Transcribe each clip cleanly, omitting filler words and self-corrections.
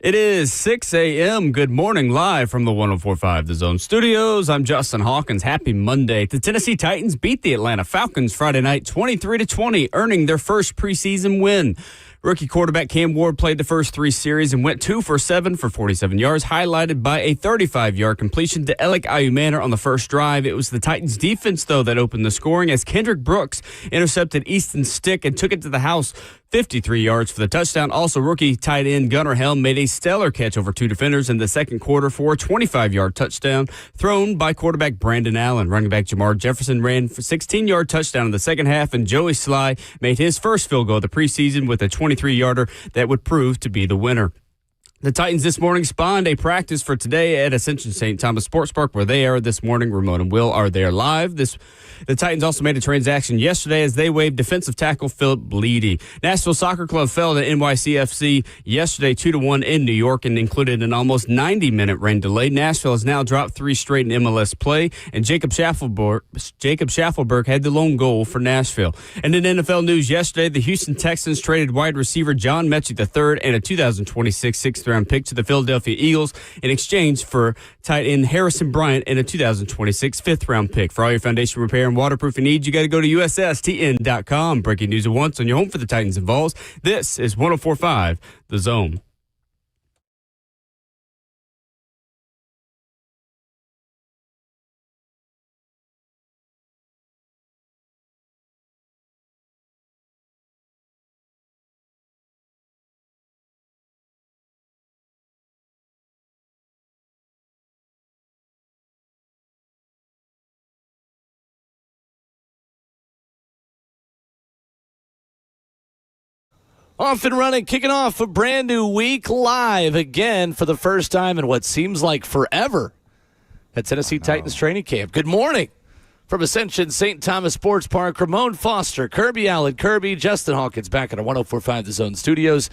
It is 6 a.m. Good morning, live from the 104.5 The Zone Studios. I'm Justin Hawkins. Happy Monday. The Tennessee Titans beat the Atlanta Falcons Friday night 23-20, earning their first preseason win. Rookie quarterback Cam Ward played the first three series and went 2 for 7 for 47 yards, highlighted by a 35-yard completion to Alec Ayumanor on the first drive. It was the Titans' defense, though, that opened the scoring as Kendrick Brooks intercepted Easton's stick and took it to the house, 53 yards for the touchdown. Also, rookie tight end Gunnar Helm made a stellar catch over two defenders in the second quarter for a 25-yard touchdown thrown by quarterback Brandon Allen. Running back Jamar Jefferson ran for a 16-yard touchdown in the second half, and Joey Sly made his first field goal of the preseason with a 23-yarder that would prove to be the winner. The Titans this morning spawned a practice for today at Ascension St. Thomas Sports Park, where they are this morning. Ramon and Will are there live. The Titans also made a transaction yesterday as they waived defensive tackle Philip Bleedy. Nashville Soccer Club fell to NYCFC yesterday 2-1 in New York and included an almost 90-minute rain delay. Nashville has now dropped 3 straight in MLS play, and Jacob Schaffelberg had the lone goal for Nashville. And in NFL news yesterday, the Houston Texans traded wide receiver John Mechie III and a 2026 sixth-round pick to the Philadelphia Eagles in exchange for tight end Harrison Bryant and a 2026 fifth-round pick. For all your foundation repair and waterproofing needs, you got to go to USSTN.com. Breaking news at once on your home for the Titans and Vols. This is 104.5 The Zone. Off and running, kicking off a brand new week live again for the first time in what seems like forever at Tennessee Titans training camp. Good morning from Ascension St. Thomas Sports Park. Ramon Foster, Kirby Allen, Justin Hawkins back at our 104.5 The Zone Studios.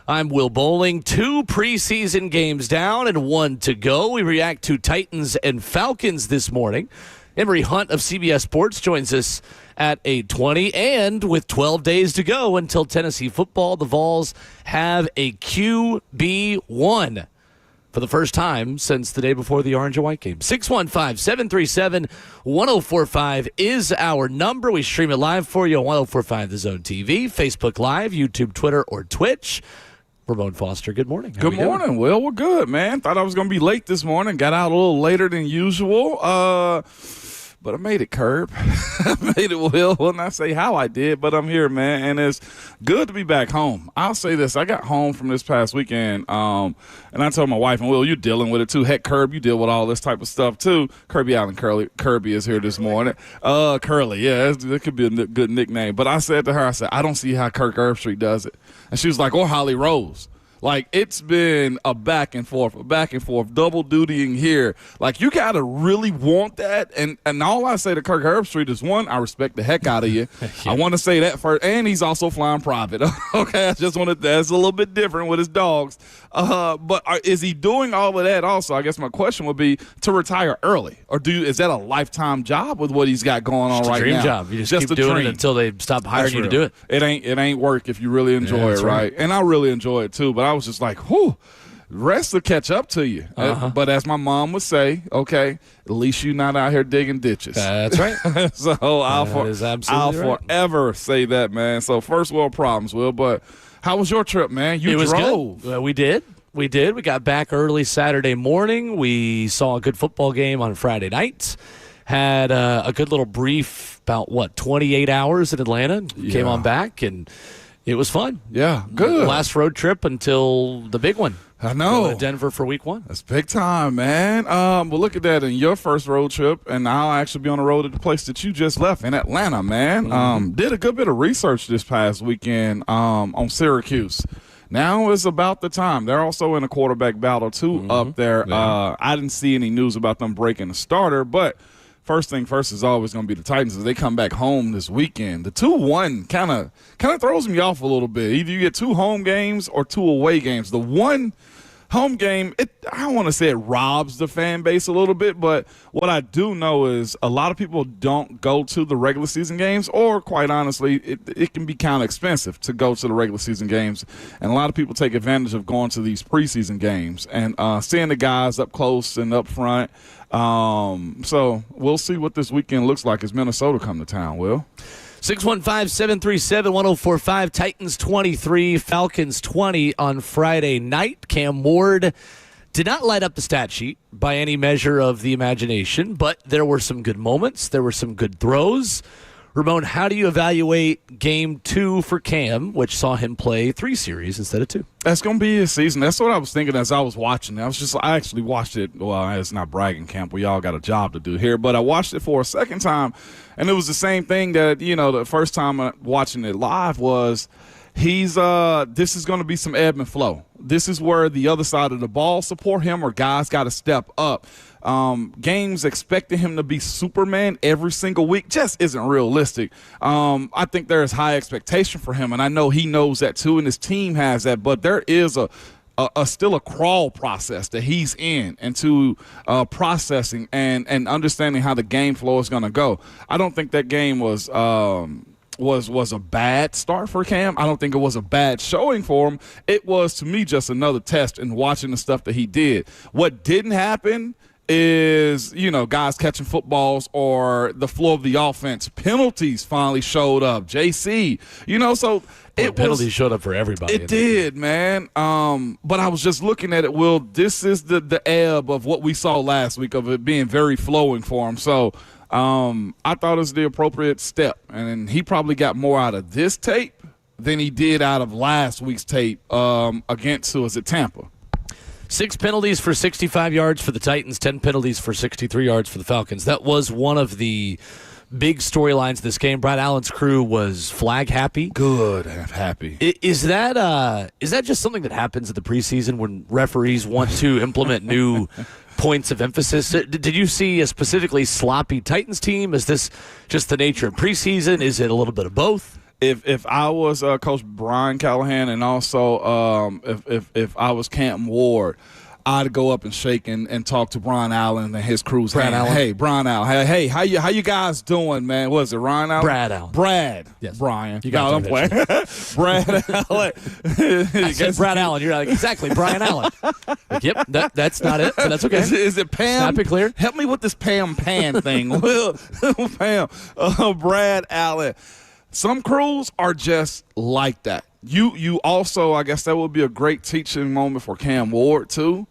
I'm Will Bowling. 2 preseason games down and 1 to go. We react to Titans and Falcons this morning. Emery Hunt of CBS Sports joins us at 8:20, and with 12 days to go until Tennessee football, the Vols have a QB1 for the first time since the day before the orange and white game. 615-737-1045 is our number. We stream it live for you on 104.5 The Zone TV, Facebook Live, YouTube, Twitter, or Twitch. Ramon Foster, good morning. Good morning, Will. We're good, man. Thought I was going to be late this morning. Got out a little later than usual. But I made it, Curb. I made it, Will. Well, not say how I did, but I'm here, man, and it's good to be back home. I'll say this. I got home from this past weekend, and I told my wife, and Will, you're dealing with it too. Heck, Curb, you deal with all this type of stuff too. Kirby Allen Kirby is here this morning. Curly, yeah, that could be a good nickname. But I said to her, I don't see how Kirk Herbstreit does it. And she was like, or Holly Rose. Like, it's been a back and forth, double dutying here. Like, you got to really want that. And all I say to Kirk Herbstreit is, one, I respect the heck out of you. Yeah. I want to say that first. And he's also flying private. Okay, I just wanted that's a little bit different with his dogs. But is he doing all of that also? I guess my question would be to retire early. Or is that a lifetime job with what he's got going on right now? It's a dream job. You just keep doing it until they stop hiring you to do it. It ain't work if you really enjoy it, right? And I really enjoy it too. But I was just like, whew, rest will catch up to you. But as my mom would say, okay, at least you're not out here digging ditches. That's right. So I'll forever say that, man. So first world problems, Will. But how was your trip, man? You drove. Good. We did. We got back early Saturday morning. We saw a good football game on Friday night. Had a good little brief, about, 28 hours in Atlanta. Yeah. Came on back, and it was fun. Yeah, good. Last road trip until the big one. I know. Going to Denver for week 1. That's big time, man. Well, look at that in your first road trip, and I'll actually be on the road at the place that you just left in Atlanta, man. Mm-hmm. Did a good bit of research this past weekend on Syracuse. Now is about the time. They're also in a quarterback battle, too, up there. Yeah. I didn't see any news about them breaking a starter, but first thing first is always going to be the Titans as they come back home this weekend. The 2-1 kind of throws me off a little bit. Either you get 2 home games or 2 away games. The one home game, I don't want to say it robs the fan base a little bit, but what I do know is a lot of people don't go to the regular season games, or quite honestly, it can be kind of expensive to go to the regular season games. And a lot of people take advantage of going to these preseason games and seeing the guys up close and up front. So we'll see what this weekend looks like as Minnesota come to town, Will. 615-737-1045, Titans 23, Falcons 20 on Friday night. Cam Ward did not light up the stat sheet by any measure of the imagination, but there were some good moments. There were some good throws. Ramon, how do you evaluate game 2 for Cam, which saw him play 3 series instead of 2? That's going to be his season. That's what I was thinking as I was watching it. I actually watched it. Well, it's not bragging camp. We all got a job to do here. But I watched it for a second time, and it was the same thing that, the first time watching it live was this is going to be some ebb and flow. This is where the other side of the ball support him, or guys got to step up. Games expecting him to be Superman every single week just isn't realistic. I think there is high expectation for him, and I know he knows that too, and his team has that. But there is still a crawl process that he's in, into processing and understanding how the game flow is going to go. I don't think that game was a bad start for Cam. I don't think it was a bad showing for him. It was, to me, just another test in watching the stuff that he did. What didn't happen is, guys catching footballs or the flow of the offense. Penalties finally showed up. JC, so penalties showed up for everybody. It did, man. But I was just looking at it, Will. This is the ebb of what we saw last week, of it being very flowing for him. So I thought it was the appropriate step, and he probably got more out of this tape than he did out of last week's tape against, who was it, Tampa. 6 penalties for 65 yards for the Titans, 10 penalties for 63 yards for the Falcons. That was one of the big storylines of this game. Brad Allen's crew was flag happy. Good, happy. Is that just something that happens at the preseason when referees want to implement new points of emphasis? Did you see a specifically sloppy Titans team? Is this just the nature of preseason? Is it a little bit of both? If I was Coach Brian Callahan, and also if I was Cam Ward, I'd go up and shake and talk to Brian Allen and his crew's hand. Allen. Hey, Brian Allen. Hey, how you guys doing, man? What is it, Ryan Allen? Brad Allen. Brad. Yes. Brian. You got I'm playing. Brad Allen. I said Brad Allen. You're like, exactly, Brian Allen. Like, yep, that's not it, but that's okay. Is it Pam? Snap it clear. Help me with this Pam thing. Pam. Brad Allen. Some crews are just like that. You also, I guess that would be a great teaching moment for Cam Ward too.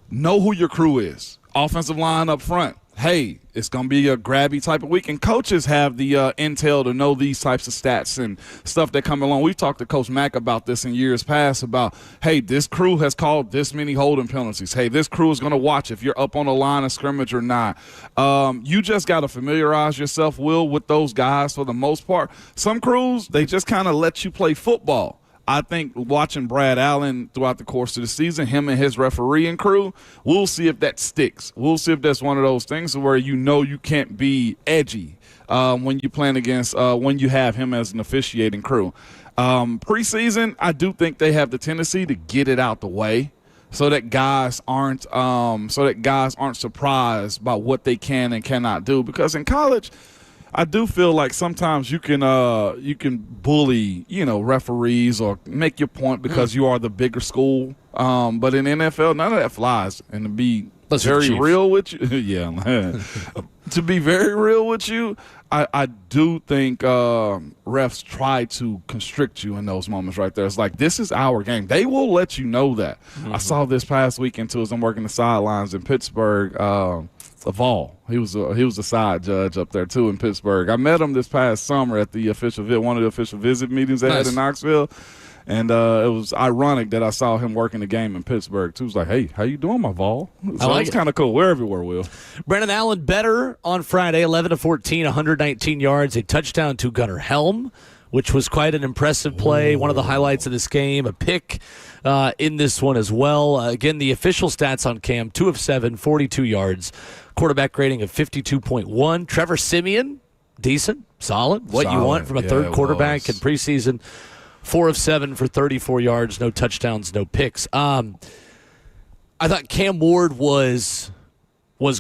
Know who your crew is. Offensive line up front. Hey, it's going to be a grabby type of week. And coaches have the intel to know these types of stats and stuff that come along. We've talked to Coach Mack about this in years past about, hey, this crew has called this many holding penalties. Hey, this crew is going to watch if you're up on the line of scrimmage or not. You just got to familiarize yourself, Will, with those guys for the most part. Some crews, they just kind of let you play football. I think watching Brad Allen throughout the course of the season, him and his refereeing crew, we'll see if that sticks. We'll see if that's one of those things where you can't be edgy when you're playing against when you have him as an officiating crew. Preseason, I do think they have the tendency to get it out the way, so that guys aren't surprised by what they can and cannot do. Because in college, I do feel like sometimes you can bully, referees or make your point because you are the bigger school. But in NFL, none of that flies. And to be very real with you, to be very real with you, I do think refs try to constrict you in those moments right there. It's like, this is our game. They will let you know that. Mm-hmm. I saw this past weekend too as I'm working the sidelines in Pittsburgh. Vols. He was a side judge up there too in Pittsburgh. I met him this past summer at the one of the official visit meetings they had in Knoxville, and it was ironic that I saw him working the game in Pittsburgh too. He was like, "Hey, how you doing, my Vol?" So it's kind of cool. We're everywhere, Will. Brandon Allen better on Friday, 11-14, 119 yards, a touchdown to Gunnar Helm, which was quite an impressive play. One of the highlights of this game, a pick in this one as well. Again, the official stats on Cam: 2 of 7, 42 yards. Quarterback rating of 52.1. Trevor Siemian, decent, solid. What you want from a third quarterback in preseason. 4 of 7 for 34 yards, no touchdowns, no picks. I thought Cam Ward was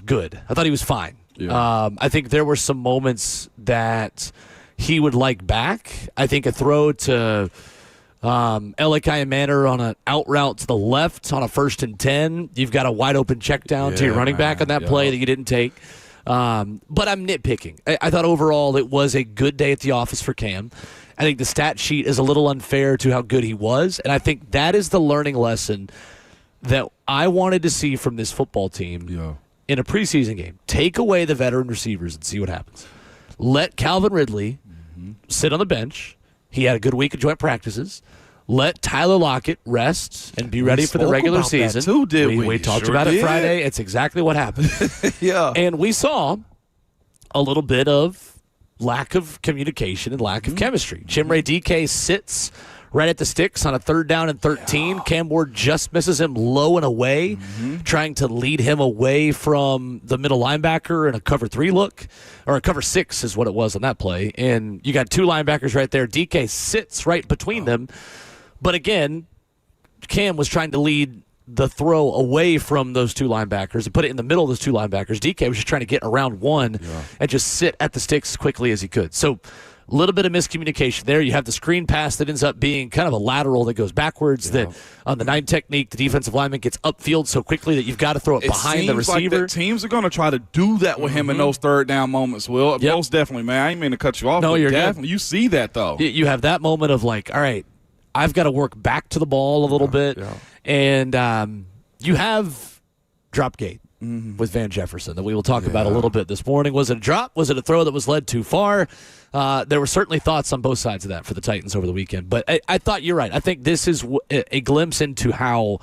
good. I thought he was fine. Yeah. I think there were some moments that he would like back. I think a throw to Elikai Manor on an out route to the left on a 1st and 10. You've got a wide open check down to your running back on that play that you didn't take. But I'm nitpicking. I thought overall it was a good day at the office for Cam. I think the stat sheet is a little unfair to how good he was, and I think that is the learning lesson that I wanted to see from this football team in a preseason game. Take away the veteran receivers and see what happens. Let Calvin Ridley sit on the bench. He had a good week of joint practices. Let Tyler Lockett rest and be ready for the regular season. Too, did we? We talked about it Friday. It's exactly what happened. And we saw a little bit of lack of communication and lack of chemistry. Chimere DK sits right at the sticks on a 3rd down and 13. Cam Ward just misses him low and away, trying to lead him away from the middle linebacker in a cover 3 look, or a cover 6 is what it was on that play. And you got 2 linebackers right there. DK sits right between them. But again, Cam was trying to lead the throw away from those 2 linebackers and put it in the middle of those 2 linebackers. DK was just trying to get around one and just sit at the sticks as quickly as he could. So a little bit of miscommunication there. You have the screen pass that ends up being kind of a lateral that goes backwards. That on the 9 technique, the defensive lineman gets upfield so quickly that you've got to throw it behind the receiver. Like teams are going to try to do that with him in those 3rd down moments, Will. Most definitely, man. I ain't mean to cut you off. No, you're definitely. You see that, though. You have that moment of like, all right, I've got to work back to the ball a little bit. And you have drop gate with Van Jefferson that we will talk about a little bit this morning. Was it a drop? Was it a throw that was led too far? There were certainly thoughts on both sides of that for the Titans over the weekend. But I thought you're right. I think this is a glimpse into how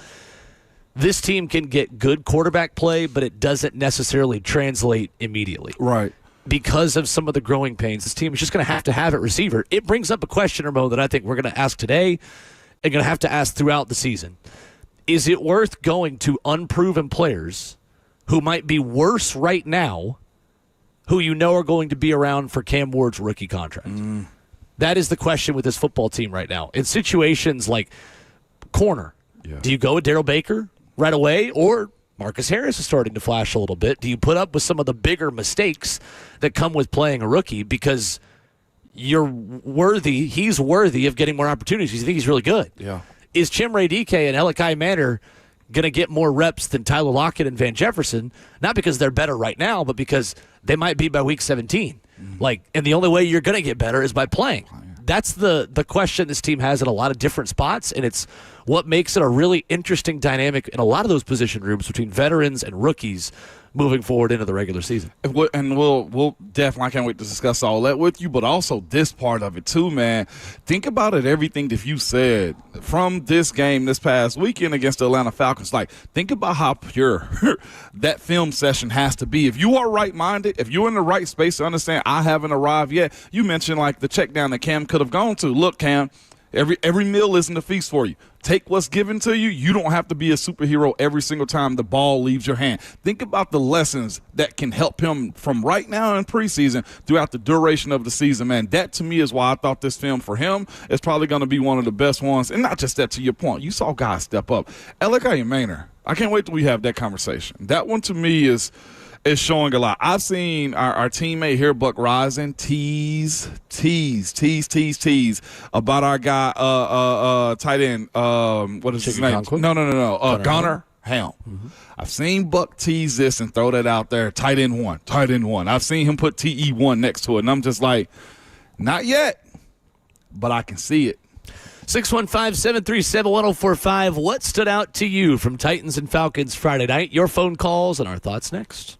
this team can get good quarterback play, but it doesn't necessarily translate immediately. Right. Because of some of the growing pains, this team is just going to have at receiver. It brings up a question, Mo, that I think we're going to ask today and going to have to ask throughout the season. Is it worth going to unproven players who might be worse right now, who you know are going to be around for Cam Ward's rookie contract? That is the question with this football team right now. In situations like corner, do you go with Darrell Baker right away, or Marcus Harris is starting to flash a little bit? Do you put up with some of the bigger mistakes that come with playing a rookie because he's worthy of getting more opportunities? You think he's really good? Is Chimere DK and Elikai Manor going to get more reps than Tyler Lockett and Van Jefferson? Not because they're better right now, but because they might be by week 17. And the only way you're going to get better is by playing. That's the question this team has in a lot of different spots, and it's what makes it a really interesting dynamic in a lot of those position groups between veterans and rookies moving forward into the regular season. And we'll definitely, I can't wait to discuss all that with you, but also this part of it too, man. Think about it, everything that you said from this game this past weekend against the Atlanta Falcons. Like, think about how pure that film session has to be. If you are right-minded, if you're in the right space to understand I haven't arrived yet, you mentioned like the check down that Cam could have gone to. Look, Cam, every meal isn't a feast for you. Take what's given to you. You don't have to be a superhero every single time the ball leaves your hand. Think about the lessons that can help him from right now in preseason throughout the duration of the season, man. That, to me, is why I thought this film for him is probably going to be one of the best ones. And not just that, to your point. You saw guys step up. Elikai Manor, I can't wait till we have that conversation. That one, to me, is showing a lot. I've seen our teammate here, Buck Rising, tease about our guy, tight end. What is his name? No. Gunnar Helm. I've seen Buck tease this and throw that out there. Tight end one. I've seen him put TE1 next to it, and I'm just like, not yet, but I can see it. 615-737-1045. What stood out to you from Titans and Falcons Friday night? Your phone calls and our thoughts next.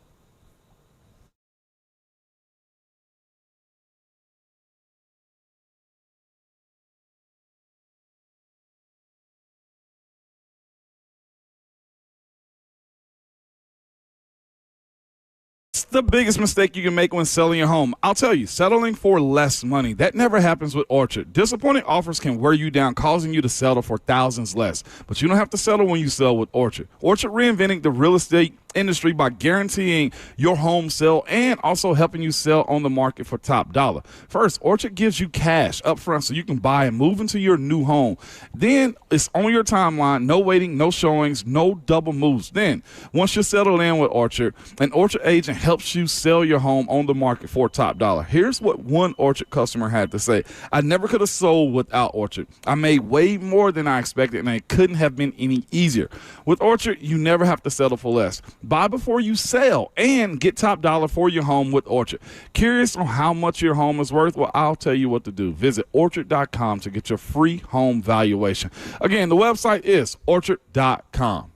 The biggest mistake you can make when selling your home. I'll tell you, settling for less money. That never happens with Orchard. Disappointing offers can wear you down, causing you to settle for thousands less. But you don't have to settle when you sell with Orchard. Orchard reinventing the real estate industry by guaranteeing your home sale and also helping you sell on the market for top dollar. First, Orchard gives you cash up front so you can buy and move into your new home. Then it's on your timeline, no waiting, no showings, no double moves. Then, once you're settled in with Orchard, an Orchard agent helps you sell your home on the market for top dollar. Here's what one Orchard customer had to say. I never could have sold without Orchard. I made way more than I expected, and it couldn't have been any easier. With Orchard, you never have to settle for less. Buy before you sell and get top dollar for your home with Orchard. Curious on how much your home is worth? Well, I'll tell you what to do. Visit Orchard.com to get your free home valuation. Again, the website is Orchard.com.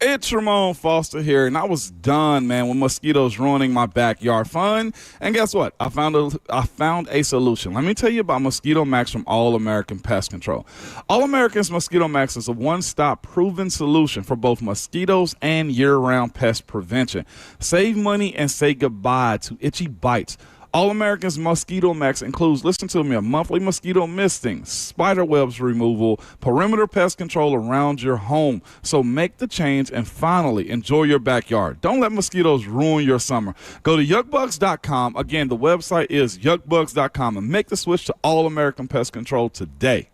It's Ramon Foster here, and I was done, man, with mosquitoes ruining my backyard fun. And guess what? I found a solution. Let me tell you about Mosquito Max from All American Pest Control. All American's Mosquito Max is a one-stop proven solution for both mosquitoes and year-round pest prevention. Save money and say goodbye to itchy bites. All American's Mosquito Max includes, listen to me, a monthly mosquito misting, spider webs removal, perimeter pest control around your home. So make the change and finally enjoy your backyard. Don't let mosquitoes ruin your summer. Go to yuckbugs.com. Again, the website is yuckbugs.com, and make the switch to All American Pest Control today.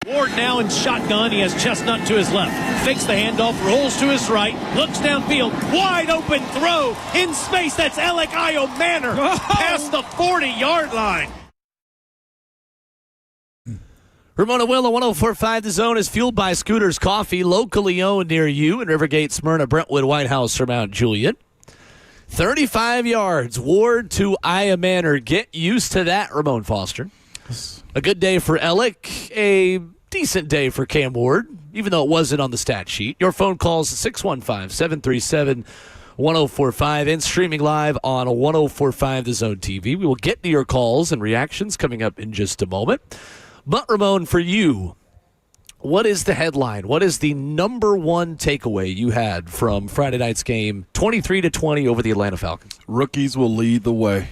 Ward now in shotgun. He has Chestnut to his left. Fakes the handoff, rolls to his right, looks downfield. Wide open throw in space. That's Alec Manor past the 40-yard line. Ramona Willow, 104.5 The Zone is fueled by Scooters Coffee, locally owned near you in Rivergate, Smyrna, Brentwood, White House, or Mount Juliet. 35 yards, Ward to Manor. Get used to that, Ramon Foster. A good day for Alec, a decent day for Cam Ward, even though it wasn't on the stat sheet. Your phone calls 615-737-1045 and streaming live on 104.5 The Zone TV. We will get to your calls and reactions coming up in just a moment. But, Ramon, for you, what is the headline? What is the number one takeaway you had from Friday night's game, 23-20 over the Atlanta Falcons? Rookies will lead the way.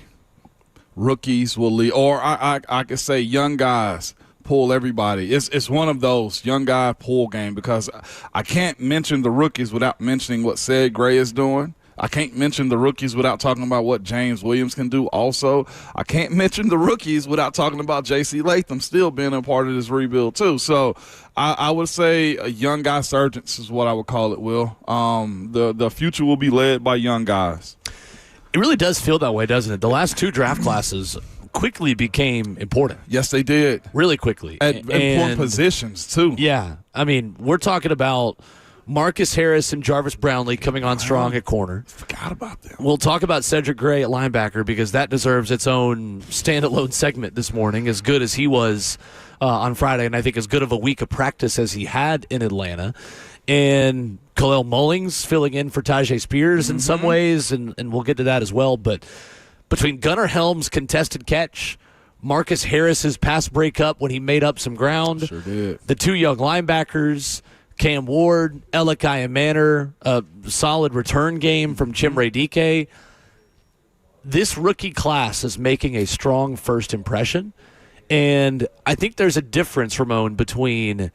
Rookies will lead, or I could say young guys pull everybody. It's one of those young guy pull game because I can't mention the rookies without mentioning what Ced Gray is doing. I can't mention the rookies without talking about what James Williams can do also. I can't mention the rookies without talking about J.C. Latham still being a part of this rebuild too. So I would say a young guy surgence is what I would call it, Will. The future will be led by young guys. It really does feel that way, doesn't it? The last two draft classes quickly became important. Yes, they did. Really quickly. At important positions too. Yeah. I mean, we're talking about Marcus Harris and Jarvis Brownlee coming on strong at corner. Forgot about them. We'll talk about Cedric Gray at linebacker because that deserves its own standalone segment this morning, as good as he was on Friday, and I think as good of a week of practice as he had in Atlanta. And Khalil Mullings filling in for Tajay Spears in some ways, and we'll get to that as well. But between Gunnar Helms' contested catch, Marcus Harris's pass breakup when he made up some ground, sure did. The two young linebackers, Cam Ward, Alec Manor, a solid return game from Chimere Dike. This rookie class is making a strong first impression, and I think there's a difference, Ramon, between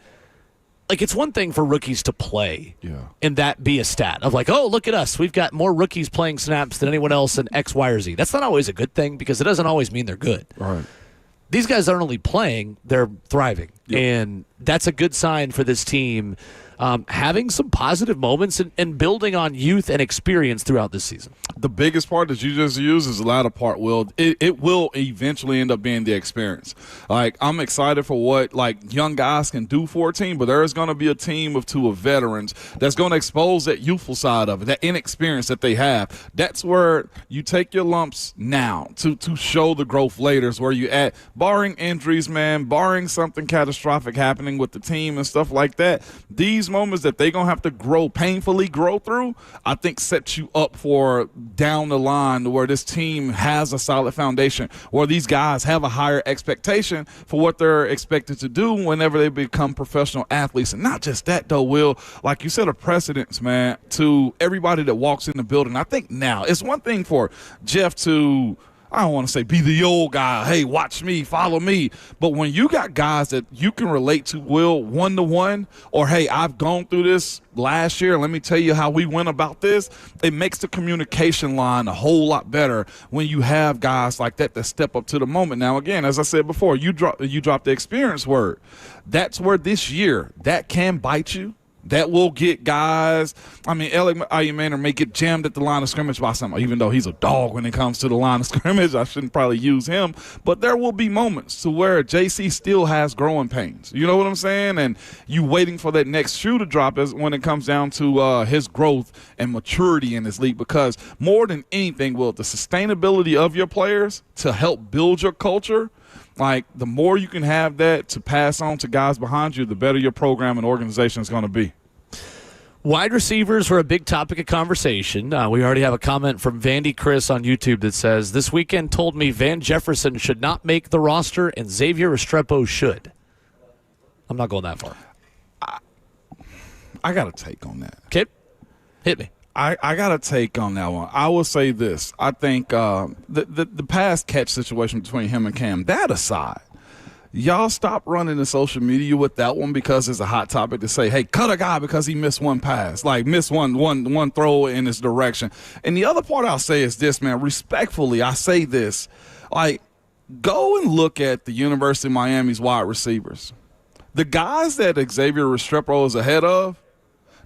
it's one thing for rookies to play and that be a stat of oh, look at us. We've got more rookies playing snaps than anyone else in X, Y, or Z. That's not always a good thing because it doesn't always mean they're good. Right. These guys aren't only playing, they're thriving. Yep. And that's a good sign for this team having some positive moments and building on youth and experience throughout this season. The biggest part that you just used is the latter part, Will. It will eventually end up being the experience. I'm excited for what young guys can do for a team, but there is going to be a team of two of veterans that's going to expose that youthful side of it, that inexperience that they have. That's where you take your lumps now to show the growth later is where you at. Barring injuries, man, barring something catastrophic happening with the team and stuff like that, these moments that they're going to have to painfully grow through, I think sets you up for down the line where this team has a solid foundation, where these guys have a higher expectation for what they're expected to do whenever they become professional athletes. And not just that, though, Will, like you said, a precedence, man, to everybody that walks in the building. I think now it's one thing for Jeff to, I don't want to say be the old guy, hey, watch me, follow me. But when you got guys that you can relate to, Will, one-to-one, or, hey, I've gone through this last year, let me tell you how we went about this, it makes the communication line a whole lot better when you have guys like that step up to the moment. Now, again, as I said before, you drop the experience word. That's where this year, that can bite you. That will get guys. I mean, Alec Manor may get jammed at the line of scrimmage by somebody, even though he's a dog when it comes to the line of scrimmage. I shouldn't probably use him. But there will be moments to where JC still has growing pains. You know what I'm saying? And you waiting for that next shoe to drop when it comes down to his growth and maturity in this league. Because more than anything, Will, the sustainability of your players to help build your culture, the more you can have that to pass on to guys behind you, the better your program and organization is going to be. Wide receivers were a big topic of conversation. We already have a comment from Vandy Chris on YouTube that says, this weekend told me Van Jefferson should not make the roster and Xavier Restrepo should. I'm not going that far. I got a take on that. Okay. Hit me. I got a take on that one. I will say this. I think the pass catch situation between him and Cam, that aside, y'all stop running the social media with that one because it's a hot topic to say, hey, cut a guy because he missed one pass, missed one throw in his direction. And the other part I'll say is this, man, respectfully, I say this, go and look at the University of Miami's wide receivers. The guys that Xavier Restrepo is ahead of,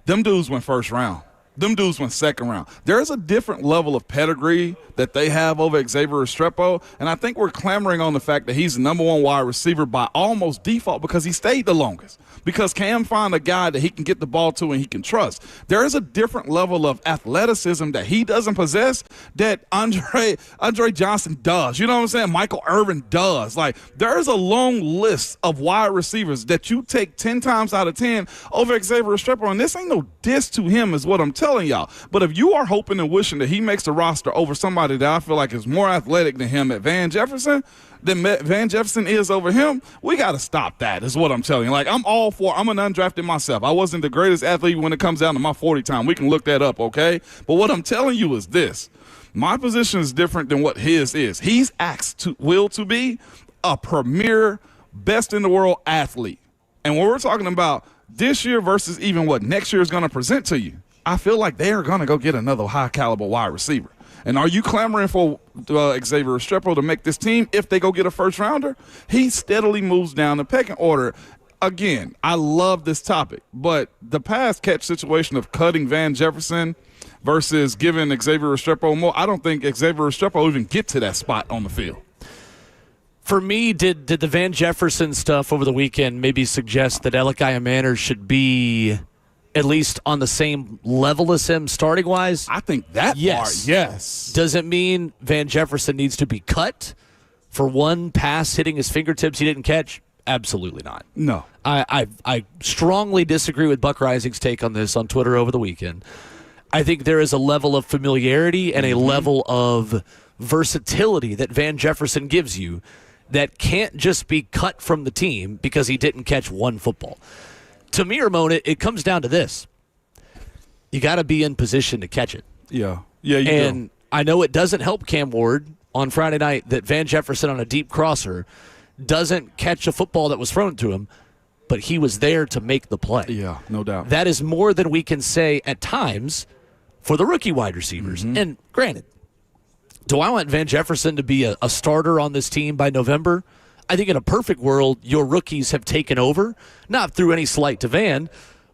them dudes went first round. Them dudes went second round. There's a different level of pedigree that they have over Xavier Restrepo, and I think we're clamoring on the fact that he's the number one wide receiver by almost default because he stayed the longest. Because Cam found a guy that he can get the ball to and he can trust. There is a different level of athleticism that he doesn't possess that Andre Johnson does. You know what I'm saying? Michael Irvin does. Like, there is a long list of wide receivers that you take 10 times out of 10 over Xavier Restrepo, and this ain't no diss to him is what I'm telling y'all. But if you are hoping and wishing that he makes the roster over somebody that I feel like is more athletic than him at Van Jefferson is over him, we got to stop that is what I'm telling you. Like, I'm an undrafted myself. I wasn't the greatest athlete when it comes down to my 40 time. We can look that up, okay? But what I'm telling you is this. My position is different than what his is. He's will to be a premier, best-in-the-world athlete. And when we're talking about this year versus even what next year is going to present to you, I feel like they are going to go get another high-caliber wide receiver. And are you clamoring for Xavier Restrepo to make this team if they go get a first-rounder? He steadily moves down the pecking order. Again, I love this topic, but the pass-catch situation of cutting Van Jefferson versus giving Xavier Restrepo more, I don't think Xavier Restrepo even get to that spot on the field. For me, did the Van Jefferson stuff over the weekend maybe suggest that Elikiah Manners should be at least on the same level as him starting-wise? I think that part, yes. Does it mean Van Jefferson needs to be cut for one pass hitting his fingertips he didn't catch? Absolutely not. No. I strongly disagree with Buck Rising's take on this on Twitter over the weekend. I think there is a level of familiarity and a level of versatility that Van Jefferson gives you that can't just be cut from the team because he didn't catch one football. To me, Ramon, it comes down to this. You got to be in position to catch it. Yeah. Yeah, you And do. I know it doesn't help Cam Ward on Friday night that Van Jefferson on a deep crosser doesn't catch a football that was thrown to him, but he was there to make the play. Yeah, no doubt. That is more than we can say at times for the rookie wide receivers. Mm-hmm. And granted, do I want Van Jefferson to be a starter on this team by November? I think in a perfect world, your rookies have taken over, not through any slight to Van,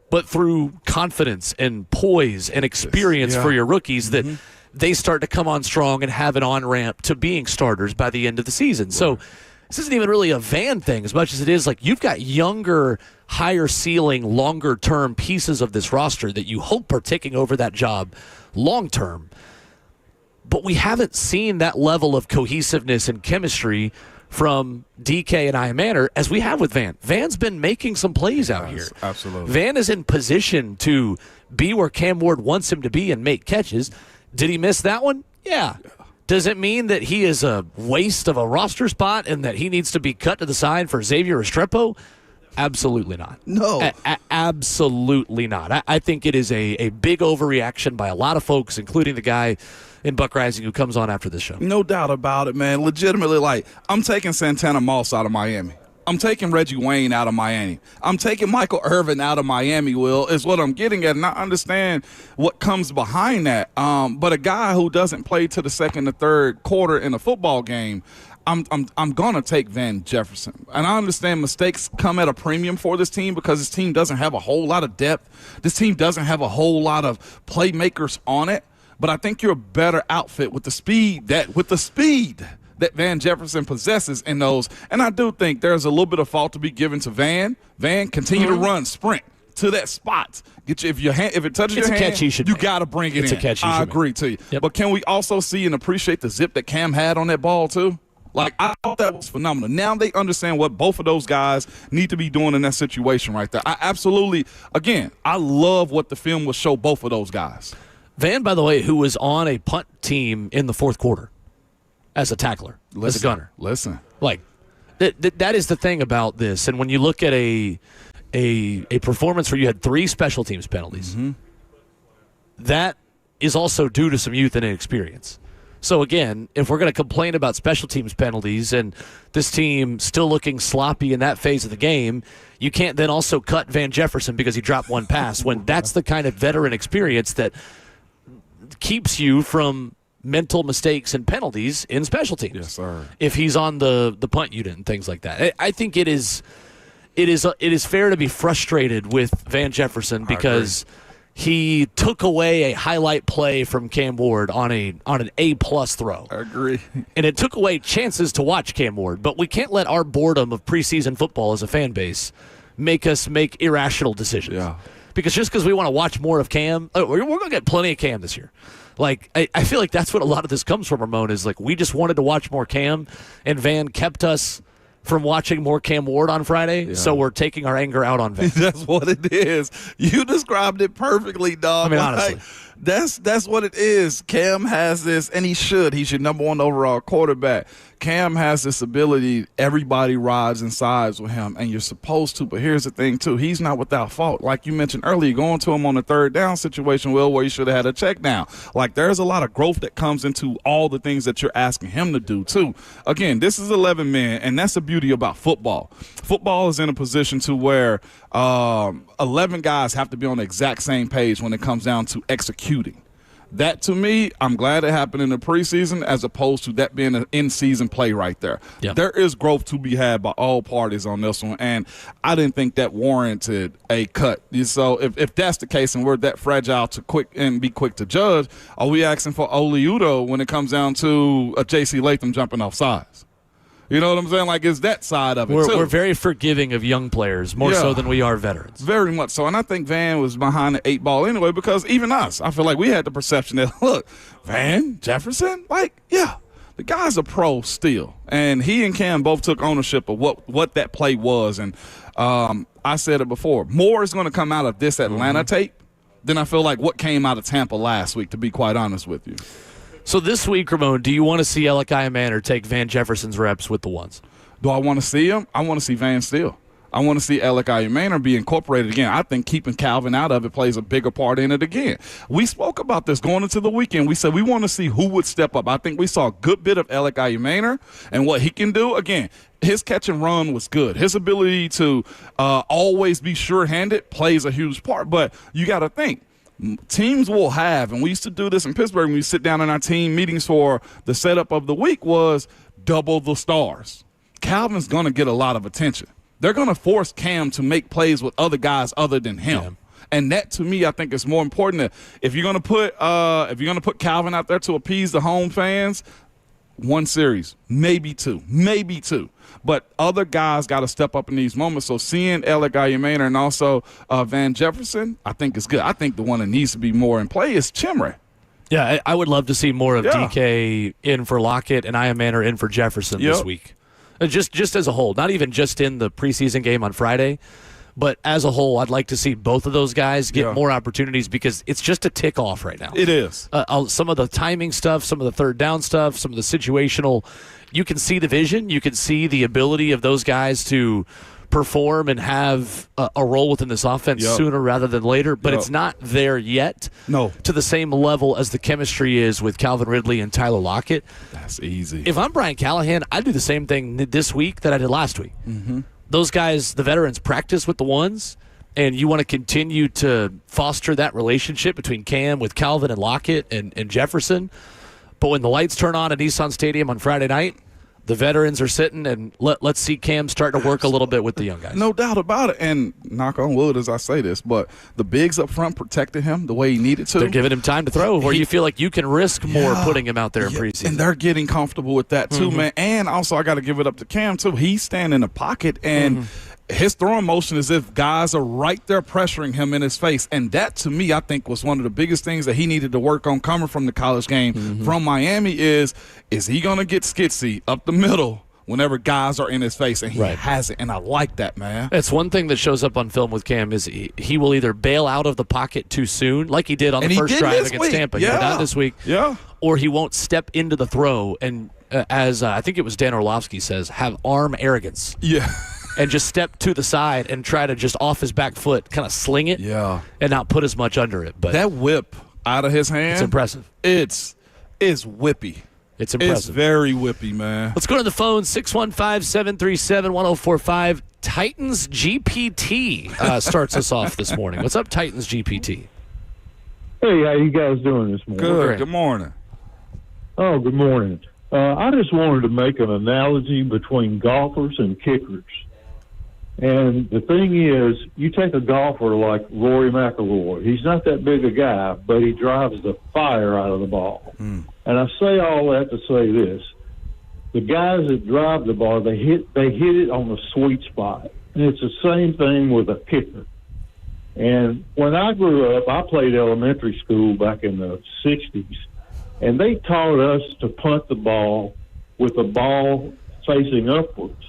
but through confidence and poise and experience for your rookies that they start to come on strong and have an on-ramp to being starters by the end of the season. Right. So this isn't even really a Van thing as much as it is like you've got younger, higher ceiling, longer-term pieces of this roster that you hope are taking over that job long-term. But we haven't seen that level of cohesiveness and chemistry from DK and I Manor as we have with Van. Van's been making some plays out here. Absolutely. Van is in position to be where Cam Ward wants him to be and make catches. Did he miss that one? Yeah. Does it mean that he is a waste of a roster spot and that he needs to be cut to the side for Xavier Restrepo? Absolutely not. No. Absolutely not. I think it is a big overreaction by a lot of folks, including the guy in Buck Rising who comes on after this show. No doubt about it, man. Legitimately, like, I'm taking Santana Moss out of Miami. I'm taking Reggie Wayne out of Miami. I'm taking Michael Irvin out of Miami, Will, is what I'm getting at. And I understand what comes behind that. But a guy who doesn't play to the second or third quarter in a football game, I'm going to take Van Jefferson. And I understand mistakes come at a premium for this team because this team doesn't have a whole lot of depth. This team doesn't have a whole lot of playmakers on it. But I think you're a better outfit with the speed that Van Jefferson possesses in those. And I do think there's a little bit of fault to be given to Van. Van, continue to run, sprint to that spot. Get you, if it touches your hand, you got to bring it in. It's a catch. I agree to you. Yep. But can we also see and appreciate the zip that Cam had on that ball too? Like, I thought that was phenomenal. Now they understand what both of those guys need to be doing in that situation right there. I absolutely, again, I love what the film will show both of those guys. Van, by the way, who was on a punt team in the fourth quarter as a tackler, as a gunner. Listen. Like, that is the thing about this. And when you look at a performance where you had 3 special teams penalties, that is also due to some youth and inexperience. So, again, if we're going to complain about special teams penalties and this team still looking sloppy in that phase of the game, you can't then also cut Van Jefferson because he dropped one pass when that's the kind of veteran experience that keeps you from mental mistakes and penalties in special teams. Yes, sir. If he's on the punt unit and things like that. I think it is it is fair to be frustrated with Van Jefferson because he took away a highlight play from Cam Ward on an A-plus throw. I agree. And it took away chances to watch Cam Ward. But we can't let our boredom of preseason football as a fan base make us make irrational decisions. Yeah. Because just because we want to watch more of Cam, we're going to get plenty of Cam this year. Like, I feel like that's what a lot of this comes from, Ramon, is like we just wanted to watch more Cam, and Van kept us from watching more Cam Ward on Friday, so we're taking our anger out on Van. That's what it is. You described it perfectly, dog. I mean, honestly. That's what it is. Cam has this, and he should. He's your number one overall quarterback. Cam has this ability. Everybody rides and sides with him, and you're supposed to. But here's the thing, too. He's not without fault. Like you mentioned earlier, going to him on the third down situation, where he should have had a check down. Like, there's a lot of growth that comes into all the things that you're asking him to do, too. Again, this is 11 men, and that's the beauty about football. Football is in a position to where 11 guys have to be on the exact same page when it comes down to executing. That, to me, I'm glad it happened in the preseason as opposed to that being an in-season play right there. Yep. There is growth to be had by all parties on this one, and I didn't think that warranted a cut. So if that's the case and we're that fragile to be quick to judge, are we asking for Oli Udoh when it comes down to a J.C. Latham jumping off sides? You know what I'm saying? Like, it's that side of it, too. We're very forgiving of young players, more so than we are veterans. Very much so. And I think Van was behind the 8 ball anyway because even us, I feel like we had the perception that, look, Van Jefferson, the guy's a pro still. And he and Cam both took ownership of what that play was. And I said it before, more is going to come out of this Atlanta tape than I feel like what came out of Tampa last week, to be quite honest with you. So this week, Ramon, do you want to see Elik Manor take Van Jefferson's reps with the ones? Do I want to see him? I want to see Van still. I want to see Elik Manor be incorporated again. I think keeping Calvin out of it plays a bigger part in it again. We spoke about this going into the weekend. We said we want to see who would step up. I think we saw a good bit of Elik Manor and what he can do. Again, his catch and run was good. His ability to always be sure-handed plays a huge part. But you got to think. Teams will have, and we used to do this in Pittsburgh when we sit down in our team meetings for the setup of the week, was double the stars. Calvin's going to get a lot of attention. They're going to force Cam to make plays with other guys other than him. Yeah. And that, to me, I think is more important. That if you're going to put Calvin out there to appease the home fans, one series, maybe two. But other guys got to step up in these moments. So seeing Elik Manor and also Van Jefferson, I think is good. I think the one that needs to be more in play is Chimre. Yeah, I would love to see more of DK in for Lockett and Manor in for Jefferson this week. Just as a whole, not even just in the preseason game on Friday, but as a whole, I'd like to see both of those guys get more opportunities because it's just a tick off right now. It is. Some of the timing stuff, some of the third down stuff, some of the situational. You can see the vision. You can see the ability of those guys to perform and have a role within this offense sooner rather than later, but it's not there yet to the same level as the chemistry is with Calvin Ridley and Tyler Lockett. That's easy. If I'm Brian Callahan, I'd do the same thing this week that I did last week. Mm-hmm. Those guys, the veterans, practice with the ones, and you want to continue to foster that relationship between Cam with Calvin and Lockett and Jefferson. But when the lights turn on at Nissan Stadium on Friday night, the veterans are sitting, and let's see Cam start to work a little bit with the young guys. No doubt about it. And knock on wood as I say this, but the bigs up front protected him the way he needed to. They're giving him time to throw, where you feel like you can risk more putting him out there in preseason. And they're getting comfortable with that too, man. And also I got to give it up to Cam too. He's standing in the pocket, and his throwing motion is as if guys are right there pressuring him in his face. And that, to me, I think was one of the biggest things that he needed to work on coming from the college game from Miami is he going to get skitsy up the middle whenever guys are in his face? And he hasn't, and I like that, man. It's one thing that shows up on film with Cam is he will either bail out of the pocket too soon, like he did on the first drive against Tampa. Yeah. Not this week. Yeah. Or he won't step into the throw and, as I think it was Dan Orlovsky says, have arm arrogance. Yeah. And just step to the side and try to just off his back foot kind of sling it and not put as much under it. But that whip out of his hand, it's impressive. It's whippy. It's impressive. It's very whippy, man. Let's go to the phone, 615-737-1045. Titans GPT starts us off this morning. What's up, Titans GPT? Hey, how you guys doing this morning? Good. Good morning. Oh, good morning. I just wanted to make an analogy between golfers and kickers. And the thing is, you take a golfer like Rory McIlroy. He's not that big a guy, but he drives the fire out of the ball. And I say all that to say this. The guys that drive the ball, they hit it on the sweet spot. And it's the same thing with a kicker. And when I grew up, I played elementary school back in the 60s, and they taught us to punt the ball with the ball facing upwards.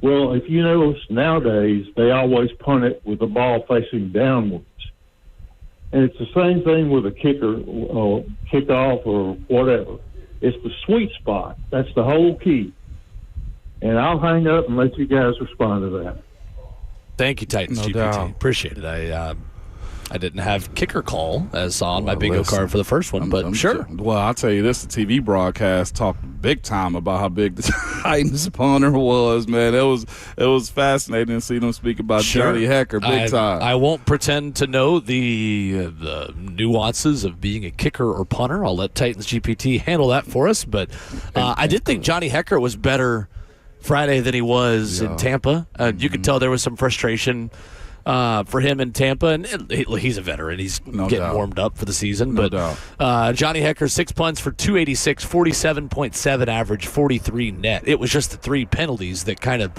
Well, if you notice nowadays, they always punt it with the ball facing downwards. And it's the same thing with a kicker or kickoff or whatever. It's the sweet spot. That's the whole key. And I'll hang up and let you guys respond to that. Thank you, Titans No GPT. doubt. Appreciate it. I didn't have kicker call as on my bingo card for the first one, but sure. Well, I'll tell you this: the TV broadcast talked big time about how big the Titans punter was. Man, it was fascinating to see them speak about Johnny Hecker big time. I won't pretend to know the nuances of being a kicker or punter. I'll let Titans GPT handle that for us. But I did think Johnny Hecker was better Friday than he was in Tampa. You could tell there was some frustration for him in Tampa, and he's a veteran. He's getting warmed up for the season. Johnny Hecker, 6 punts for 286, 47.7 average, 43 net. It was just the 3 penalties that kind of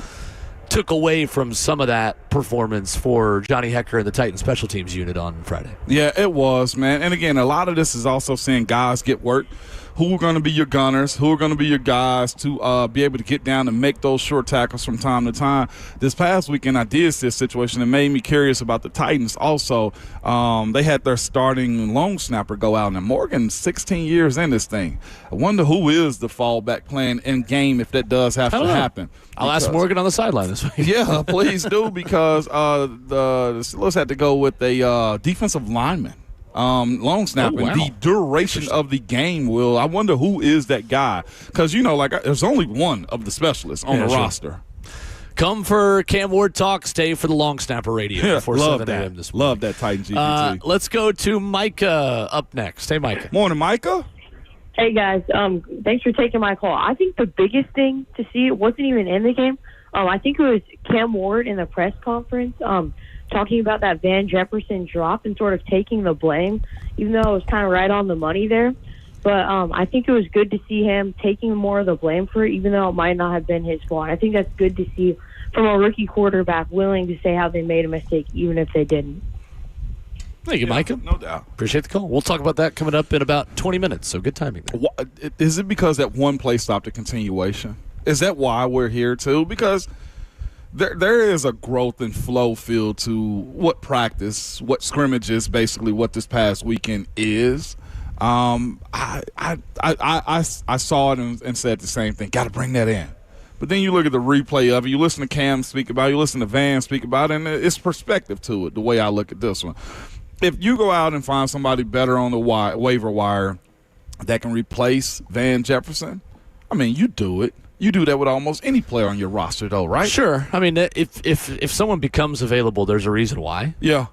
took away from some of that performance for Johnny Hecker and the Titan special teams unit on Friday. Yeah, it was, man. And again, a lot of this is also seeing guys get work. Who are going to be your gunners? Who are going to be your guys to be able to get down and make those short tackles from time to time? This past weekend, I did see a situation that made me curious about the Titans. Also, they had their starting long snapper go out, and Morgan's 16 years in this thing. I wonder who is the fallback plan in game if that does have to happen. I'll ask Morgan on the sideline this week. Yeah, please do, because the Steelers had to go with a defensive lineman. Long snapping, the duration of the game. I wonder who is that guy, because there's only one of the specialists on the roster. Come for Cam Ward talk. Stay for the long snapper radio before 7 a.m. this morning. Love that Titan GPT. Let's go to Micah up next. Hey, Micah. Morning, Micah. Hey guys, thanks for taking my call. I think the biggest thing to see, it wasn't even in the game. I think it was Cam Ward in the press conference. Talking about that Van Jefferson drop and sort of taking the blame, even though it was kind of right on the money there. But I think it was good to see him taking more of the blame for it, even though it might not have been his fault. I think that's good to see from a rookie quarterback willing to say how they made a mistake, even if they didn't. Thank you, Micah. No doubt. Appreciate the call. We'll talk about that coming up in about 20 minutes, so good timing there. Is it because that one play stopped a continuation? Is that why we're here, too? Because there is a growth and flow feel to what practice, what scrimmages, basically what this past weekend is. I saw it and said the same thing. Got to bring that in. But then you look at the replay of it. You listen to Cam speak about it. You listen to Van speak about it, and it's perspective to it, the way I look at this one. If you go out and find somebody better on the waiver wire that can replace Van Jefferson, I mean, you do it. You do that with almost any player on your roster, though, right? Sure. I mean, if someone becomes available, there's a reason why. Yeah.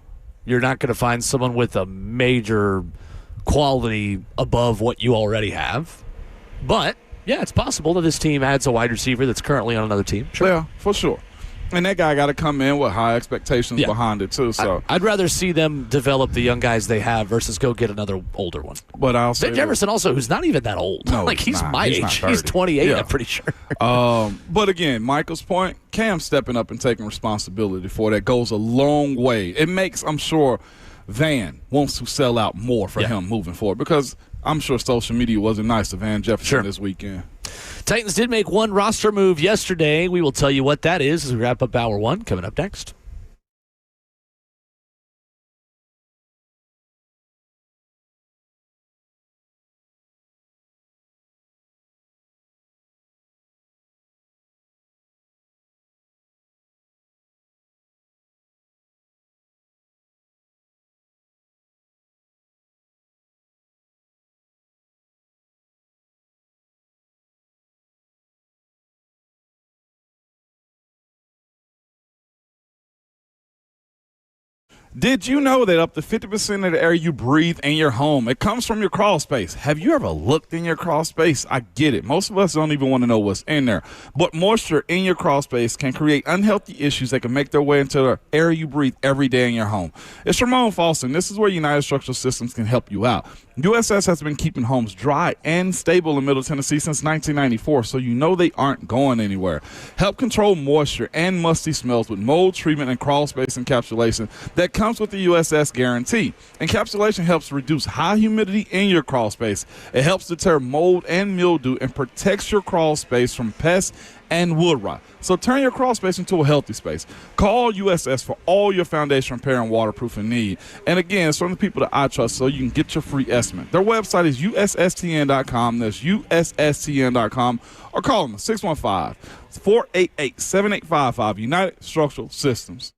You're not going to find someone with a major quality above what you already have. But, yeah, it's possible that this team adds a wide receiver that's currently on another team. Sure. Yeah, for sure. And that guy got to come in with high expectations behind it, too. So I'd rather see them develop the young guys they have versus go get another older one. But I'll say Van Jefferson also, who's not even that old. No, he's my he's age. not He's 28, Yeah. I'm pretty sure. But again, Michael's point, Cam stepping up and taking responsibility for that goes a long way. It makes, I'm sure, Van wants to sell out more for him moving forward, because I'm sure social media wasn't nice to Van Jefferson this weekend. Titans did make one roster move yesterday. We will tell you what that is as we wrap up Hour 1, coming up next. Did you know that up to 50% of the air you breathe in your home, it comes from your crawl space? Have you ever looked in your crawl space? I get it. Most of us don't even want to know what's in there. But moisture in your crawl space can create unhealthy issues that can make their way into the air you breathe every day in your home. It's Ramon Falston. This is where United Structural Systems can help you out. USS has been keeping homes dry and stable in Middle Tennessee since 1994, so you know they aren't going anywhere. Help control moisture and musty smells with mold treatment and crawl space encapsulation that comes with the USS guarantee. Encapsulation helps reduce high humidity in your crawl space. It helps deter mold and mildew and protects your crawl space from pests and wood rot. So turn your crawl space into a healthy space. Call USS for all your foundation repair and waterproofing need. And again, it's from the people that I trust, so you can get your free estimate. Their website is ussTN.com. That's ussTN.com. Or call them 615-488-7855. United Structural Systems.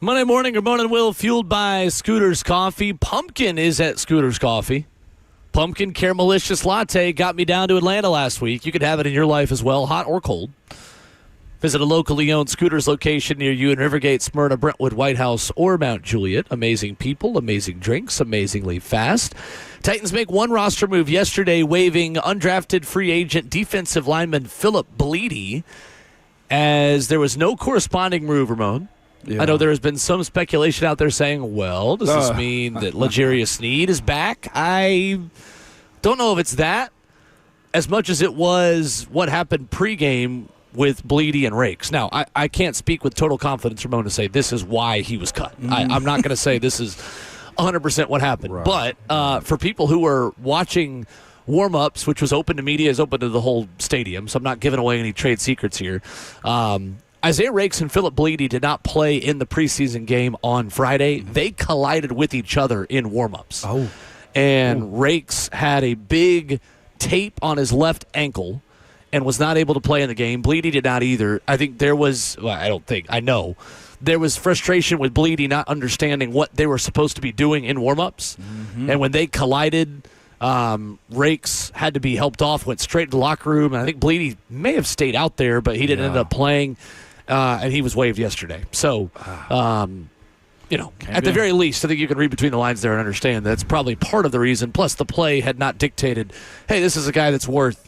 Monday morning, good morning, Will, fueled by Scooter's Coffee. Pumpkin is at Scooter's Coffee. Pumpkin Caramelicious Latte got me down to Atlanta last week. You could have it in your life as well, hot or cold. Visit a locally owned Scooter's location near you in Rivergate, Smyrna, Brentwood, White House, or Mount Juliet. Amazing people, amazing drinks, amazingly fast. Titans make one roster move yesterday, waiving undrafted free agent defensive lineman Philip Bleedy, as there was no corresponding move, Ramon. Yeah. I know there has been some speculation out there saying, well, does this mean that L'Jarius Sneed is back? I don't know if it's that as much as it was what happened pregame with Bleedy and Rakes. Now, I can't speak with total confidence, Ramon, to say this is why he was cut. I'm not going to say this is 100% what happened. Right. But for people who were watching warm-ups, which was open to media, is open to the whole stadium, so I'm not giving away any trade secrets here. Isaiah Rakes and Philip Bleedy did not play in the preseason game on Friday. They collided with each other in warm-ups. And Rakes had a big tape on his left ankle and was not able to play in the game. Bleedy did not either. I think there was, I know, there was frustration with Bleedy not understanding what they were supposed to be doing in warm-ups. And when they collided, Rakes had to be helped off, went straight to the locker room, and I think Bleedy may have stayed out there, but he didn't end up playing, and he was waived yesterday. So, at the very least, I think you can read between the lines there and understand that's probably part of the reason. Plus, the play had not dictated, hey, this is a guy that's worth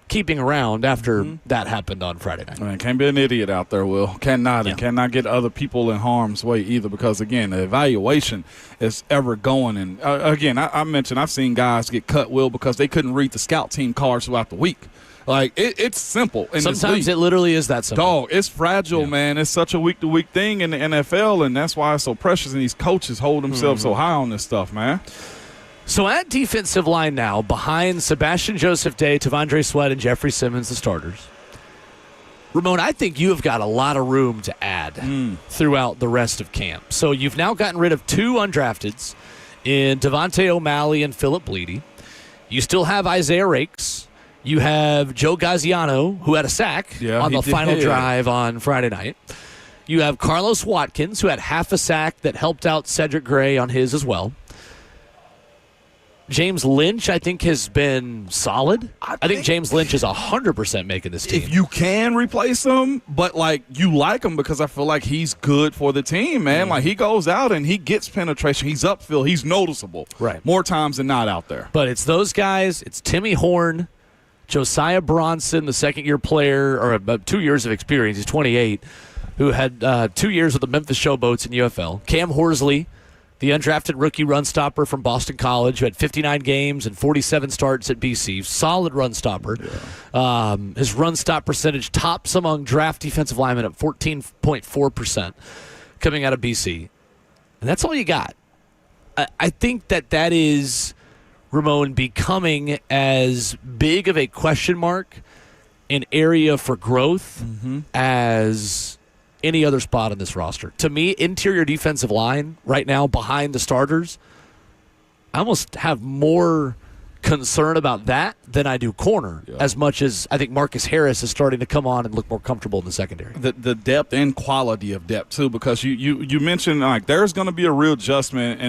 keeping around after that happened on Friday night. Man, can't be an idiot out there, Will. Cannot get other people in harm's way either, because, again, the evaluation is ever going. And, again, I mentioned I've seen guys get cut, Will, because they couldn't read the scout team cards throughout the week. Like, it's simple. Sometimes it literally is that simple. Dog, it's fragile, man. It's such a week-to-week thing in the NFL, and that's why it's so precious, and these coaches hold themselves so high on this stuff, man. So at defensive line now, behind Sebastian Joseph Day, Tavondre Sweat, and Jeffrey Simmons, the starters, Ramon, I think you have got a lot of room to add throughout the rest of camp. So you've now gotten rid of two undrafteds in Devontae O'Malley and Philip Bleedy. You still have Isaiah Rakes. You have Joe Gaziano, who had a sack on the final drive on Friday night. You have Carlos Watkins, who had half a sack that helped out Cedric Gray on his as well. James Lynch, I think, has been solid. I think James Lynch is 100% making this team. If you can replace him, but, you like him because I feel like he's good for the team, man. Like, he goes out and he gets penetration. He's upfield. He's noticeable. Right. More times than not out there. But it's those guys. It's Timmy Horn, Josiah Bronson, the second-year player, or about 2 years of experience. He's 28, who had 2 years with the Memphis Showboats in UFL. Cam Horsley, the undrafted rookie run stopper from Boston College, who had 59 games and 47 starts at BC. Solid run stopper. Yeah. His run stop percentage tops among draft defensive linemen at 14.4% coming out of BC. And that's all you got. I think that is, Ramon, becoming as big of a question mark, an area for growth as any other spot on this roster. To me, interior defensive line right now behind the starters, I almost have more concern about that than I do corner, as much as I think Marcus Harris is starting to come on and look more comfortable in the secondary. The depth and quality of depth, too, because you mentioned, there's going to be a real adjustment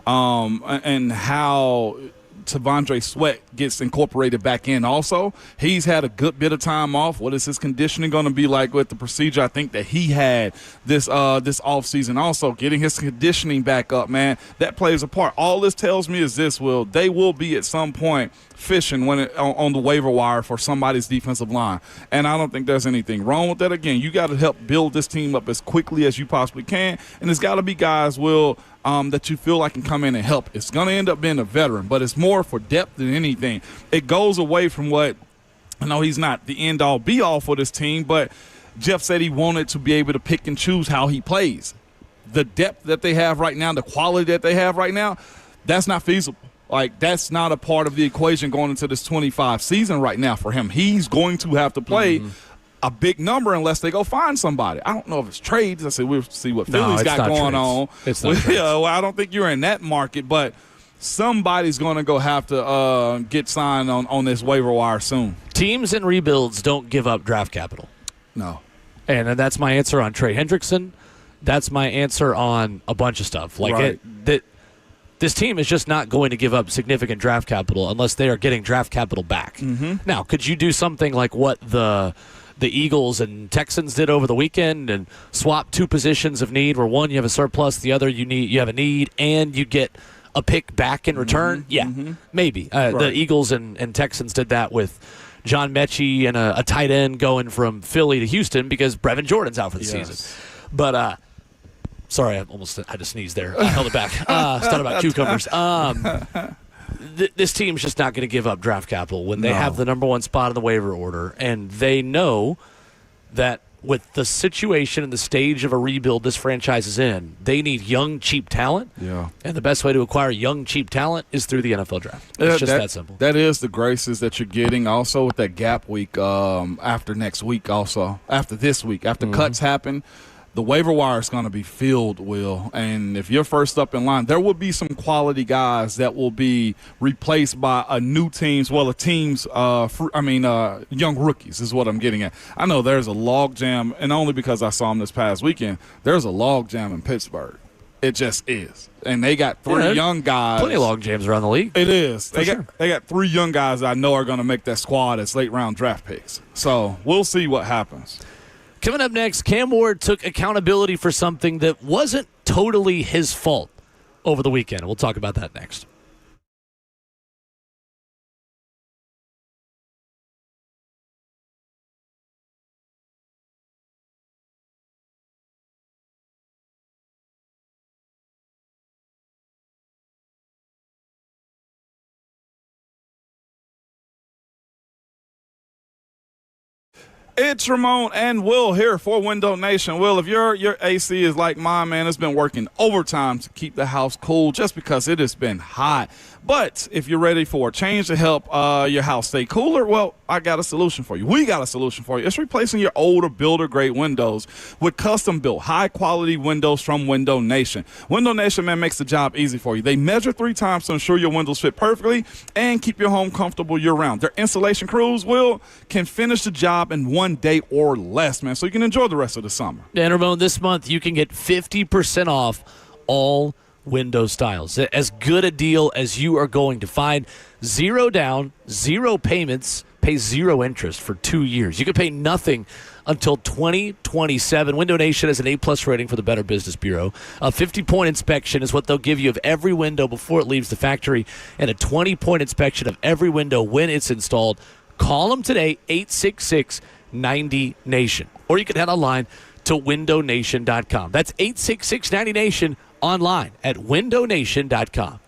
and how Tavondre Sweat gets incorporated back in also. He's had a good bit of time off. What is his conditioning going to be like with the procedure I think that he had this offseason also? Getting his conditioning back up, man, that plays a part. All this tells me is this, Will, they will be at some point fishing on the waiver wire for somebody's defensive line. And I don't think there's anything wrong with that. Again, you got to help build this team up as quickly as you possibly can. And there's got to be guys, Will, that you feel like can come in and help. It's going to end up being a veteran, but it's more for depth than anything. It goes away from what, I know he's not the end-all, be-all for this team, but Jeff said he wanted to be able to pick and choose how he plays. The depth that they have right now, the quality that they have right now, that's not feasible. That's not a part of the equation going into this 25 season right now for him. He's going to have to play a big number unless they go find somebody. I don't know if it's trades. I said we'll see what Philly's got going on. It's not trades. Well, I don't think you're in that market, but somebody's going to go have to get signed on this waiver wire soon. Teams and rebuilds don't give up draft capital. No. And that's my answer on Trey Hendrickson. That's my answer on a bunch of stuff. Like Right. this team is just not going to give up significant draft capital unless they are getting draft capital back. Mm-hmm. Now, could you do something like what the Eagles and Texans did over the weekend and swap two positions of need, where one you have a surplus, the other you have a need, and you get a pick back in return? Yeah, maybe. The Eagles and Texans did that with John Mechie and a tight end going from Philly to Houston because Brevin Jordan's out for the season. But sorry, I almost had to sneeze there. I held it back. It's not about cucumbers. This team's just not going to give up draft capital when they have the number one spot in the waiver order, and they know that with the situation and the stage of a rebuild this franchise is in, they need young, cheap talent. Yeah. And the best way to acquire young, cheap talent is through the NFL draft. It's just that simple. That is the graces that you're getting also with that gap week after next week also. After this week. After cuts happen, the waiver wire is going to be filled, Will. And if you're first up in line, there will be some quality guys that will be replaced by a team's young rookies is what I'm getting at. I know there's a log jam, and only because I saw them this past weekend, there's a log jam in Pittsburgh. It just is. And they got three young guys. Plenty of log jams around the league. It is. They got three young guys I know are going to make that squad as late-round draft picks. So we'll see what happens. Coming up next, Cam Ward took accountability for something that wasn't totally his fault over the weekend. We'll talk about that next. It's Ramon and Will here for Window Nation. Will, if your AC is like mine, man, it's been working overtime to keep the house cool just because it has been hot. But if you're ready for a change to help your house stay cooler, well, I got a solution for you. We got a solution for you. It's replacing your older builder-grade windows with custom-built, high-quality windows from Window Nation. Window Nation, man, makes the job easy for you. They measure 3 times to ensure your windows fit perfectly and keep your home comfortable year-round. Their installation crews, Will, can finish the job in 1 day or less, man, so you can enjoy the rest of the summer. And Ramon, this month you can get 50% off all window styles. As good a deal as you are going to find. 0 down, 0 payments, pay 0 interest for 2 years. You can pay nothing until 2027. Window Nation has an A+ rating for the Better Business Bureau. A 50-point inspection is what they'll give you of every window before it leaves the factory, and a 20-point inspection of every window when it's installed. Call them today, 866-90-NATION. Or you can head online to windownation.com. That's 866-90-NATION online at windownation.com.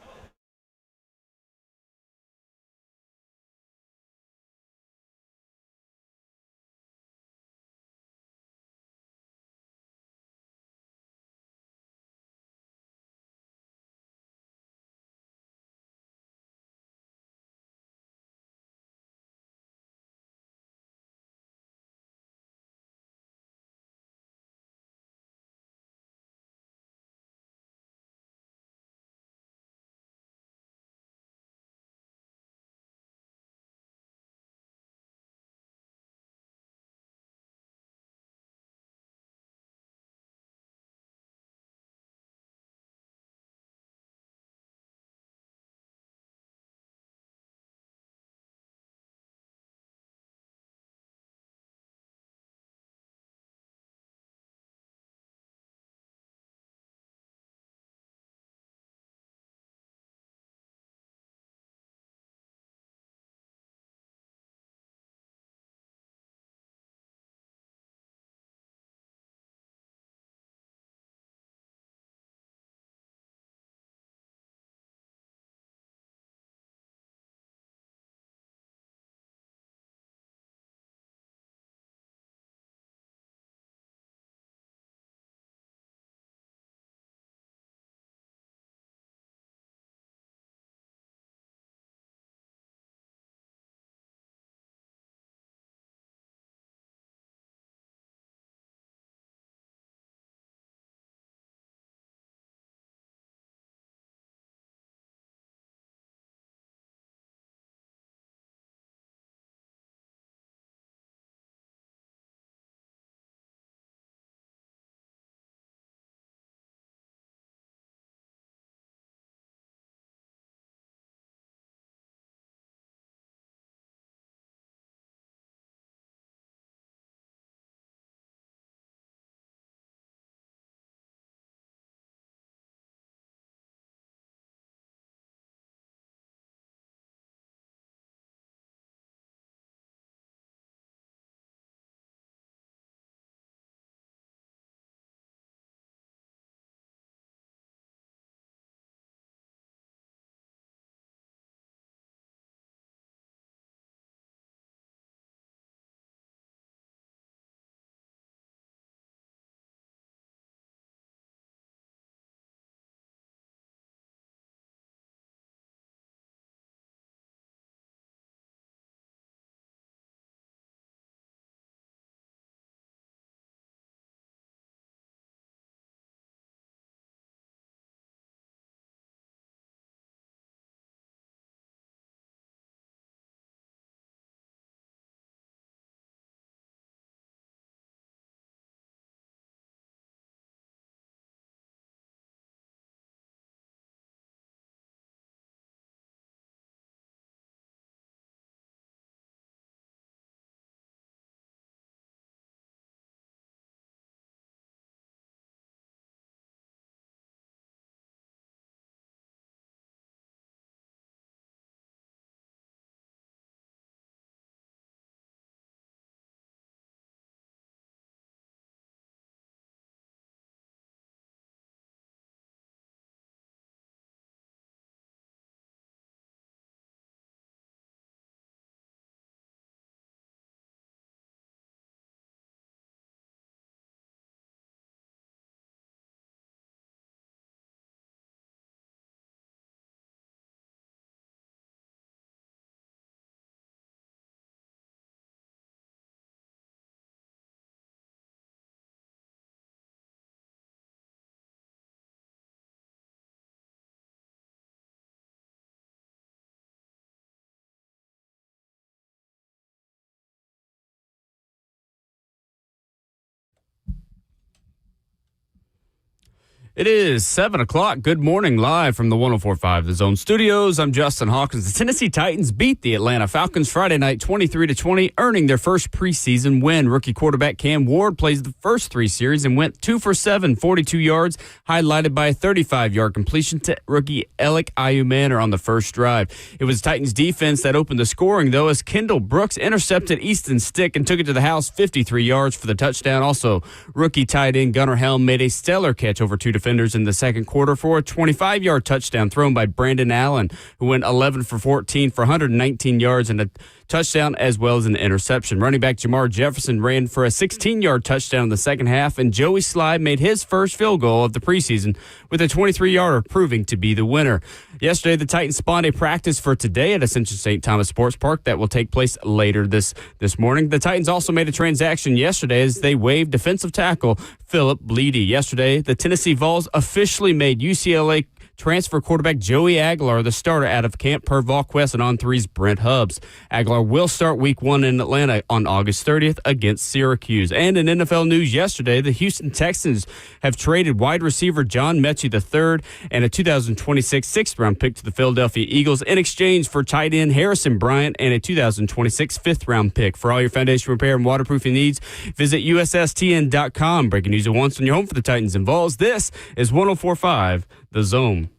It is 7 o'clock. Good morning, live from the 104.5 The Zone Studios. I'm Justin Hawkins. The Tennessee Titans beat the Atlanta Falcons Friday night 23-20, earning their first preseason win. Rookie quarterback Cam Ward plays the first three series and went 2 for 7, 42 yards, highlighted by a 35-yard completion to rookie Alec Ayumanor on the first drive. It was Titans defense that opened the scoring, though, as Kendall Brooks intercepted Easton Stick and took it to the house 53 yards for the touchdown. Also, rookie tight end Gunnar Helm made a stellar catch over two defenders in the second quarter for a 25-yard touchdown thrown by Brandon Allen, who went 11 for 14 for 119 yards and a touchdown as well as an interception. Running back Jamar Jefferson ran for a 16-yard touchdown in the second half, and Joey Slye made his first field goal of the preseason with a 23-yarder, proving to be the winner. Yesterday, the Titans spawned a practice for today at Ascension St. Thomas Sports Park that will take place later this morning. The Titans also made a transaction yesterday as they waived defensive tackle Philip Bleedy. Yesterday, the Tennessee Vols officially made UCLA transfer quarterback Joey Aguilar the starter out of camp per VolQuest and On3's Brent Hubbs. Aguilar will start week 1 in Atlanta on August 30th against Syracuse. And in NFL news yesterday, the Houston Texans have traded wide receiver John Mechie III and a 2026 sixth-round pick to the Philadelphia Eagles in exchange for tight end Harrison Bryant and a 2026 fifth-round pick. For all your foundation repair and waterproofing needs, visit USSTN.com. Breaking news at once on your home for the Titans and Vols. This is 104.5 The Zone.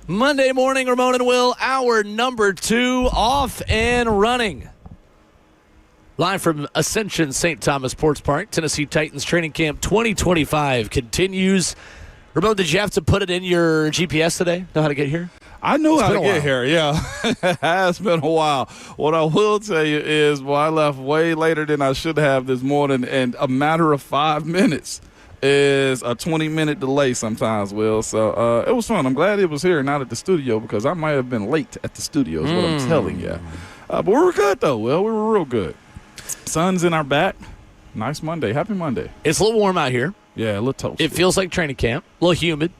Monday morning, Ramon and Will, hour number 2, off and running. Live from Ascension St. Thomas Sports Park, Tennessee Titans Training Camp 2025 continues. Ramon, did you have to put it in your GPS today? Know how to get here? I knew how to get here, yeah. It has been a while. What I will tell you is, I left way later than I should have this morning, and a matter of 5 minutes is a 20-minute delay sometimes, Will. So it was fun. I'm glad it was here, not at the studio, because I might have been late at the studio is what I'm telling you. But we were good, though, Will. We were real good. Sun's in our back. Nice Monday. Happy Monday. It's a little warm out here. Yeah, a little toasty. It feels like training camp. A little humid.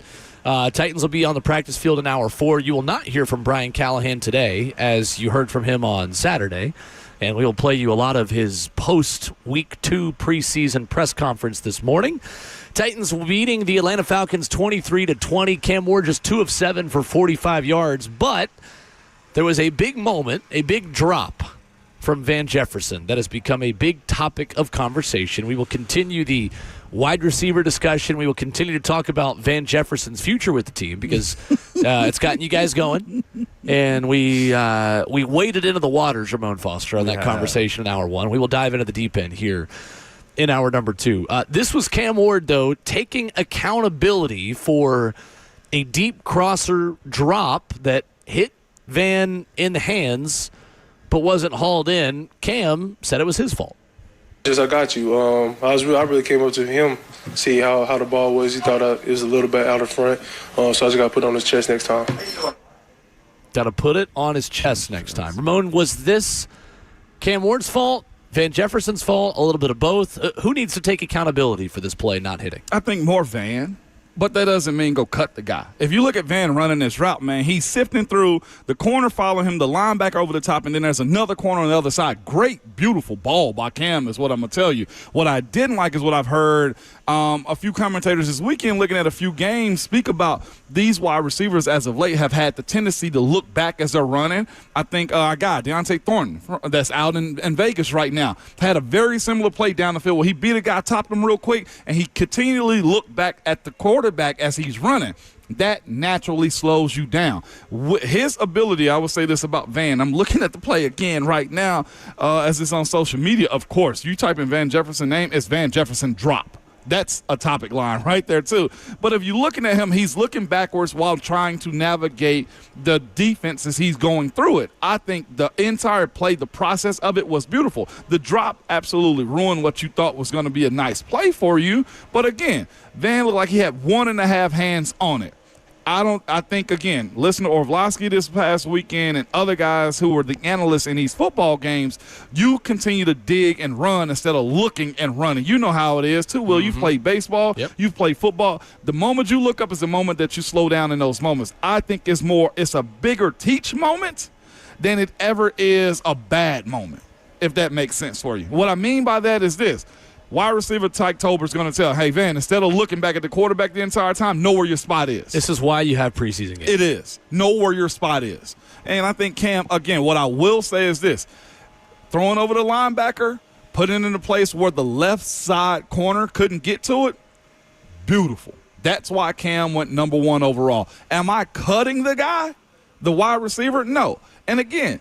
Titans will be on the practice field in hour 4. You will not hear from Brian Callahan today, as you heard from him on Saturday. And we will play you a lot of his post-Week 2 preseason press conference this morning. Titans beating the Atlanta Falcons 23-20. Cam Ward just 2 of 7 for 45 yards. But there was a big moment, a big drop from Van Jefferson that has become a big topic of conversation. We will continue the wide receiver discussion. We will continue to talk about Van Jefferson's future with the team because it's gotten you guys going. And we waded into the waters, Ramon Foster, on that conversation in hour 1. We will dive into the deep end here in hour number 2. This was Cam Ward, though, taking accountability for a deep crosser drop that hit Van in the hands but wasn't hauled in. Cam said it was his fault. Just, I got you. I really came up to him, see how the ball was. He thought it was a little bit out of front, so I just got to put it on his chest next time. Got to put it on his chest next time. Ramon, was this Cam Ward's fault, Van Jefferson's fault, a little bit of both? Who needs to take accountability for this play not hitting? I think more Van. But that doesn't mean go cut the guy. If you look at Van running this route, man, he's sifting through the corner, following him, the linebacker over the top, and then there's another corner on the other side. Great, beautiful ball by Cam is what I'm going to tell you. What I didn't like is what I've heard a few commentators this weekend looking at a few games speak about these wide receivers as of late have had the tendency to look back as they're running. I think our guy, Deontay Thornton, that's out in Vegas right now, had a very similar play down the field where he beat a guy, topped him real quick, and he continually looked back at the quarterback as he's running. That naturally slows you down. His ability, I would say this about Van. I'm looking at the play again right now as it's on social media. Of course, you type in Van Jefferson's name, it's Van Jefferson drop. That's a topic line right there, too. But if you're looking at him, he's looking backwards while trying to navigate the defense as he's going through it. I think the entire play, the process of it was beautiful. The drop absolutely ruined what you thought was going to be a nice play for you. But, again, Van looked like he had 1.5 hands on it. I think, again, listen to Orlovsky this past weekend and other guys who were the analysts in these football games, you continue to dig and run instead of looking and running. You know how it is, too, Will. You've played baseball. Yep. You've played football. The moment you look up is the moment that you slow down in those moments. I think it's a bigger teach moment than it ever is a bad moment, if that makes sense for you. What I mean by that is this. Wide receiver Tyke Tolbert's going to tell, hey, Van, instead of looking back at the quarterback the entire time, know where your spot is. This is why you have preseason games. It is. Know where your spot is. And I think Cam, again, what I will say is this. Throwing over the linebacker, putting it in a place where the left side corner couldn't get to it, beautiful. That's why Cam went number 1 overall. Am I cutting the guy, the wide receiver? No. And again,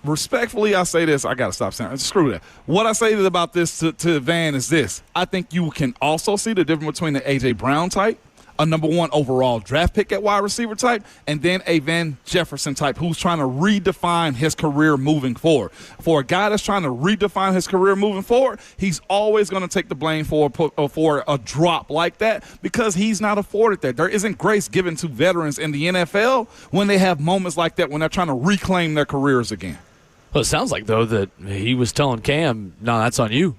respectfully, I say this. I got to stop saying screw that. What I say about this to Van is this. I think you can also see the difference between the A.J. Brown type, a number 1 overall draft pick at wide receiver type, and then a Van Jefferson type who's trying to redefine his career moving forward. For a guy that's trying to redefine his career moving forward, he's always going to take the blame for a drop like that because he's not afforded that. There isn't grace given to veterans in the NFL when they have moments like that when they're trying to reclaim their careers again. Well, it sounds like, though, that he was telling Cam, no, that's on you.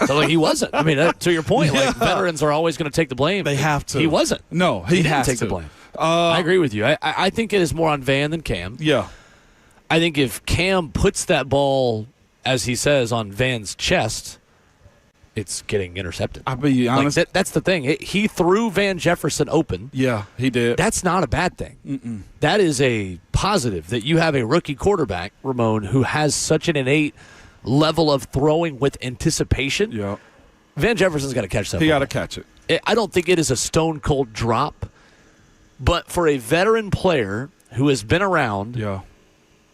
So, like, he wasn't. I mean, to your point, like, veterans are always going to take the blame. They have to. He wasn't. No, he didn't has take to. the blame. I agree with you. I think it is more on Van than Cam. Yeah. I think if Cam puts that ball, as he says, on Van's chest, it's getting intercepted. I'll be honest. Like, that's the thing. He threw Van Jefferson open. Yeah, he did. That's not a bad thing. Mm-mm. That is a positive that you have a rookie quarterback, Ramon, who has such an innate level of throwing with anticipation. Yeah. Van Jefferson's got to catch that. He got to catch it. I don't think it is a stone-cold drop, but for a veteran player who has been around, Yeah.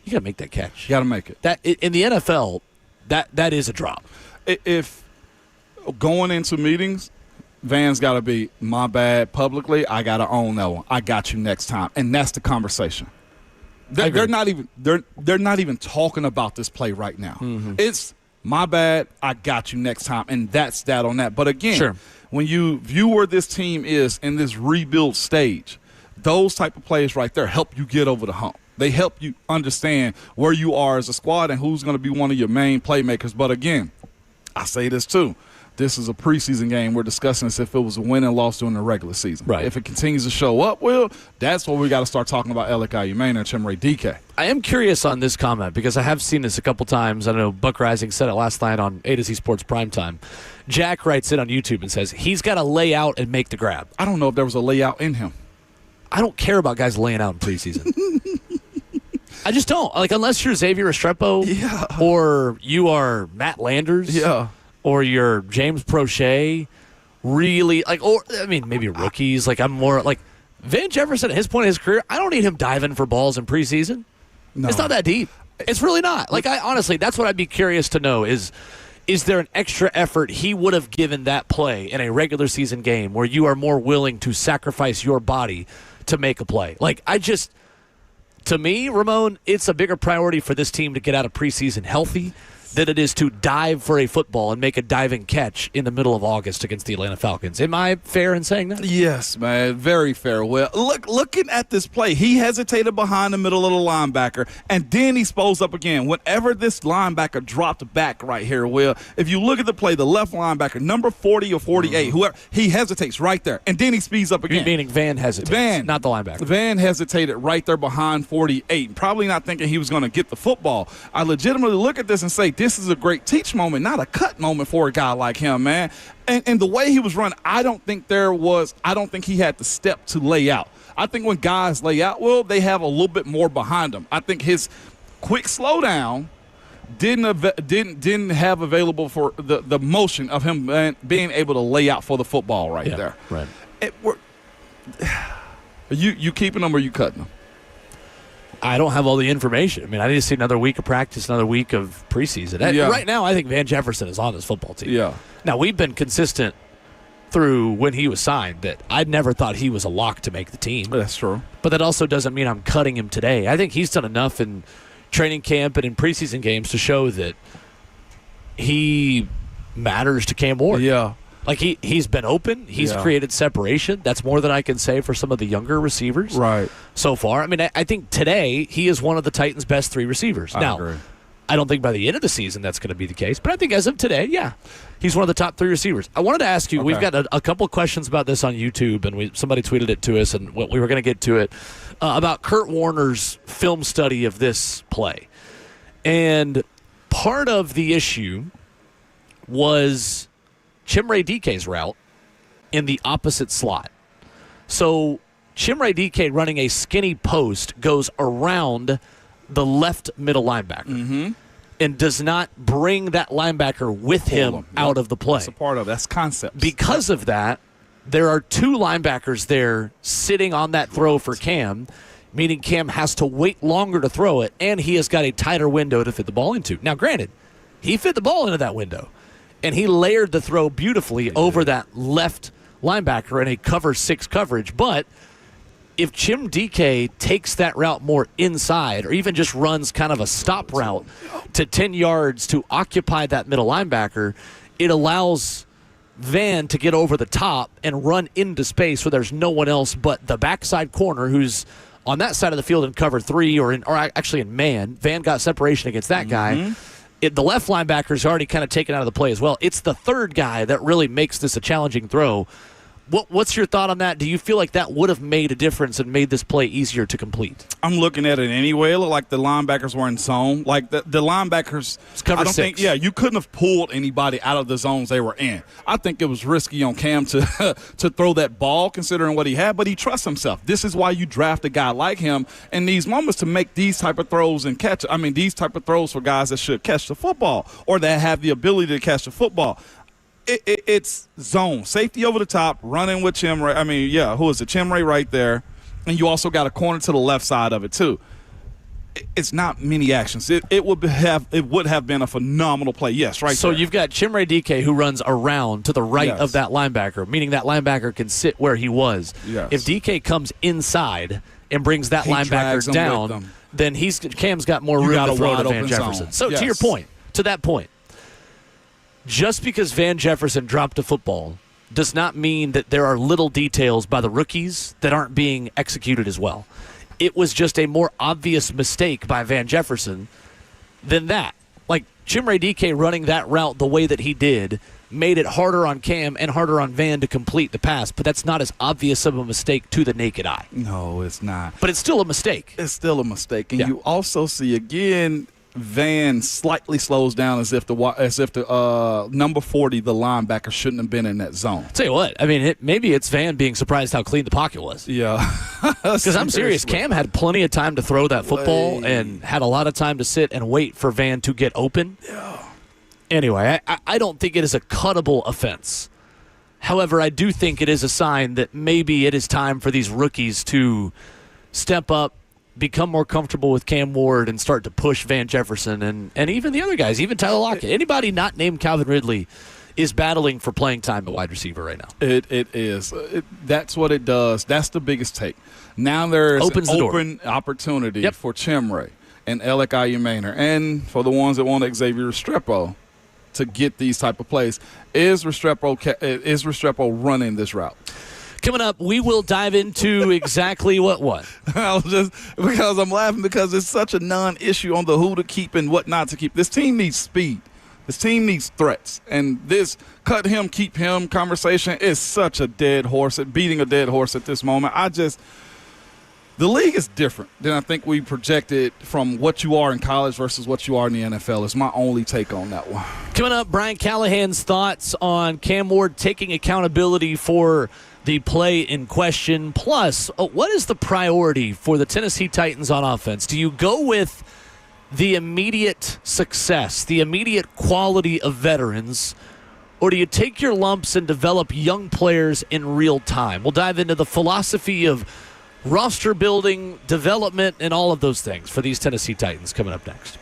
you got to make that catch. You got to make it. That in the NFL, that is a drop. If going into meetings, Van's got to be, my bad, publicly, I got to own that one. I got you next time. And that's the conversation. They're not even talking about this play right now. Mm-hmm. It's, my bad, I got you next time. And that's that on that. But again, Sure. when you view where this team is in this rebuild stage, those type of plays right there help you get over the hump. They help you understand where you are as a squad and who's going to be one of your main playmakers. But again, I say this too. This is a preseason game. We're discussing this if it was a win and loss during the regular season. Right. If it continues to show up, Will, that's what we got to start talking about Alec Ayumena and Chimere DK. I am curious on this comment because I have seen this a couple times. I know Buck Rising said it last night on A to Z Sports Primetime. Jack writes in on YouTube and says he's got to lay out and make the grab. I don't know if there was a layout in him. I don't care about guys laying out in preseason. I just don't. Like, unless you're Xavier Restrepo or you are Matt Landers or you're James Prochet, really, like, or, I mean, maybe rookies. Like, I'm more like Van Jefferson at his point in his career, I don't need him diving for balls in preseason. No. It's not that deep. It's really not. Like, I honestly, that's what I'd be curious to know is there an extra effort he would have given that play in a regular season game where you are more willing to sacrifice your body to make a play? Like, to me, Ramon, it's a bigger priority for this team to get out of preseason healthy than it is to dive for a football and make a diving catch in the middle of August against the Atlanta Falcons. Am I fair in saying that? Yes, man. Very fair. Well, looking at this play, he hesitated behind the middle of the linebacker, and then he spulls up again. Whenever this linebacker dropped back right here, Will, if you look at the play, the left linebacker, number 40 or 48, whoever, he hesitates right there, and then he speeds up again. Meaning Van hesitates, not the linebacker. Van hesitated right there behind 48, probably not thinking he was going to get the football. I legitimately look at this and say, this is a great teach moment, not a cut moment for a guy like him, man. And the way he was running, I don't think he had the step to lay out. I think when guys lay out, well, they have a little bit more behind them. I think his quick slowdown didn't have available for the motion of him being able to lay out for the football right there. Right. You keeping them or you cutting them? I don't have all the information. I mean, I need to see another week of practice, another week of preseason. Right now, I think Van Jefferson is on this football team. Yeah. Now, we've been consistent through when he was signed that I never thought he was a lock to make the team. That's true. But that also doesn't mean I'm cutting him today. I think he's done enough in training camp and in preseason games to show that he matters to Cam Ward. Yeah. Like he's been open. He's created separation. That's more than I can say for some of the younger receivers so far. I mean, I think today he is one of the Titans' best 3 receivers. I agree. I don't think by the end of the season that's going to be the case, but I think as of today, he's one of the top 3 receivers. I wanted to ask you, we've got a couple questions about this on YouTube, and somebody tweeted it to us, and we were going to get to it, about Kurt Warner's film study of this play. And part of the issue was Chimere Dike's route in the opposite slot. So Chimere Dike running a skinny post goes around the left middle linebacker and does not bring that linebacker with him out of the play. That's a part of it. That's concept. Because of that, there are 2 linebackers there sitting on that throw for Cam, meaning Cam has to wait longer to throw it, and he has got a tighter window to fit the ball into. Now, granted, he fit the ball into that window, and he layered the throw beautifully over that left linebacker in a cover 6 coverage, but if Chim Dike takes that route more inside or even just runs kind of a stop route to 10 yards to occupy that middle linebacker, it allows Van to get over the top and run into space where there's no one else but the backside corner who's on that side of the field in cover 3 or actually in man. Van got separation against that guy. The left linebacker's already kind of taken out of the play as well. It's the third guy that really makes this a challenging throw. What's your thought on that? Do you feel like that would have made a difference and made this play easier to complete? I'm looking at it anyway. It looked like the linebackers were in zone. Like the linebackers, it's cover I don't 6. think, you couldn't have pulled anybody out of the zones they were in. I think it was risky on Cam to to throw that ball considering what he had, but he trusts himself. This is why you draft a guy like him in these moments to make these type of throws and catch. I mean, these type of throws for guys that should catch the football or that have the ability to catch the football. It's zone. Safety over the top, running with Chimere. I mean, who is it? Chimere right there. And you also got a corner to the left side of it, too. It's not many actions. It would have been a phenomenal play. Yes, right so there. You've got Chimere Dike who runs around to the right of that linebacker, meaning that linebacker can sit where he was. Yes. If Dike comes inside and brings that linebacker down, then Cam's got more room to throw to Van Jefferson. Zone. So to that point, just because Van Jefferson dropped a football does not mean that there are little details by the rookies that aren't being executed as well. It was just a more obvious mistake by Van Jefferson than that. Like, Chimere Dike running that route the way that he did made it harder on Cam and harder on Van to complete the pass, but that's not as obvious of a mistake to the naked eye. No, it's not. But it's still a mistake. It's still a mistake. And you also see, again, Van slightly slows down as if the number 40, the linebacker, shouldn't have been in that zone. Tell you what, I mean, maybe it's Van being surprised how clean the pocket was. Yeah. Because I'm serious, Cam had plenty of time to throw that football and had a lot of time to sit and wait for Van to get open. Yeah. Anyway, I don't think it is a cuttable offense. However, I do think it is a sign that maybe it is time for these rookies to step up, become more comfortable with Cam Ward, and start to push Van Jefferson and even the other guys, even Tyler Lockett. Anybody not named Calvin Ridley is battling for playing time at wide receiver right now. It is. That's what it does. That's the biggest take. Now there's Opens an the open opportunity for Chimere and Alec Ayumaner and for the ones that want Xavier Restrepo to get these type of plays. Is Restrepo running this route? Coming up, we will dive into exactly what? I was just because I'm laughing because it's such a non-issue on the who to keep and what not to keep. This team needs speed. This team needs threats. And this cut him, keep him conversation is such a dead horse, beating a dead horse at this moment. The league is different than I think we projected from what you are in college versus what you are in the NFL. It's my only take on that one. Coming up, Brian Callahan's thoughts on Cam Ward taking accountability for the play in question. Plus, what is the priority for the Tennessee Titans on offense? Do you go with the immediate success, the immediate quality of veterans, or do you take your lumps and develop young players in real time? We'll dive into the philosophy of roster building, development, and all of those things for these Tennessee Titans coming up next.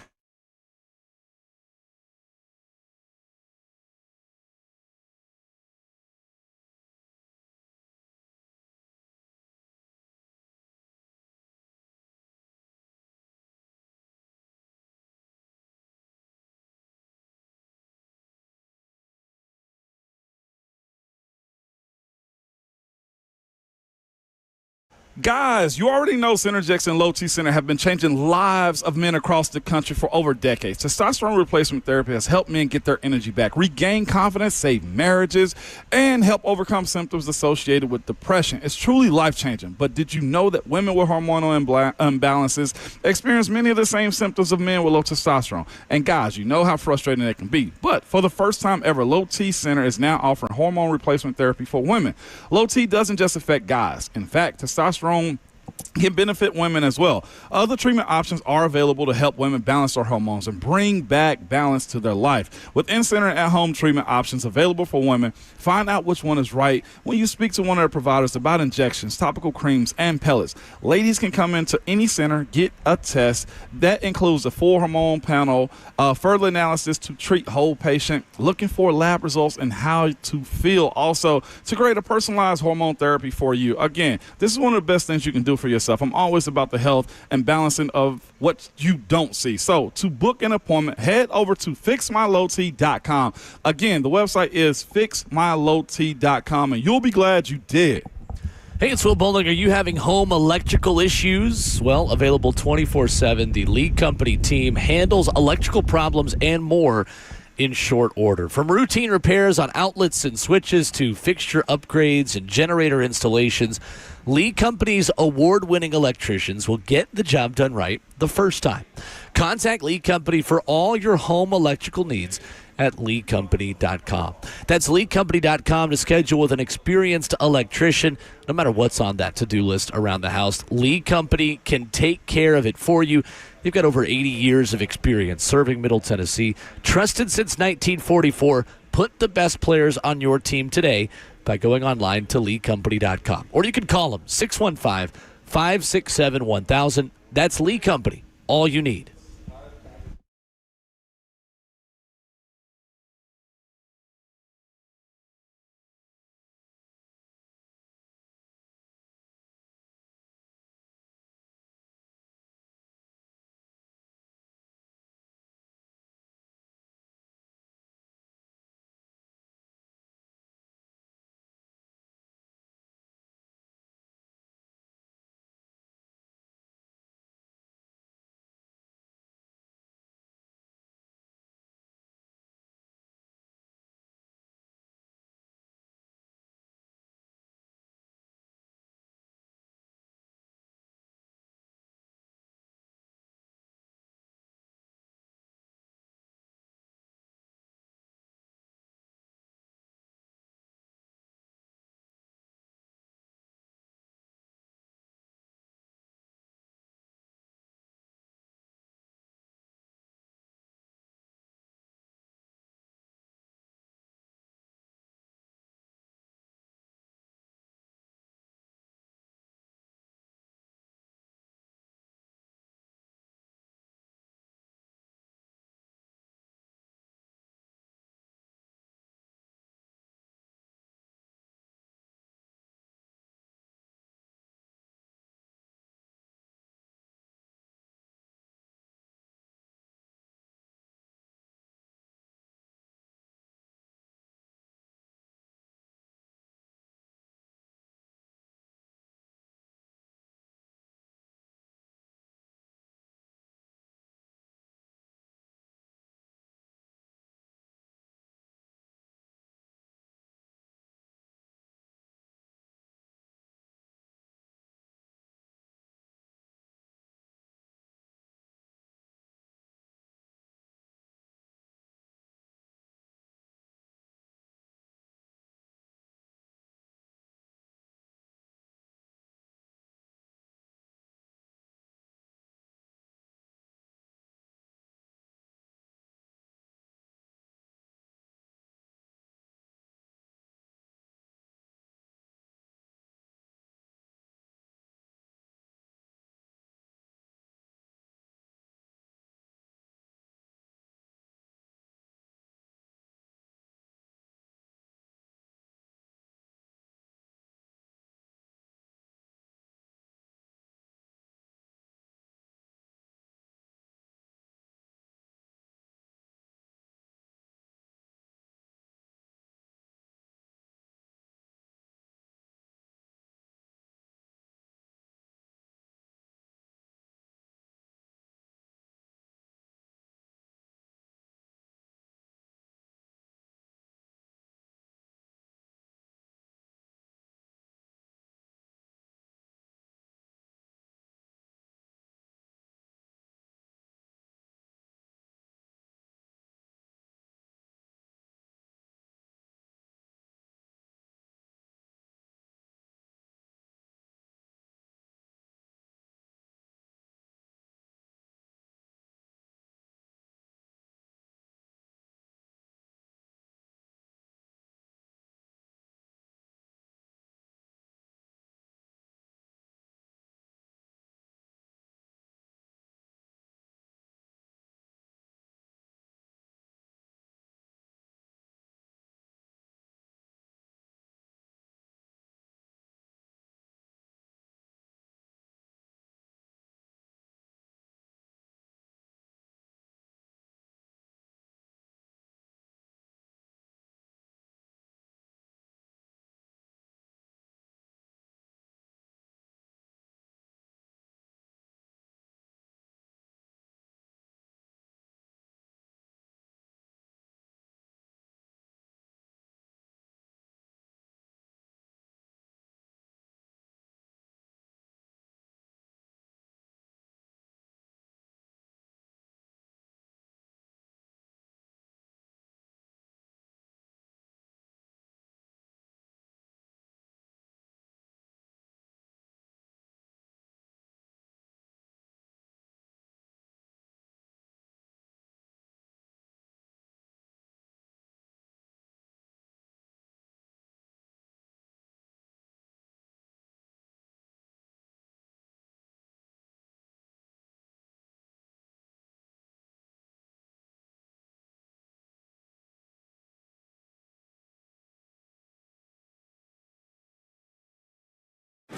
Guys, you already know Synergex and Low T Center have been changing lives of men across the country for over decades. Testosterone replacement therapy has helped men get their energy back, regain confidence, save marriages, and help overcome symptoms associated with depression. It's truly life-changing. But did you know that women with hormonal imbalances experience many of the same symptoms of men with low testosterone? And guys, you know how frustrating it can be. But for the first time ever, Low T Center is now offering hormone replacement therapy for women. Low T doesn't just affect guys. In fact, testosterone can benefit women as well. Other treatment options are available to help women balance their hormones and bring back balance to their life. With in-center and at-home treatment options available for women, find out which one is right when you speak to one of their providers about injections, topical creams, and pellets. Ladies can come into any center, get a test. That includes a full hormone panel, further analysis to treat whole patient, looking for lab results and how to feel. Also, to create a personalized hormone therapy for you. Again, this is one of the best things you can do for yourself. I'm always about the health and balancing of what you don't see. So to book an appointment, head over to fixmylowt.com. Again, the website is fixmylowt.com, and you'll be glad you did. Hey, it's Will Bowling. Are you having home electrical issues? Well, available 24/7. The Lee Company team handles electrical problems and more in short order. From routine repairs on outlets and switches to fixture upgrades and generator installations, Lee Company's award-winning electricians will get the job done right the first time. Contact Lee Company for all your home electrical needs at leecompany.com. That's leecompany.com to schedule with an experienced electrician, no matter what's on that to-do list around the house. Lee Company can take care of it for you. They've got over 80 years of experience serving Middle Tennessee. Trusted since 1944. Put the best players on your team today by going online to leecompany.com. Or you can call them, 615-567-1000. That's Lee Company, all you need.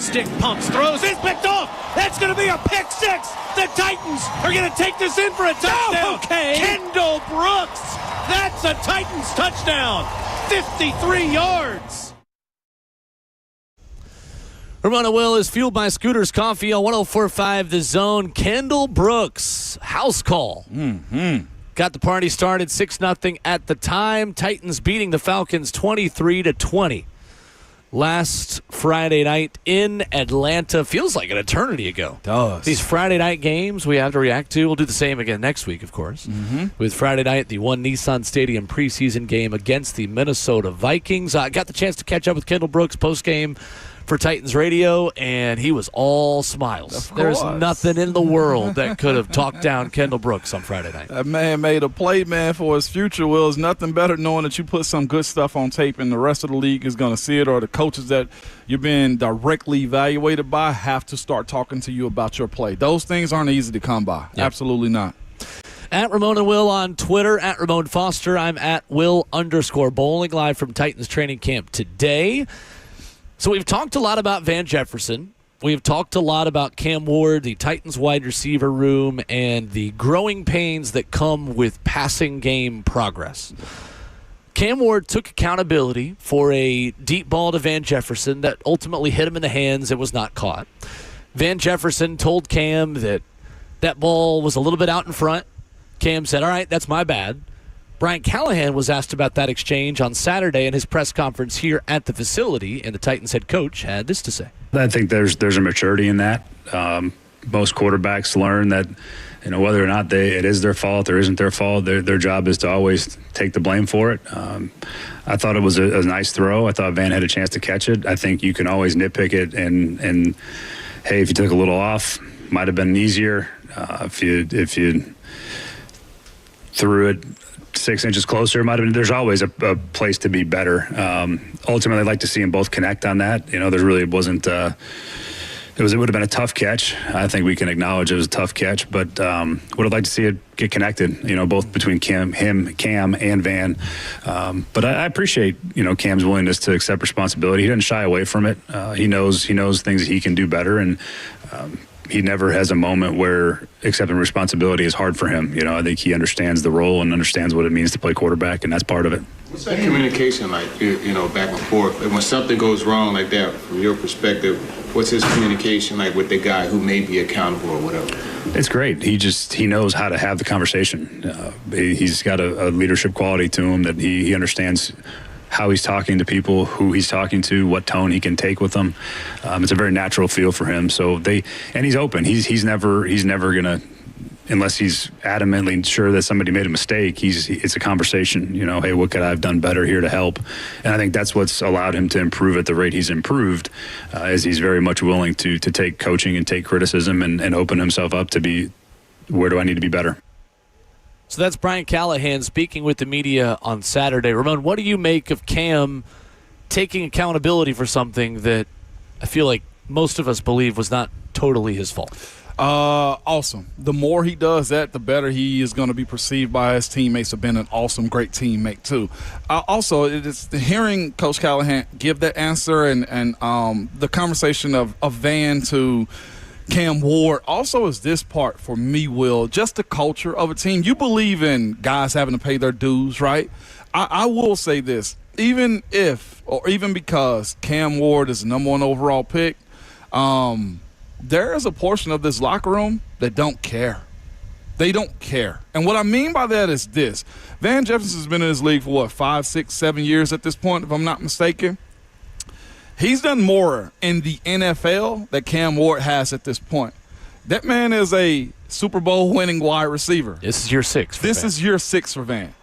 Stick pumps, throws, is picked off. That's going to be a pick six. The Titans are going to take this in for a touchdown. Okay. Kendall Brooks. That's a Titans touchdown. 53 yards. Ramona Will is fueled by Scooters Coffee on 104.5 The Zone. Kendall Brooks, house call. Got the party started 6-0 at the time. Titans beating the Falcons 23-20. Last Friday night in Atlanta. Feels like an eternity ago. Does. These Friday night games we have to react to. We'll do the same again next week, of course. With Friday night, the One Nissan Stadium preseason game against the Minnesota Vikings. I got the chance to catch up with Kendall Brooks post-game for Titans Radio, and he was all smiles. There's nothing in the world that could have talked down Kendall Brooks on Friday night. That man made a play, man, for his future. Will, it's nothing better knowing that you put some good stuff on tape and the rest of the league is going to see it, or the coaches that you're being directly evaluated by have to start talking to you about your play. Those things aren't easy to come by. Yep. Absolutely not. At Ramon and Will on Twitter, at Ramon Foster. I'm at Will_Bowling, live from Titans training camp today. So we've talked a lot about Van Jefferson. We've talked a lot about Cam Ward, the Titans wide receiver room, and the growing pains that come with passing game progress. Cam Ward took accountability for a deep ball to Van Jefferson that ultimately hit him in the hands and was not caught. Van Jefferson told Cam that that ball was a little bit out in front. Cam said, all right, that's my bad. Brian Callahan was asked about that exchange on Saturday in his press conference here at the facility, and the Titans head coach had this to say. I think there's a maturity in that. Most quarterbacks learn that, whether or not it is their fault or isn't their fault, their job is to always take the blame for it. I thought it was a nice throw. I thought Van had a chance to catch it. I think you can always nitpick it and hey, if you took a little off, might have been easier. If you threw it 6 inches closer, might have been. There's always a place to be better. Ultimately, I'd like to see them both connect on that. There really wasn't. It would have been a tough catch. I think we can acknowledge it was a tough catch, but would have liked to see it get connected. Both between Cam and Van. But I appreciate Cam's willingness to accept responsibility. He doesn't shy away from it. He knows things that he can do better, and he never has a moment where accepting responsibility is hard for him. I think he understands the role and understands what it means to play quarterback, and that's part of it. What's that communication like, back and forth? When something goes wrong like that, from your perspective, what's his communication like with the guy who may be accountable or whatever? It's great. He knows how to have the conversation. He's got a leadership quality to him that he understands how he's talking to people, who he's talking to, what tone he can take with them. It's a very natural feel for him. So and he's open. He's never gonna, unless he's adamantly sure that somebody made a mistake. It's a conversation. Hey, what could I have done better here to help? And I think that's what's allowed him to improve at the rate he's improved. Is he's very much willing to take coaching and take criticism and open himself up to be, where do I need to be better? So that's Brian Callahan speaking with the media on Saturday. Ramon, what do you make of Cam taking accountability for something that I feel like most of us believe was not totally his fault? Awesome. The more he does that, the better he is going to be perceived by his teammates of being an awesome, great teammate too. Also, it is hearing Coach Callahan give that answer and the conversation of Van to Cam Ward also is this part for me, Will, just the culture of a team. You believe in guys having to pay their dues, right? I will say this, even because Cam Ward is the number 1 overall pick, there is a portion of this locker room that don't care. They don't care. And what I mean by that is this. Van Jefferson's been in this league for 5, 6, 7 years at this point, if I'm not mistaken. He's done more in the NFL that Cam Ward has at this point. That man is a Super Bowl winning wide receiver. This is year 6 for Van. This is year 6 for Van.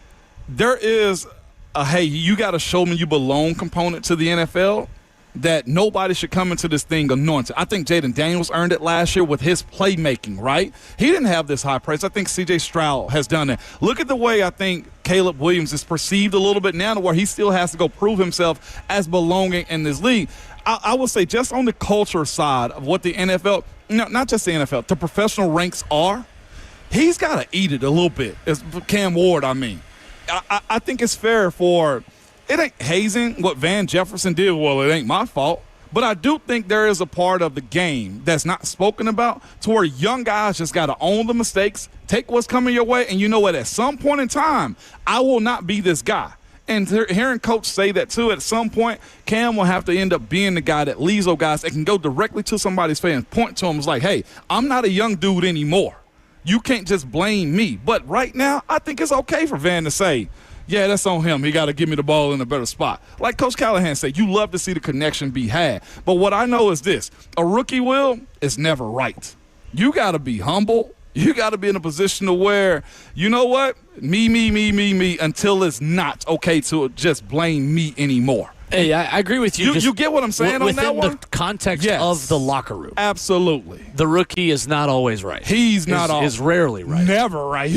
There is a, hey, you got to show me you belong component to the NFL that nobody should come into this thing anointed. I think Jaden Daniels earned it last year with his playmaking, right? He didn't have this high praise. I think C.J. Stroud has done it. Look at the way I think Caleb Williams is perceived a little bit now to where he still has to go prove himself as belonging in this league. I will say just on the culture side of what the NFL, not just the NFL, the professional ranks are, he's got to eat it a little bit. It's Cam Ward, I mean. I think it's fair for – it ain't hazing what Van Jefferson did. Well, it ain't my fault. But I do think there is a part of the game that's not spoken about to where young guys just got to own the mistakes, take what's coming your way, and you know what? At some point in time, I will not be this guy. And hearing Coach say that, too, at some point, Cam will have to end up being the guy that leads those guys that can go directly to somebody's face and point to them. It's like, hey, I'm not a young dude anymore. You can't just blame me. But right now, I think it's okay for Van to say, yeah, that's on him. He got to give me the ball in a better spot. Like Coach Callahan said, you love to see the connection be had. But what I know is this. A rookie will is never right. You got to be humble. You got to be in a position to where, you know what, me, until it's not okay to just blame me anymore. Hey, I agree with you. You get what I'm saying on that one? Within the context of the locker room. Absolutely. The rookie is not always right. He's not always. Is rarely right. Never right.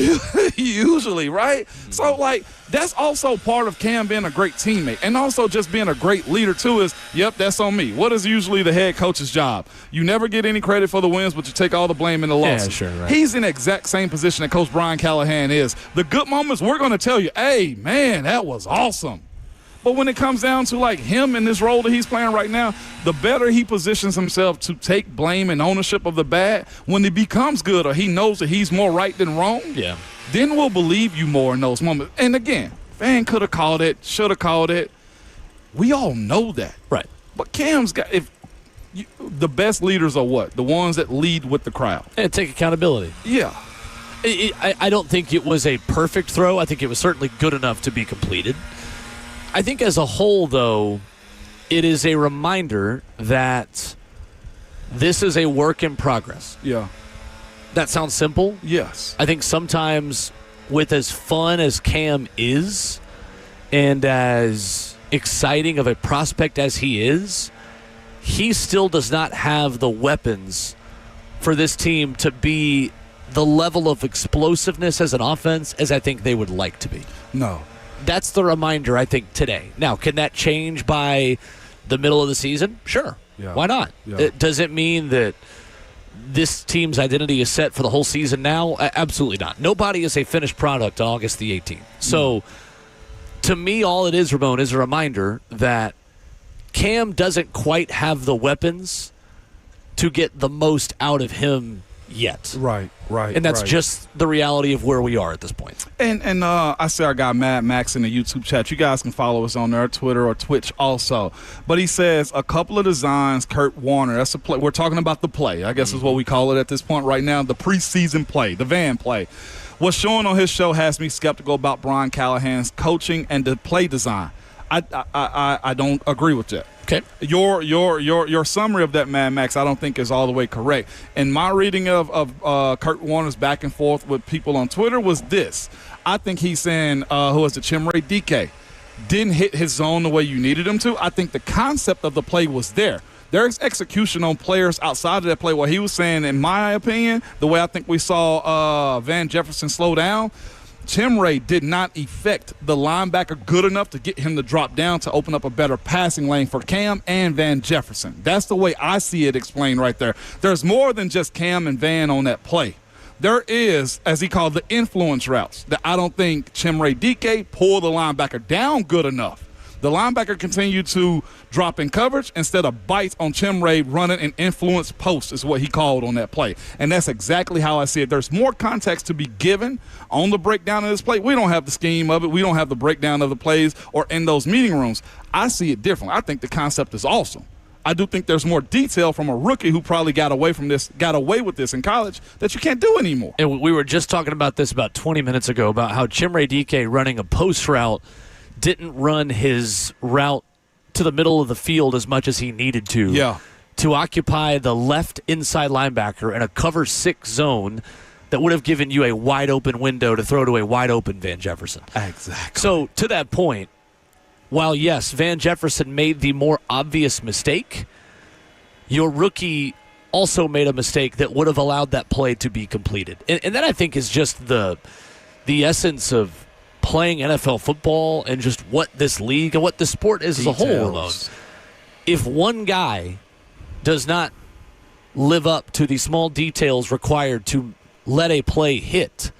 Usually, right? So, like, that's also part of Cam being a great teammate and also just being a great leader, too, is, yep, that's on me. What is usually the head coach's job? You never get any credit for the wins, but you take all the blame in the losses. Yeah, sure, right. He's in the exact same position that Coach Brian Callahan is. The good moments, we're going to tell you, hey, man, that was awesome. But when it comes down to, like, him in this role that he's playing right now, the better he positions himself to take blame and ownership of the bad, when he becomes good or he knows that he's more right than wrong, then we'll believe you more in those moments. And, again, Van could have called it, should have called it. We all know that. Right. But Cam's got – the best leaders are what? The ones that lead with the crowd. And take accountability. Yeah. I don't think it was a perfect throw. I think it was certainly good enough to be completed. I think as a whole, though, it is a reminder that this is a work in progress. Yeah. That sounds simple. Yes. I think sometimes with as fun as Cam is and as exciting of a prospect as he is, he still does not have the weapons for this team to be the level of explosiveness as an offense as I think they would like to be. No. That's the reminder, I think, today. Now, can that change by the middle of the season? Sure. Yeah. Why not? Yeah. Does it mean that this team's identity is set for the whole season now? Absolutely not. Nobody is a finished product on August the 18th. So, to me, all it is, Ramon, is a reminder that Cam doesn't quite have the weapons to get the most out of him yet. Right. And that's just the reality of where we are at this point. And I see our guy Mad Max in the YouTube chat. You guys can follow us on there, Twitter or Twitch also. But he says a couple of designs, Kurt Warner, that's a play. We're talking about the play, I guess is what we call it at this point right now, the preseason play, the Van play. What's shown on his show has me skeptical about Brian Callahan's coaching and the play design. I don't agree with that. Okay. Your summary of that, Mad Max, I don't think is all the way correct. And my reading of Kurt Warner's back and forth with people on Twitter was this. I think he's saying, who was it, Chimere DK, didn't hit his zone the way you needed him to. I think the concept of the play was there. There's execution on players outside of that play. What he was saying, in my opinion, the way I think we saw Van Jefferson slow down, Chimere did not affect the linebacker good enough to get him to drop down to open up a better passing lane for Cam and Van Jefferson. That's the way I see it explained right there. There's more than just Cam and Van on that play. There is, as he called, the influence routes that I don't think Chimere DK pulled the linebacker down good enough. The linebacker continued to drop in coverage instead of bites on Chimere running an influence post is what he called on that play. And that's exactly how I see it. There's more context to be given on the breakdown of this play. We don't have the scheme of it. We don't have the breakdown of the plays or in those meeting rooms. I see it differently. I think the concept is awesome. I do think there's more detail from a rookie who probably got away with this in college that you can't do anymore. And we were just talking about this about 20 minutes ago about how Chimere DK running a post route didn't run his route to the middle of the field as much as he needed to occupy the left inside linebacker in a cover 6 zone that would have given you a wide open window to throw to a wide open Van Jefferson. Exactly. So to that point, while yes, Van Jefferson made the more obvious mistake, your rookie also made a mistake that would have allowed that play to be completed. And that I think is just the essence of playing NFL football and just what this league and what the sport is as a whole, Ramon. If one guy does not live up to the small details required to let a play hit,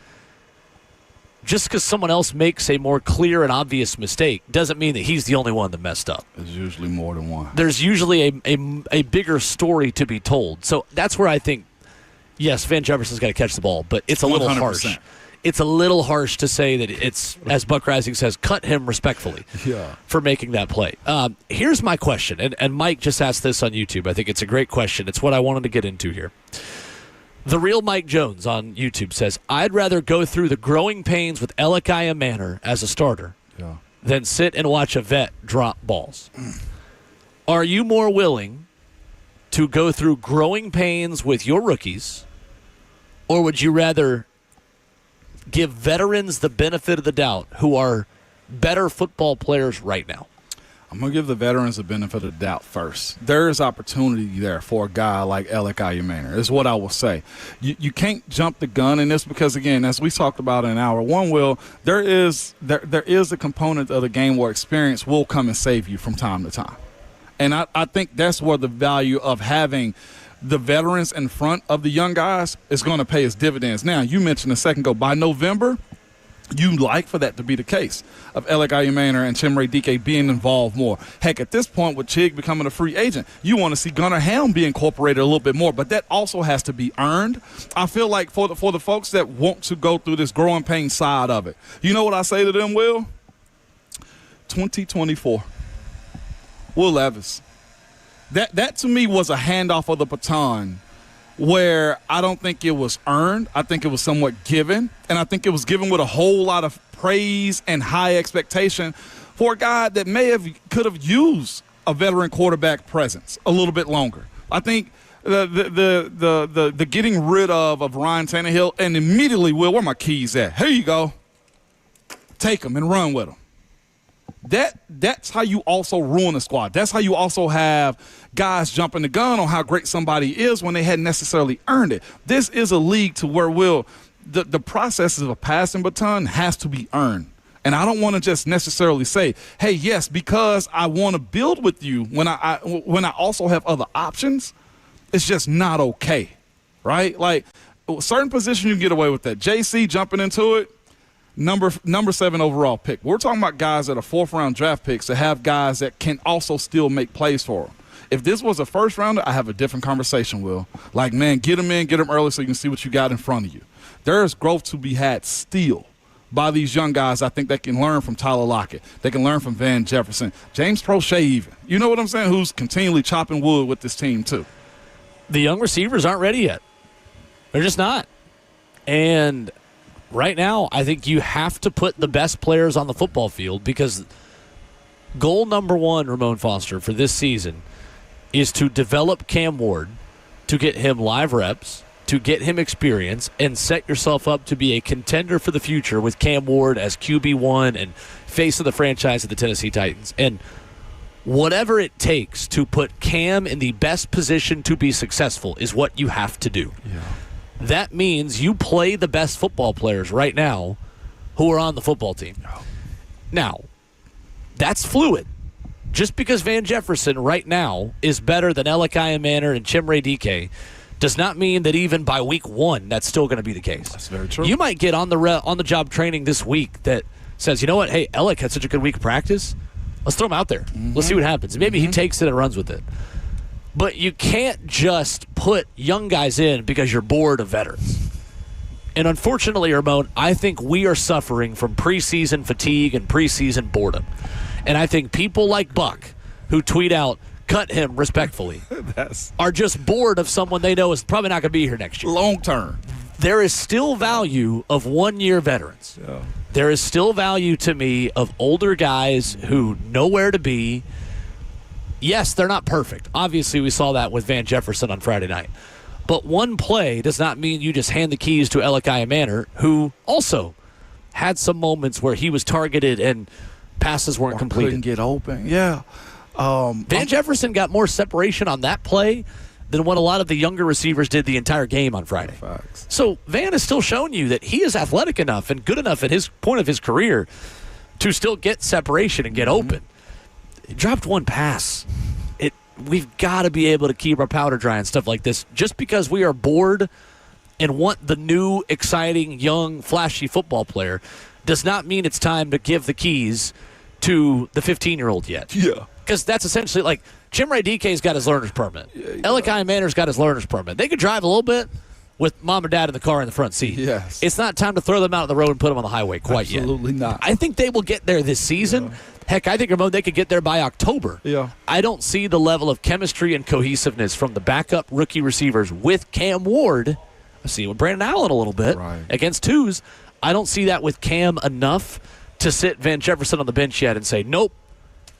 just because someone else makes a more clear and obvious mistake doesn't mean that he's the only one that messed up. There's usually more than one. There's usually a bigger story to be told. So that's where I think, yes, Van Jefferson's got to catch the ball, but it's a little 100%. harsh. It's a little harsh to say that it's, as Buck Rising says, cut him respectfully for making that play. Here's my question, and Mike just asked this on YouTube. I think it's a great question. It's what I wanted to get into here. The real Mike Jones on YouTube says, I'd rather go through the growing pains with Elikiah Manor as a starter than sit and watch a vet drop balls. Are you more willing to go through growing pains with your rookies, or would you rather give veterans the benefit of the doubt who are better football players right now? I'm going to give the veterans the benefit of the doubt first. There is opportunity there for a guy like Elikiah Manor, is what I will say. You can't jump the gun in this because, again, as we talked about in hour one, Will, there is a component of the game where experience will come and save you from time to time. And I think that's where the value of having the veterans in front of the young guys is going to pay its dividends. Now, you mentioned a second ago, by November, you like for that to be the case of Elikiah Manor and Chimere Dike being involved more. Heck, at this point with Chig becoming a free agent, you want to see Gunnar Helm be incorporated a little bit more, but that also has to be earned. I feel like for the folks that want to go through this growing pain side of it, you know what I say to them, Will? 2024. Will Levis. That to me was a handoff of the baton where I don't think it was earned. I think it was somewhat given, and I think it was given with a whole lot of praise and high expectation for a guy that could have used a veteran quarterback presence a little bit longer. I think the getting rid of Ryan Tannehill and immediately, Will, where my keys at? Here you go. Take them and run with them. That's how you also ruin a squad. That's how you also have guys jumping the gun on how great somebody is when they hadn't necessarily earned it. This is a league to where, Will, the process of a passing baton has to be earned. And I don't want to just necessarily say, hey, yes, because I want to build with you when I also have other options, it's just not okay, right? Like, certain position you can get away with that. JC jumping into it, number 7 overall pick. We're talking about guys that are 4th-round draft picks that have guys that can also still make plays for them. If this was a first-rounder, I have a different conversation, Will. Like, man, get him in, get him early so you can see what you got in front of you. There is growth to be had still by these young guys. I think they can learn from Tyler Lockett. They can learn from Van Jefferson. James Prochet even. You know what I'm saying? Who's continually chopping wood with this team too. The young receivers aren't ready yet. They're just not. And right now, I think you have to put the best players on the football field because goal number 1, Ramon Foster, for this season is to develop Cam Ward, to get him live reps, to get him experience, and set yourself up to be a contender for the future with Cam Ward as QB1 and face of the franchise of the Tennessee Titans. And whatever it takes to put Cam in the best position to be successful is what you have to do. Yeah. That means you play the best football players right now who are on the football team. Now, that's fluid. Just because Van Jefferson right now is better than Elikiah Manor and Chimere Dike does not mean that even by week 1 that's still going to be the case. That's very true. You might get on the job training this week that says, you know what, hey, Elic had such a good week of practice. Let's throw him out there. Mm-hmm. Let's see what happens. And maybe he takes it and runs with it. But you can't just put young guys in because you're bored of veterans. And unfortunately, Ramon, I think we are suffering from preseason fatigue and preseason boredom. And I think people like Buck, who tweet out, cut him respectfully, are just bored of someone they know is probably not going to be here next year. Long term. There is still value of 1-year veterans. Yeah. There is still value to me of older guys who know where to be. Yes, they're not perfect. Obviously, we saw that with Van Jefferson on Friday night. But one play does not mean you just hand the keys to Elikiah Manor, who also had some moments where he was targeted and passes weren't completed. Couldn't get open. Yeah. Van Jefferson got more separation on that play than what a lot of the younger receivers did the entire game on Friday. Facts. So Van has still shown you that he is athletic enough and good enough at his point of his career to still get separation and get open. He dropped one pass. We've got to be able to keep our powder dry and stuff like this. Just because we are bored and want the new, exciting, young, flashy football player does not mean it's time to give the keys to the 15-year-old yet. Yeah. Because that's essentially like Chimere Dike's got his learner's permit. Elikai Manor's got his learner's permit. They could drive a little bit with mom and dad in the car in the front seat. Yes. It's not time to throw them out on the road and put them on the highway quite yet. Absolutely not. I think they will get there this season. Yeah. Heck, I think, Ramon, they could get there by October. Yeah. I don't see the level of chemistry and cohesiveness from the backup rookie receivers with Cam Ward. I see it with Brandon Allen a little bit against twos. I don't see that with Cam enough to sit Van Jefferson on the bench yet and say, nope,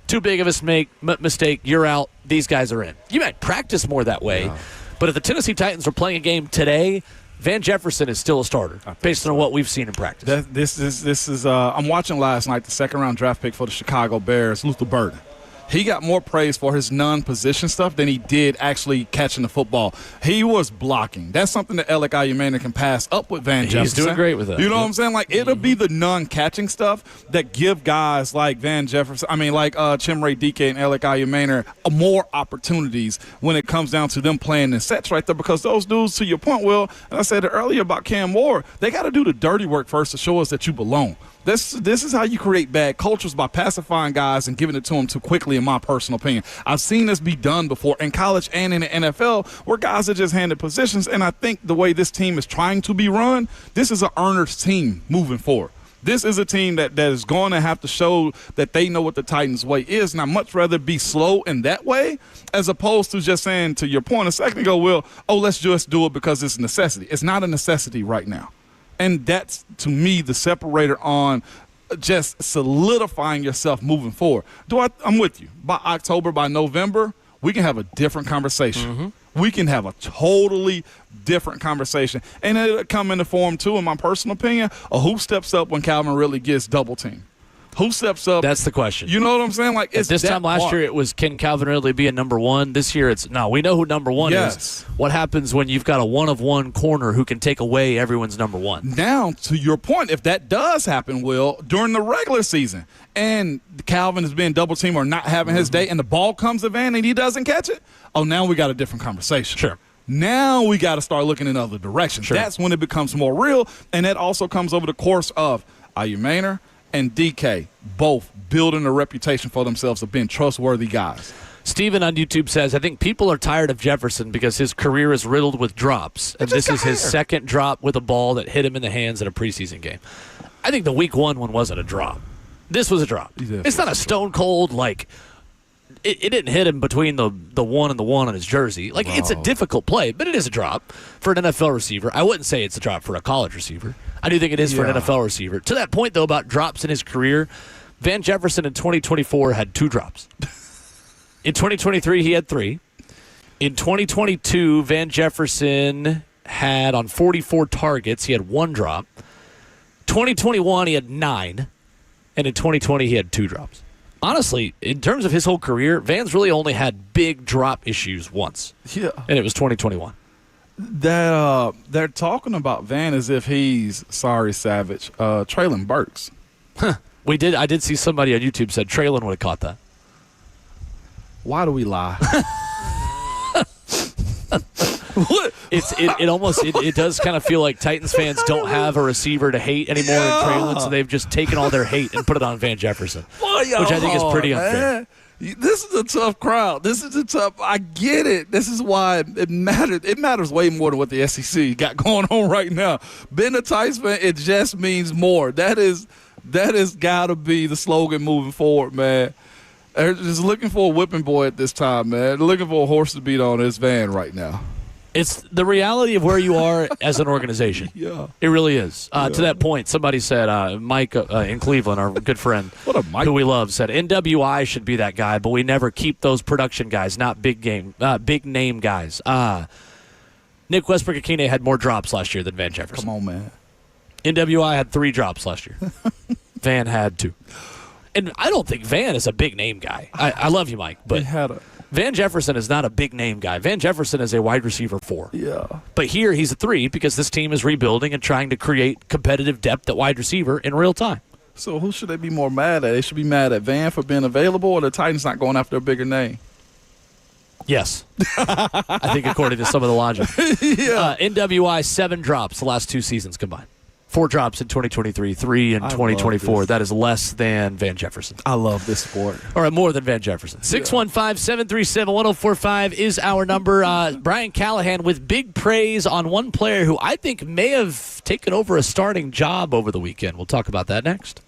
too big of a mistake, you're out, these guys are in. You might practice more that way, but if the Tennessee Titans were playing a game today, Van Jefferson is still a starter based on what we've seen in practice. This is I'm watching last night the second-round draft pick for the Chicago Bears, Luther Burden. He got more praise for his non-position stuff than he did actually catching the football. He was blocking. That's something that Alec Ayumana can pass up with Van Jefferson. He's doing great with that. You know what I'm saying? Like, it'll be the non-catching stuff that give guys like Van Jefferson, like Chimere Dike and Alec Ayumana more opportunities when it comes down to them playing in sets right there, because those dudes, to your point, Will, and I said it earlier about Cam Ward, they got to do the dirty work first to show us that you belong. This is how you create bad cultures, by pacifying guys and giving it to them too quickly, in my personal opinion. I've seen this be done before in college and in the NFL, where guys are just handed positions, and I think the way this team is trying to be run, this is an earner's team moving forward. This is a team that is going to have to show that they know what the Titans' way is, and I'd much rather be slow in that way as opposed to just saying, to your point a second ago, Will, let's just do it because it's a necessity. It's not a necessity right now. And that's, to me, the separator on just solidifying yourself moving forward. I'm with you. By October, by November, we can have a different conversation. Mm-hmm. We can have a totally different conversation. And it'll come in the form, too, in my personal opinion, of who steps up when Calvin Ridley gets double-teamed. Who steps up? That's the question. You know what I'm saying? Like, it's this time last year, it was, can Calvin Ridley be a number one? This year, it's no. We know who number one is. What happens when you've got a one-of-one corner who can take away everyone's number one? Now, to your point, if that does happen, Will, during the regular season, and Calvin is being double-teamed or not having his day, and the ball comes to Van and he doesn't catch it, now we got a different conversation. Sure. Now we got to start looking in other directions. Sure. That's when it becomes more real, and that also comes over the course of Ayumana and DK, both building a reputation for themselves of being trustworthy guys. Steven on YouTube says, I think people are tired of Jefferson because his career is riddled with drops, and this is his second drop with a ball that hit him in the hands in a preseason game. I think the week one wasn't a drop. This was a drop. It's not a stone cold, like, it didn't hit him between the one and the one on his jersey. Like, it's a difficult play, but it is a drop for an NFL receiver. I wouldn't say it's a drop for a college receiver. I do think it is for an NFL receiver. To that point, though, about drops in his career, Van Jefferson in 2024 had 2 drops. In 2023, he had 3. In 2022, Van Jefferson had, on 44 targets, he had 1 drop. 2021, he had 9. And in 2020, he had 2 drops. Honestly, in terms of his whole career, Van's really only had big drop issues once. Yeah. And it was 2021. They're talking about Van as if he's, sorry, Savage, Traylon Burks. Huh. I did see somebody on YouTube said Traylon would have caught that. Why do we lie? What? It does kind of feel like Titans fans don't have a receiver to hate anymore in Traylon, so they've just taken all their hate and put it on Van Jefferson, which I think is pretty unfair. Man. This is a tough crowd. I get it. This is why it matters. It matters way more than what the SEC got going on right now. Being a Titans fan, it just means more. That is got to be the slogan moving forward, man. They're just looking for a whipping boy at this time, man. They're looking for a horse to beat on this Van right now. It's the reality of where you are as an organization. Yeah. It really is. To that point, somebody said, Mike in Cleveland, our good friend, who we love, said, NWI should be that guy, but we never keep those production guys, not big name guys. Nick Westbrook-Akine had more drops last year than Van Jefferson. Come on, man. NWI had 3 drops last year. Van had 2. And I don't think Van is a big name guy. I love you, Mike, but Van Jefferson is not a big name guy. Van Jefferson is a wide receiver 4. Yeah. But here he's a 3 because this team is rebuilding and trying to create competitive depth at wide receiver in real time. So who should they be more mad at? They should be mad at Van for being available, or the Titans not going after a bigger name? Yes. I think according to some of the logic. NWI 7 drops the last 2 seasons combined. 4 drops in 2023, 3 in 2024. That is less than Van Jefferson. I love this sport. All right, more than Van Jefferson. 615-737-1045 is our number. Brian Callahan with big praise on one player who I think may have taken over a starting job over the weekend. We'll talk about that next.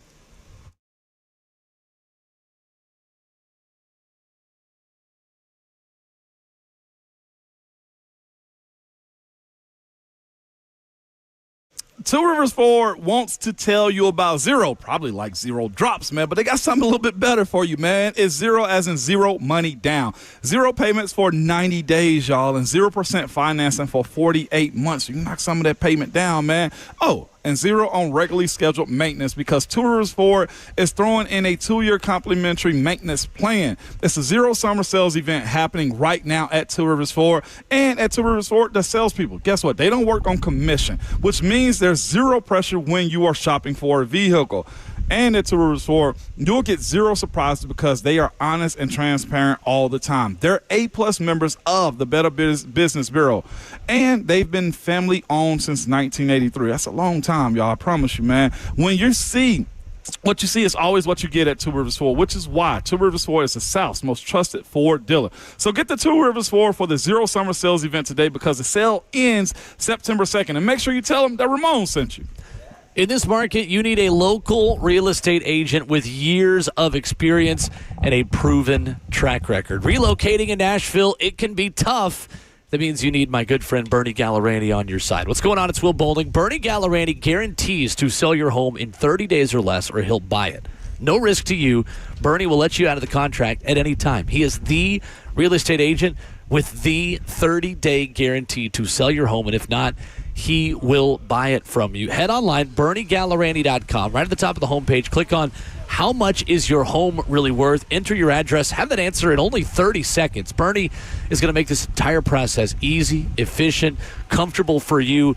Two Rivers Ford wants to tell you about zero, probably like zero drops, man, but they got something a little bit better for you, man. It's zero as in zero money down. Zero payments for 90 days, y'all, and 0% financing for 48 months. You can knock some of that payment down, man. Oh, and zero on regularly scheduled maintenance because Two Rivers Ford is throwing in a 2-year complimentary maintenance plan. It's a zero summer sales event happening right now at Two Rivers Ford. And at Two Rivers Ford, the salespeople, guess what? They don't work on commission, which means there's zero pressure when you are shopping for a vehicle. And at Two Rivers Ford, you'll get zero surprises because they are honest and transparent all the time. They're A-plus members of the Better Business Bureau, and they've been family-owned since 1983. That's a long time, y'all. I promise you, man. When you see what you see is always what you get at Two Rivers Ford, which is why Two Rivers Ford is the South's most trusted Ford dealer. So get the Two Rivers Ford for the Zero Summer Sales event today because the sale ends September 2nd. And make sure you tell them that Ramon sent you. In this market, you need a local real estate agent with years of experience and a proven track record. Relocating in Nashville, it can be tough. That means you need my good friend Bernie Gallerani on your side. What's going on? It's Will Bowling. Bernie Gallerani guarantees to sell your home in 30 days or less, or he'll buy it. No risk to you. Bernie will let you out of the contract at any time. He is the real estate agent with the 30-day guarantee to sell your home, and if not, he will buy it from you. Head online, BernieGallerani.com. Right at the top of the homepage, click on how much is your home really worth. Enter your address. Have that answer in only 30 seconds. Bernie is going to make this entire process easy, efficient, comfortable for you.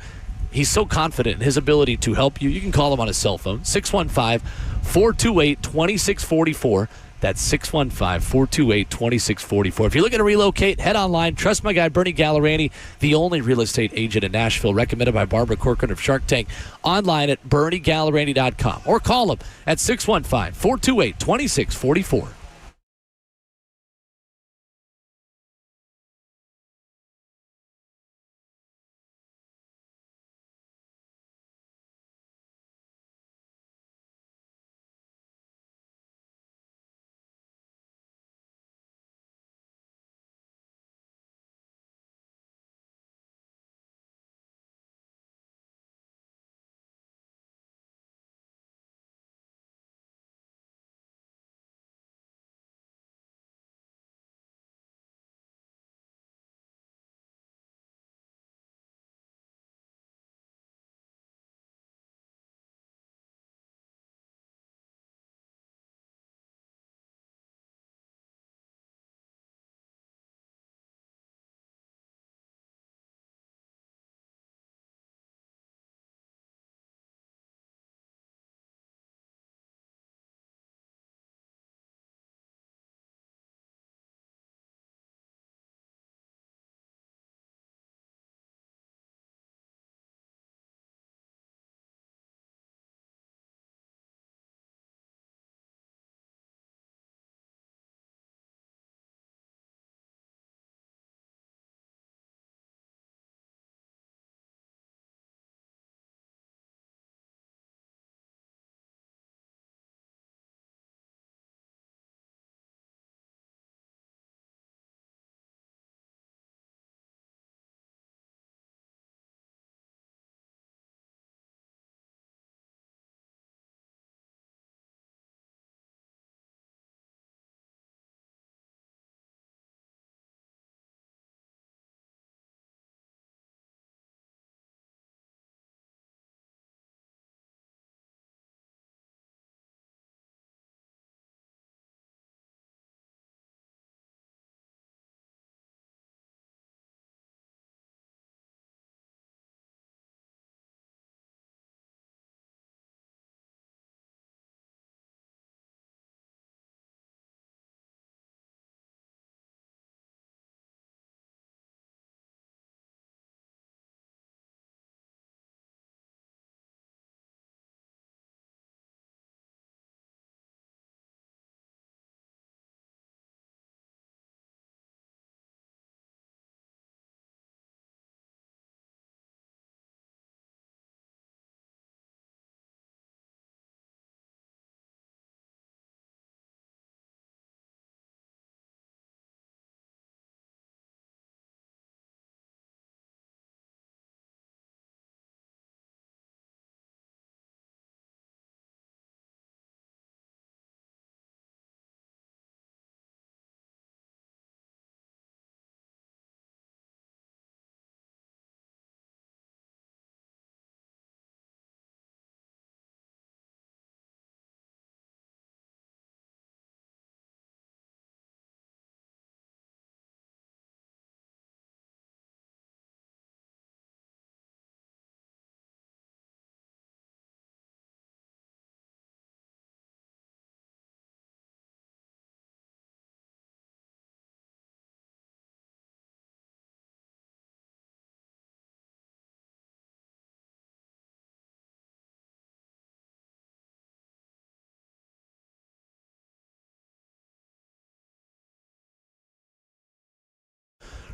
He's so confident in his ability to help you. You can call him on his cell phone, 615-428-2644. That's 615-428-2644. If you're looking to relocate, head online. Trust my guy, Bernie Gallerani, the only real estate agent in Nashville, recommended by Barbara Corcoran of Shark Tank, online at BernieGallerani.com. Or call him at 615-428-2644.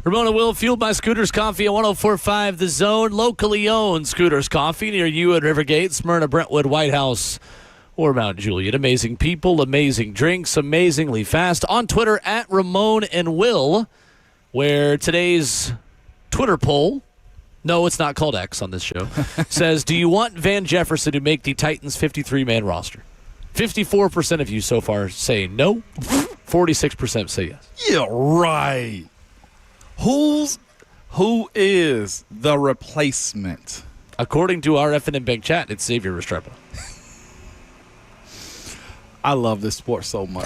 Ramona Will, fueled by Scooters Coffee at 104.5 The Zone. Locally owned Scooters Coffee near you at Rivergate, Smyrna, Brentwood, White House, or Mount Juliet. Amazing people, amazing drinks, amazingly fast. On Twitter at Ramon and Will, where today's Twitter poll, no, it's not called X on this show, says, do you want Van Jefferson to make the Titans 53-man roster? 54% of you so far say no. 46% say yes. Yeah, right. Who is the replacement? According to our F&M Bank chat, it's Xavier Restrepo. I love this sport so much.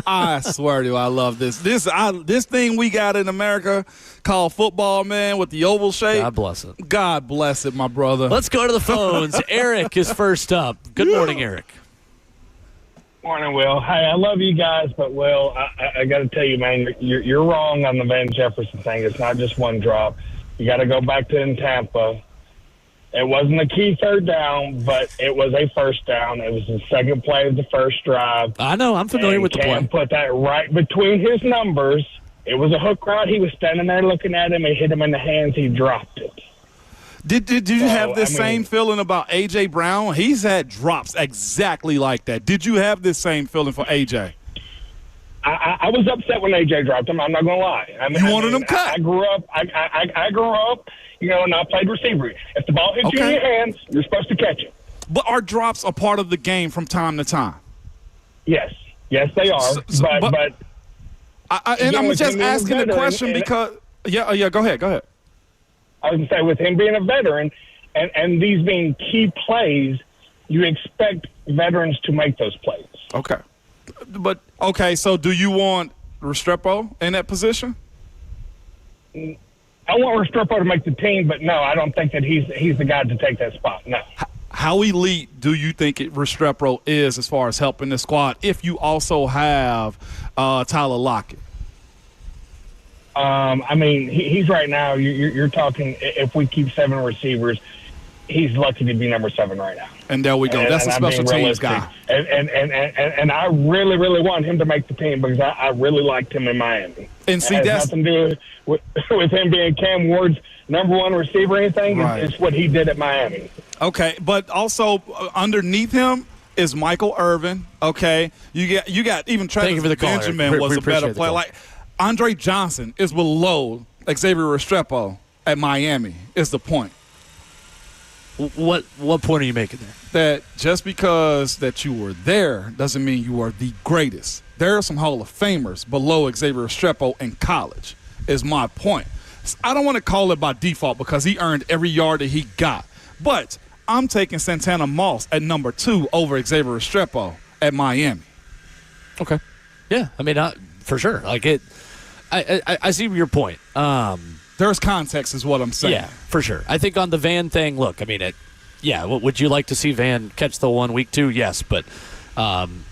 I swear to you, I love this. This thing we got in America called football, man, with the oval shape. God bless it. God bless it, my brother. Let's go to the phones. Eric is first up. Good morning, Eric. Morning, Will. Hey, I love you guys, but Will, I got to tell you, man, you're wrong on the Van Jefferson thing. It's not just one drop. You got to go back to in Tampa. It wasn't a key third down, but it was a first down. It was the second play of the first drive. I know. I'm familiar with the play. Cam put that right between his numbers. It was a hook route. He was standing there looking at him. It hit him in the hands. He dropped it. Did you have this same feeling about A.J. Brown? He's had drops exactly like that. Did you have this same feeling for A.J.? I was upset when A.J. dropped him. I'm not going to lie. You wanted him cut. I grew up, and I played receiver. If the ball hits you in your hands, you're supposed to catch it. But are drops a part of the game from time to time? Yes. Yes, they are. But I'm just asking the question because – yeah, go ahead. I was going to say, with him being a veteran and these being key plays, you expect veterans to make those plays. Okay. So do you want Restrepo in that position? I want Restrepo to make the team, but no, I don't think that he's the guy to take that spot. No. How elite do you think Restrepo is as far as helping the squad if you also have Tyler Lockett? He's right now, you're talking, if we keep 7 receivers, he's lucky to be number 7 right now. And there we go. That's a special teams guy. And I really, really want him to make the team because I really liked him in Miami. And see, it has nothing to do with him being Cam Ward's number 1 receiver or anything. Right. It's what he did at Miami. Okay, but also underneath him is Michael Irvin. Okay, you got even Travis Benjamin was a better player. Like Andre Johnson is below Xavier Restrepo at Miami. Is the point? What point are you making there? That just because that you were there doesn't mean you are the greatest. There are some Hall of Famers below Xavier Restrepo in college, is my point. I don't want to call it by default because he earned every yard that he got. But I'm taking Santana Moss at number 2 over Xavier Restrepo at Miami. Okay. Yeah, for sure. Like it, I see your point. There's context is what I'm saying. Yeah, for sure. I think on the Van thing, look, would you like to see Van catch the one week 2? Yes, but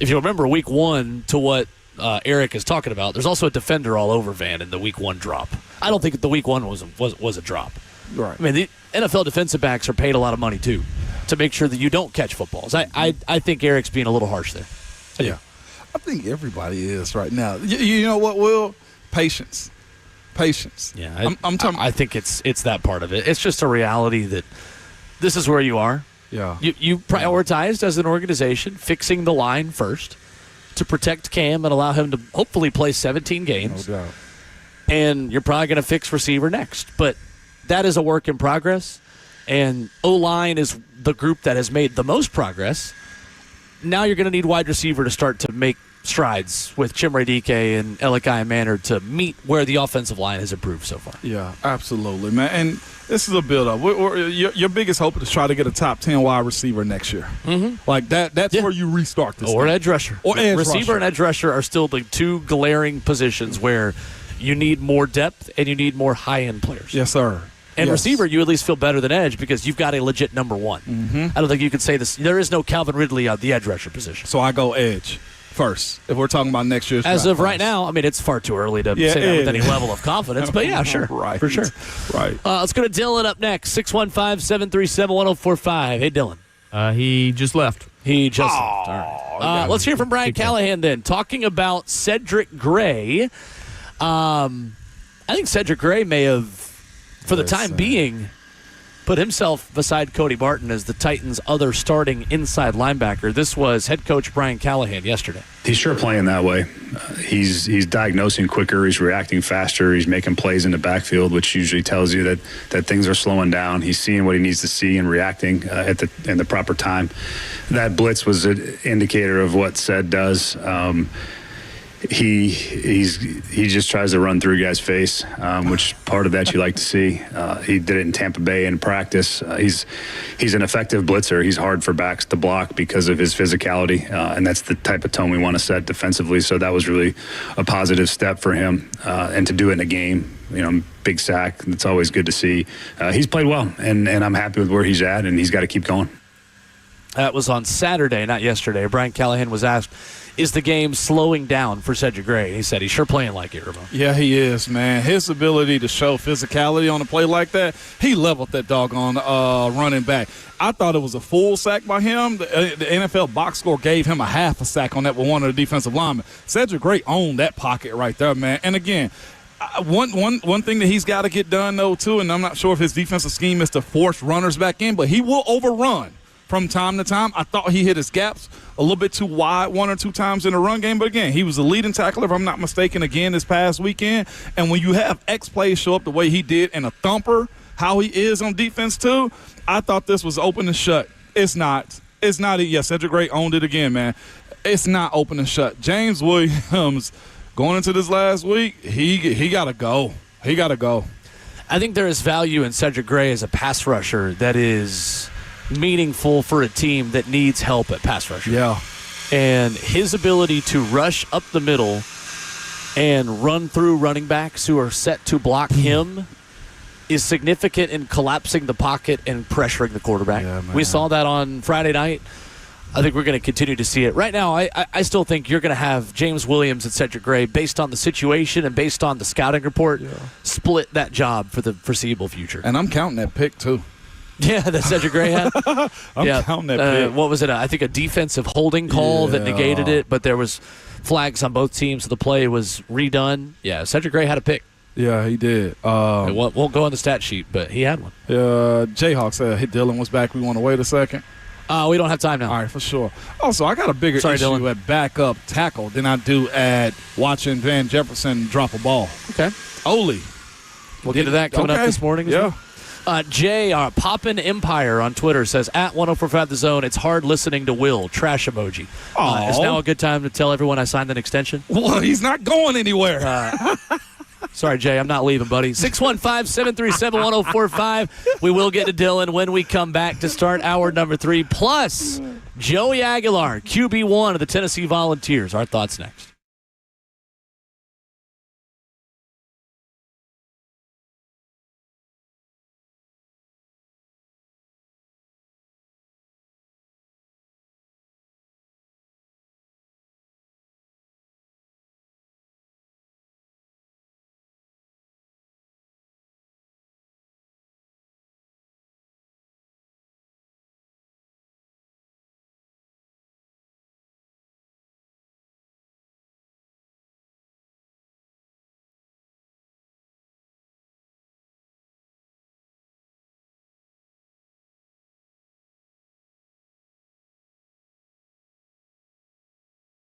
if you remember week 1 to what Eric is talking about, there's also a defender all over Van in the week 1 drop. I don't think the week 1 was a drop. Right. The NFL defensive backs are paid a lot of money too to make sure that you don't catch footballs. I think Eric's being a little harsh there. Yeah. I think everybody is right now. You know what, Will? Patience. Yeah, I think it's that part of it. It's just a reality that this is where you are. Yeah. You prioritized as an organization fixing the line first to protect Cam and allow him to hopefully play 17 games. No doubt. And you're probably going to fix receiver next. But that is a work in progress. And O-line is the group that has made the most progress. Now you're going to need wide receiver to start to make strides with Chimere Dike and Elikai Manor to meet where the offensive line has improved so far. Yeah, absolutely, man. And this is a build-up. Your biggest hope is to try to get a top 10 wide receiver next year. Mm-hmm. Like that's where you restart this. Or thing. edge rusher. Receiver and edge rusher are still the 2 glaring positions where you need more depth and you need more high-end players. Yes, sir. And receiver, you at least feel better than edge because you've got a legit number 1. Mm-hmm. I don't think you could say this. There is no Calvin Ridley on the edge rusher position. So I go edge first if we're talking about next year's as of right now. It's far too early to say that with any level of confidence, but yeah, sure. Right. For sure. Right. Let's go to Dylan up next, 615-737-1045. Hey, Dylan. He just left. Left. All right. Let's hear from Brian Callahan then, talking about Cedric Gray. I think Cedric Gray may have, for the time being, put himself beside Cody Barton as the Titans' other starting inside linebacker. This was head coach Brian Callahan yesterday. He's sure playing that way. He's diagnosing quicker. He's reacting faster. He's making plays in the backfield, which usually tells you that things are slowing down. He's seeing what he needs to see and reacting in the proper time. That blitz was an indicator of what Ced does. He just tries to run through a guy's face, which part of that you like to see. He did it in Tampa Bay in practice. He's an effective blitzer. He's hard for backs to block because of his physicality, and that's the type of tone we want to set defensively. So that was really a positive step for him, and to do it in a game. Big sack. That's always good to see. He's played well, and I'm happy with where he's at, and he's got to keep going. That was on Saturday, not yesterday. Brian Callahan was asked, is the game slowing down for Cedric Gray? He said he's sure playing like it, Ramon. Yeah, he is, man. His ability to show physicality on a play like that, he leveled that doggone running back. I thought it was a full sack by him. The NFL box score gave him a half a sack on that with one of the defensive linemen. Cedric Gray owned that pocket right there, man. And again, one thing that he's got to get done, though, too, and I'm not sure if his defensive scheme is to force runners back in, but he will overrun from time to time. I thought he hit his gaps a little bit too wide one or two times in the run game. But, again, he was the leading tackler, if I'm not mistaken, again this past weekend. And when you have X plays show up the way he did and a thumper, how he is on defense too, I thought this was open and shut. It's not. Yeah, Cedric Gray owned it again, man. It's not open and shut. James Williams, going into this last week, he got to go. He got to go. I think there is value in Cedric Gray as a pass rusher that is meaningful for a team that needs help at pass rusher. Yeah. And his ability to rush up the middle and run through running backs who are set to block him is significant in collapsing the pocket and pressuring the quarterback. Yeah, man. We saw that on Friday night. I think we're going to continue to see it. Right now, I still think you're going to have James Williams and Cedric Gray, based on the situation and based on the scouting report, split that job for the foreseeable future. And I'm counting that pick, too. Yeah, that Cedric Gray had. I'm counting that pick. What was it? I think a defensive holding call that negated it, but there was flags on both teams, so the play was redone. Yeah, Cedric Gray had a pick. Yeah, he did. It won't go on the stat sheet, but he had one. Jayhawk said, hey, Dylan was back. We want to wait a second. We don't have time now. All right, for sure. Also, I got a bigger issue Dylan. at backup tackle than I do at watching Van Jefferson drop a ball. Okay. Oli. We'll get to that coming up this morning. Yeah. Jay, Poppin' Empire on Twitter says, at 1045 The Zone, it's hard listening to Will. Trash emoji. Is now a good time to tell everyone I signed an extension? Well, he's not going anywhere. Sorry, Jay, I'm not leaving, buddy. 615-737-1045. We will get to Dylan when we come back to start hour number 3. Plus, Joey Aguilar, QB1 of the Tennessee Volunteers. Our thoughts next.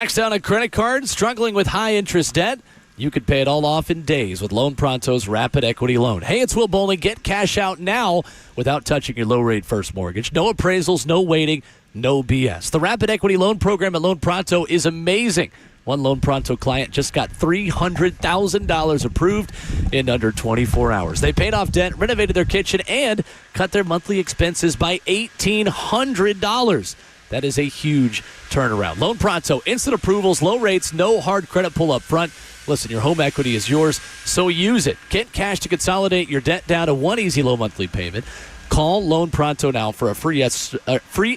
Max down a credit card, struggling with high-interest debt? You could pay it all off in days with Loan Pronto's Rapid Equity Loan. Hey, it's Will Bowling. Get cash out now without touching your low-rate first mortgage. No appraisals, no waiting, no BS. The Rapid Equity Loan program at Loan Pronto is amazing. One Loan Pronto client just got $300,000 approved in under 24 hours. They paid off debt, renovated their kitchen, and cut their monthly expenses by $1,800. That is a huge turnaround. Loan Pronto, instant approvals, low rates, no hard credit pull up front. Listen, your home equity is yours, so use it. Get cash to consolidate your debt down to one easy low monthly payment. Call Loan Pronto now for a free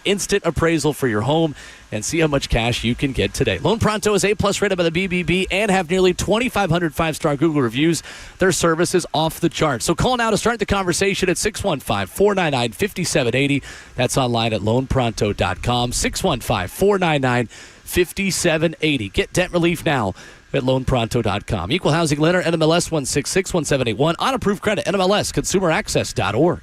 instant appraisal for your home and see how much cash you can get today. Loan Pronto is A+ rated by the BBB and have nearly 2,500 five-star Google reviews. Their service is off the charts. So call now to start the conversation at 615-499-5780. That's online at loanpronto.com, 615-499-5780. Get debt relief now. at loanpronto.com. Equal housing lender, NMLS 1661781. On approved credit, NMLS, consumeraccess.org.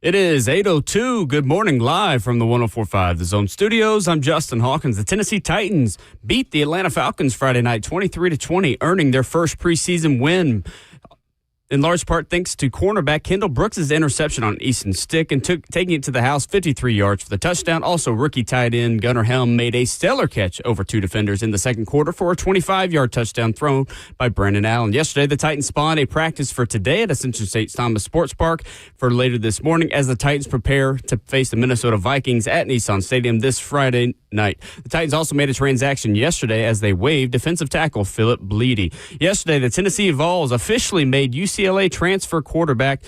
It is 8:02. Good morning, live from the 104.5 The Zone Studios. I'm Justin Hawkins. The Tennessee Titans beat the Atlanta Falcons Friday night 23-20, earning their first preseason win. In large part thanks to cornerback Kendall Brooks' interception on Easton Stick and taking it to the house 53 yards for the touchdown. Also, rookie tight end Gunnar Helm made a stellar catch over two defenders in the second quarter for a 25-yard touchdown thrown by Brandon Allen. Yesterday, the Titans spawned a practice for today at Ascension St. Thomas Sports Park for later this morning as the Titans prepare to face the Minnesota Vikings at Nissan Stadium this Friday night. The Titans also made a transaction yesterday as they waived defensive tackle Philip Bleedy. Yesterday, the Tennessee Vols officially made UCLA transfer quarterback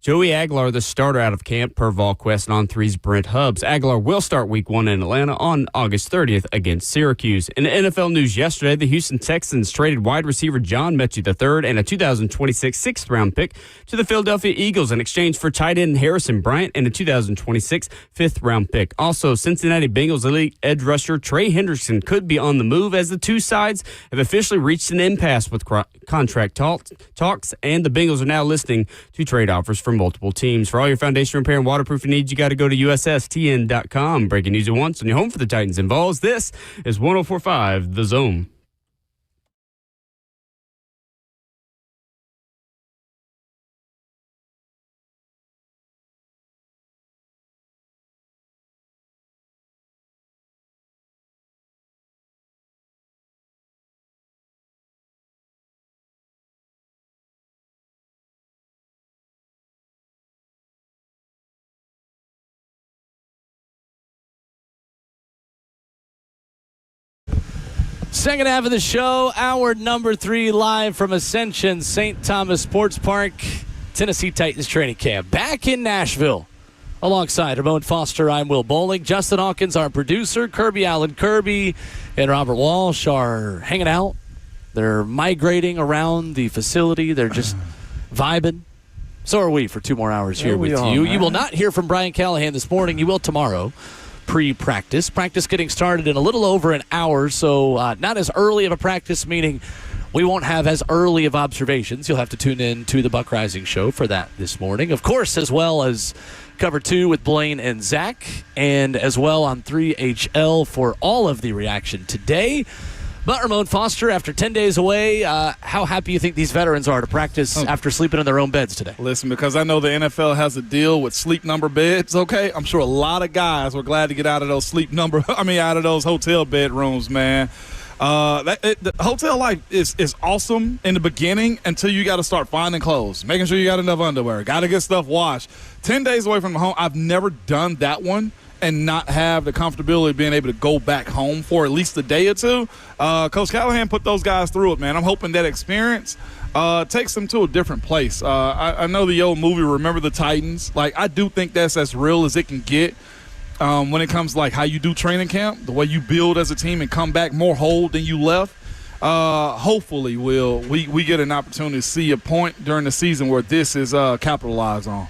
Joey Aguilar, the starter out of camp, per VolQuest, and On 3's Brent Hubbs. Aguilar will start Week 1 in Atlanta on August 30th against Syracuse. In NFL news yesterday, the Houston Texans traded wide receiver John Mechie III and a 2026 sixth-round pick to the Philadelphia Eagles in exchange for tight end Harrison Bryant and a 2026 fifth-round pick. Also, Cincinnati Bengals elite edge rusher Trey Hendrickson could be on the move as the two sides have officially reached an impasse with contract talks, and the Bengals are now listening to trade offers from multiple teams. For all your foundation repair and waterproofing needs, you got to go to USSTN.com. Breaking news at once on your home for the Titans and Vols. This is 104.5 The Zone. Second half of the show, hour number 3, live from Ascension St. Thomas Sports Park, Tennessee Titans training camp. Back in Nashville. Alongside Ramon Foster, I'm Will Bowling. Justin Hawkins, our producer. Kirby Allen Kirby and Robert Walsh are hanging out. They're migrating around the facility. They're just vibing. So are we for 2 more hours here with you. You will not hear from Brian Callahan this morning. You will tomorrow. Pre-practice. Practice getting started in a little over an hour, so not as early of a practice, meaning we won't have as early of observations. You'll have to tune in to the Buck Rising Show for that this morning. Of course, as well as Cover 2 with Blaine and Zach, and as well on 3HL for all of the reaction today. But Ramon Foster, after 10 days away, how happy you think these veterans are to practice after sleeping in their own beds today? Listen, because I know the NFL has a deal with sleep number beds, okay? I'm sure a lot of guys were glad to get out of those out of those hotel bedrooms, man. The hotel life is awesome in the beginning until you got to start finding clothes, making sure you got enough underwear, got to get stuff washed. 10 days away from home, I've never done that one and not have the comfortability of being able to go back home for at least a day or two. Coach Callahan put those guys through it, man. I'm hoping that experience takes them to a different place. I know the old movie Remember the Titans. Like, I do think that's as real as it can get when it comes to, like, how you do training camp, the way you build as a team and come back more whole than you left. Hopefully, we get an opportunity to see a point during the season where this is capitalized on.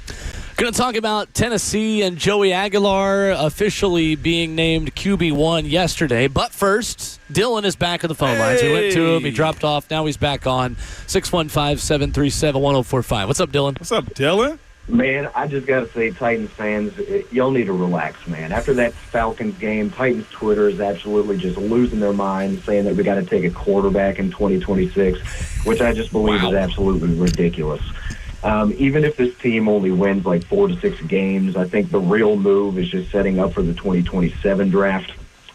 Going to talk about Tennessee and Joey Aguilar officially being named QB1 yesterday. But first, Dylan is back on the phone lines. We went to him. He dropped off. Now he's back on. 615-737-1045. What's up, Dylan? What's up, Dylan? Man, I just got to say, Titans fans, y'all need to relax, man. After that Falcons game, Titans Twitter is absolutely just losing their mind, saying that we got to take a quarterback in 2026, which I just believe is absolutely ridiculous. Even if this team only wins like 4 to 6 games, I think the real move is just setting up for the 2027 draft.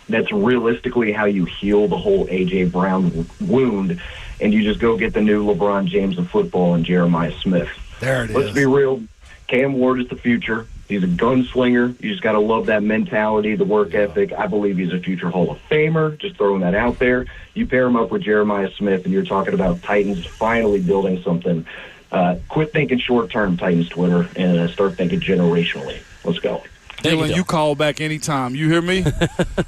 That's realistically how you heal the whole A.J. Brown wound, and you just go get the new LeBron James of football and Jeremiah Smith. There it is. Let's be real. Cam Ward is the future. He's a gunslinger. You just got to love that mentality, the work ethic. I believe he's a future Hall of Famer. Just throwing that out there. You pair him up with Jeremiah Smith, and you're talking about Titans finally building something. Quit thinking short-term, Titans Twitter, and start thinking generationally. Let's go. Dylan, you call back anytime. You hear me?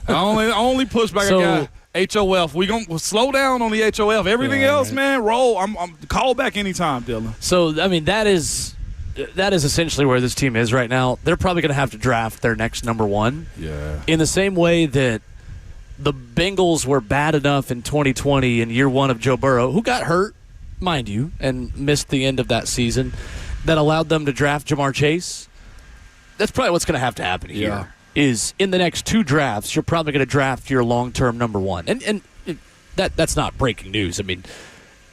I only push back a guy. HOF. We gonna slow down on the HOF. Everything else, man, roll. I'm call back anytime, Dylan. So I mean, that is essentially where this team is right now. They're probably going to have to draft their next number 1. Yeah. In the same way that the Bengals were bad enough in 2020 in year 1 of Joe Burrow, who got hurt, mind you, and missed the end of that season, that allowed them to draft Jamar Chase. That's probably what's going to have to happen here. Is in the next 2 drafts, you're probably going to draft your long-term number 1. And that's not breaking news. I mean,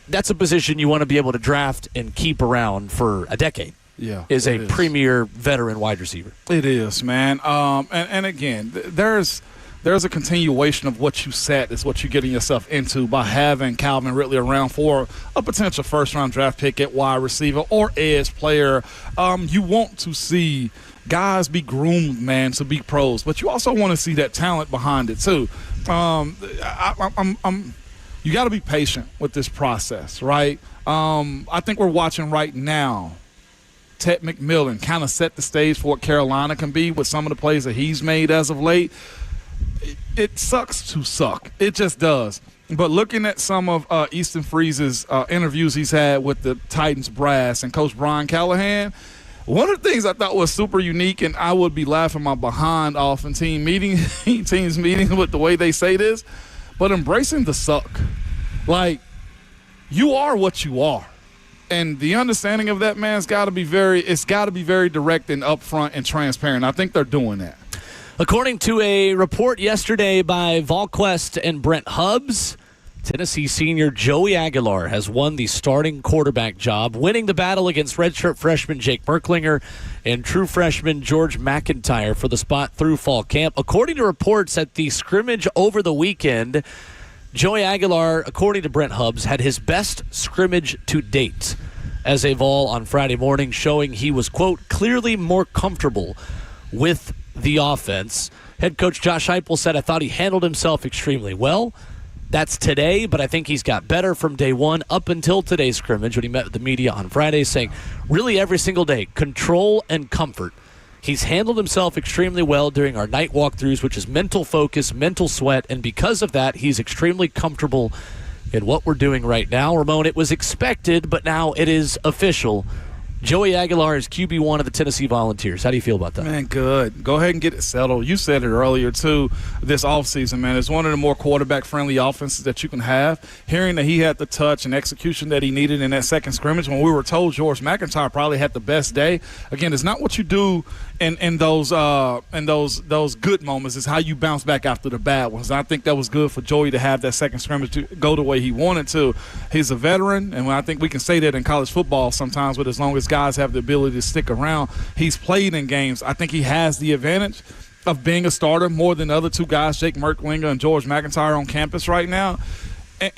that's a position you want to be able to draft and keep around for a decade. Yeah, is a premier veteran wide receiver. It is, man. And again, there's a continuation of what you set is what you're getting yourself into by having Calvin Ridley around for a potential first-round draft pick at wide receiver or edge player. You want to see guys be groomed, man, to be pros, but you also want to see that talent behind it too. You got to be patient with this process, right? I think we're watching right now Ted McMillan kind of set the stage for what Carolina can be with some of the plays that he's made as of late. It sucks to suck. It just does. But looking at some of Easton Freeze's interviews he's had with the Titans brass and Coach Brian Callahan, one of the things I thought was super unique, and I would be laughing my behind off in teams meetings with the way they say this, but embracing the suck. Like, you are what you are. And the understanding of that, man, it's got to be very direct and upfront and transparent. I think they're doing that. According to a report yesterday by VolQuest and Brent Hubbs, Tennessee senior Joey Aguilar has won the starting quarterback job, winning the battle against redshirt freshman Jake Merklinger and true freshman George McIntyre for the spot through fall camp. According to reports at the scrimmage over the weekend, Joey Aguilar, according to Brent Hubbs, had his best scrimmage to date as a Vol on Friday morning, showing he was, quote, clearly more comfortable with the offense. Head coach Josh Heupel said, I thought he handled himself extremely well. That's today, but I think he's got better from day one up until today's scrimmage when he met with the media on Friday, saying really every single day, control and comfort. He's handled himself extremely well during our night walkthroughs, which is mental focus, mental sweat, and because of that, he's extremely comfortable in what we're doing right now. Ramon, it was expected, but now it is official. Joey Aguilar is QB1 of the Tennessee Volunteers. How do you feel about that? Man, good. Go ahead and get it settled. You said it earlier, too, this offseason, man. It's one of the more quarterback-friendly offenses that you can have. Hearing that he had the touch and execution that he needed in that second scrimmage when we were told George McIntyre probably had the best day. Again, it's not what you do in those good moments. It's how you bounce back after the bad ones. I think that was good for Joey to have that second scrimmage to go the way he wanted to. He's a veteran, and I think we can say that in college football sometimes, but as long as guys have the ability to stick around, he's played in games. I think he has the advantage of being a starter more than the other two guys, Jake Merklinger and George McIntyre, on campus right now.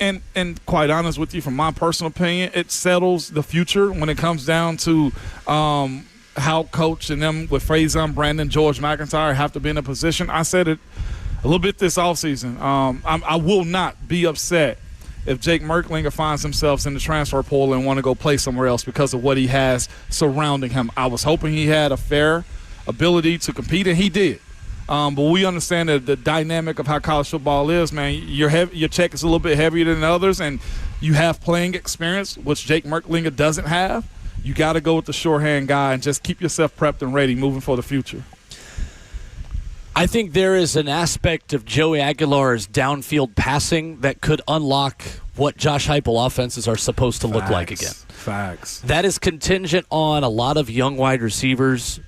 And quite honest with you, from my personal opinion, it settles the future when it comes down to how coach and them with Faison, Brandon, George McIntyre have to be in a position. I said it a little bit this offseason. I will not be upset if Jake Merklinger finds himself in the transfer portal and want to go play somewhere else because of what he has surrounding him. I was hoping he had a fair ability to compete, and he did. But we understand that the dynamic of how college football is, man. Your check is a little bit heavier than others, and you have playing experience, which Jake Merklinger doesn't have. You got to go with the shorthand guy and just keep yourself prepped and ready moving for the future. I think there is an aspect of Joey Aguilar's downfield passing that could unlock what Josh Heupel offenses are supposed to look like again. Facts. That is contingent on a lot of young wide receivers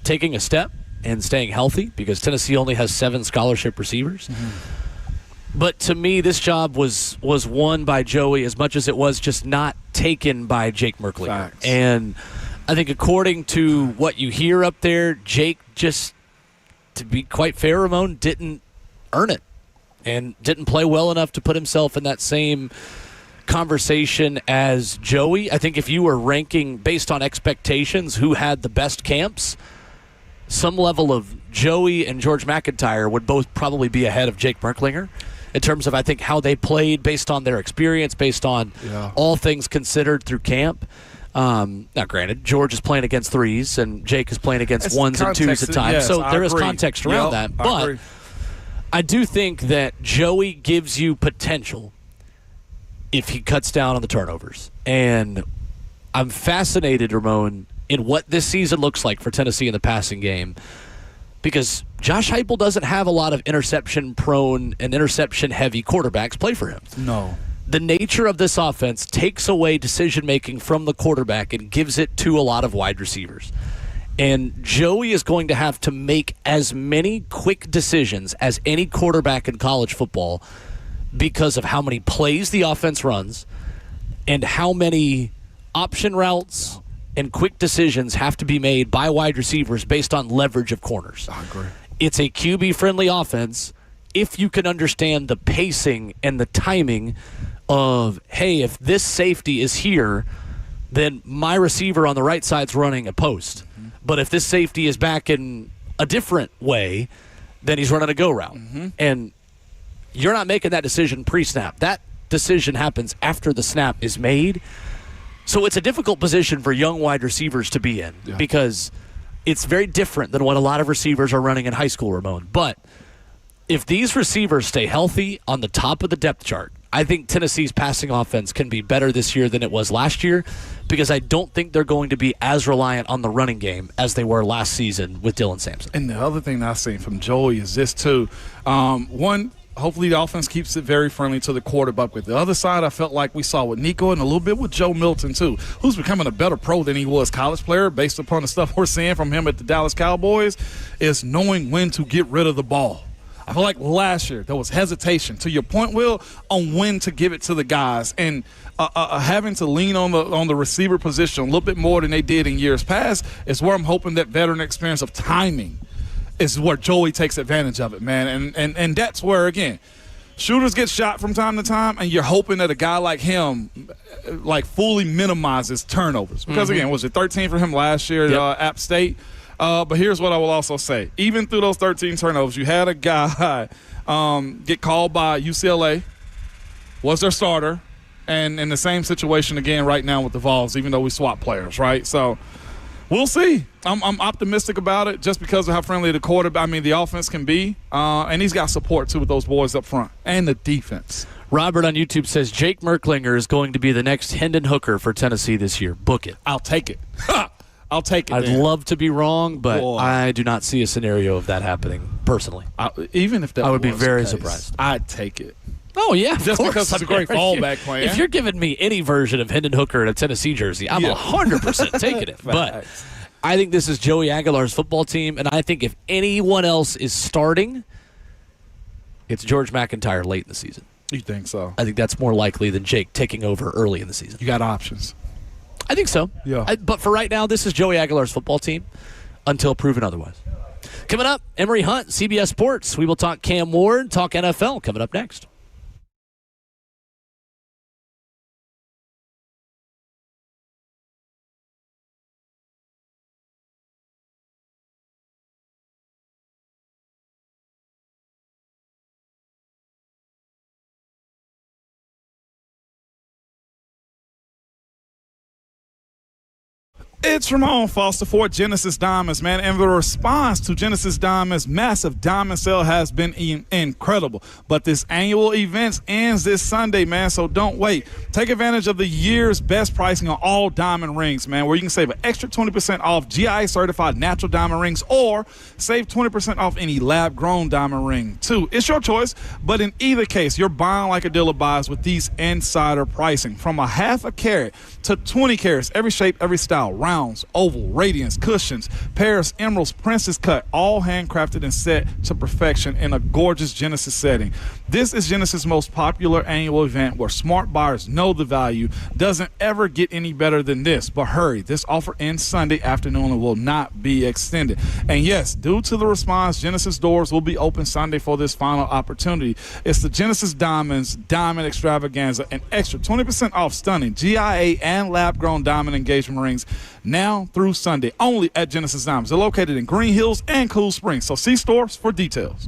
taking a step and staying healthy because Tennessee only has 7 scholarship receivers. Mm-hmm. But to me, this job was won by Joey as much as it was just not taken by Jake Merklinger. Facts. And I think according to what you hear up there, Jake just, to be quite fair, Ramon, didn't earn it and didn't play well enough to put himself in that same conversation as Joey. I think if you were ranking based on expectations who had the best camps, some level of Joey and George McIntyre would both probably be ahead of Jake Merklinger in terms of, I think, how they played based on their experience, based on all things considered through camp. Now, granted, George is playing against 3s and Jake is playing against 1s and 2s at times, so there is context around that. But I do think that Joey gives you potential if he cuts down on the turnovers. And I'm fascinated, Ramon, in what this season looks like for Tennessee in the passing game, because Josh Heupel doesn't have a lot of interception-prone and interception-heavy quarterbacks play for him. No. The nature of this offense takes away decision-making from the quarterback and gives it to a lot of wide receivers. And Joey is going to have to make as many quick decisions as any quarterback in college football because of how many plays the offense runs and how many option routes and quick decisions have to be made by wide receivers based on leverage of corners. I agree. It's a QB-friendly offense if you can understand the pacing and the timing of, hey, if this safety is here, then my receiver on the right side's running a post. Mm-hmm. But if this safety is back in a different way, then he's running a go route. Mm-hmm. And you're not making that decision pre-snap. That decision happens after the snap is made. So it's a difficult position for young wide receivers to be in because it's very different than what a lot of receivers are running in high school, Ramon. But if these receivers stay healthy on the top of the depth chart, I think Tennessee's passing offense can be better this year than it was last year because I don't think they're going to be as reliant on the running game as they were last season with Dylan Sampson. And the other thing that I've seen from Joey is this, too. One, hopefully the offense keeps it very friendly to the quarterback. With the other side, I felt like we saw with Nico and a little bit with Joe Milton, too, who's becoming a better pro than he was college player based upon the stuff we're seeing from him at the Dallas Cowboys, is knowing when to get rid of the ball. I feel like last year there was hesitation, to your point, Will, on when to give it to the guys, and having to lean on the receiver position a little bit more than they did in years past is where I'm hoping that veteran experience of timing is where Joey takes advantage of it, man. And that's where, again, shooters get shot from time to time, and you're hoping that a guy like him like fully minimizes turnovers. Because, again, was it 13 for him last year at App State? But here's what I will also say. Even through those 13 turnovers, you had a guy get called by UCLA, was their starter, and in the same situation again right now with the Vols, even though we swap players, right? So we'll see. I'm optimistic about it just because of how friendly the offense can be. And he's got support, too, with those boys up front and the defense. Robert on YouTube says Jake Merklinger is going to be the next Hendon Hooker for Tennessee this year. Book it. I'll take it. I'll take it. I'd love to be wrong, but I do not see a scenario of that happening personally. Even if that I would be very the case, surprised. I'd take it. Oh, yeah. Just because it's a great fallback plan. If you're giving me any version of Hendon Hooker in a Tennessee jersey, I'm 100% taking it. But I think this is Joey Aguilar's football team, and I think if anyone else is starting, it's George McIntyre late in the season. You think so? I think that's more likely than Jake taking over early in the season. You got options. I think so. Yeah. But for right now, this is Joey Aguilar's football team until proven otherwise. Coming up, Emery Hunt, CBS Sports. We will talk Cam Ward, talk NFL coming up next. It's Ramon Foster for Genesis Diamonds, man, and the response to Genesis Diamonds' massive diamond sale has been incredible. But this annual event ends this Sunday, man, so don't wait. Take advantage of the year's best pricing on all diamond rings, man, where you can save an extra 20% off GIA-certified natural diamond rings or save 20% off any lab-grown diamond ring, too. It's your choice, but in either case, you're buying like a dealer buys with these insider pricing. From a half a carat to 20 carats, every shape, every style, rounds, oval, radiance, cushions, pairs, emeralds, princess cut, all handcrafted and set to perfection in a gorgeous Genesis setting. This is Genesis' most popular annual event where smart buyers know the value. Doesn't ever get any better than this. But hurry, this offer ends Sunday afternoon and will not be extended. And yes, due to the response, Genesis doors will be open Sunday for this final opportunity. It's the Genesis Diamonds Diamond Extravaganza, an extra 20% off stunning GIA and lab-grown diamond engagement rings now through Sunday, only at Genesis Diamonds. They're located in Green Hills and Cool Springs, so see stores for details.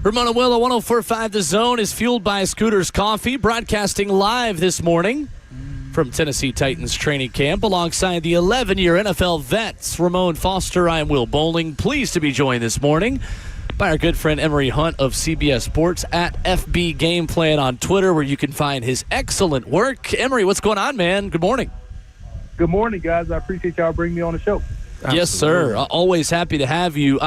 Ramona Willow, 104.5 The Zone is fueled by Scooters Coffee, broadcasting live this morning from Tennessee Titans training camp alongside the 11-year NFL vets, Ramon Foster. I am Will Bowling. Pleased to be joined this morning by our good friend Emery Hunt of CBS Sports at FB Game Plan on Twitter, where you can find his excellent work. Emery, what's going on, man? Good morning. Good morning, guys. I appreciate y'all bringing me on the show. Absolutely. Yes, sir. Always happy to have you.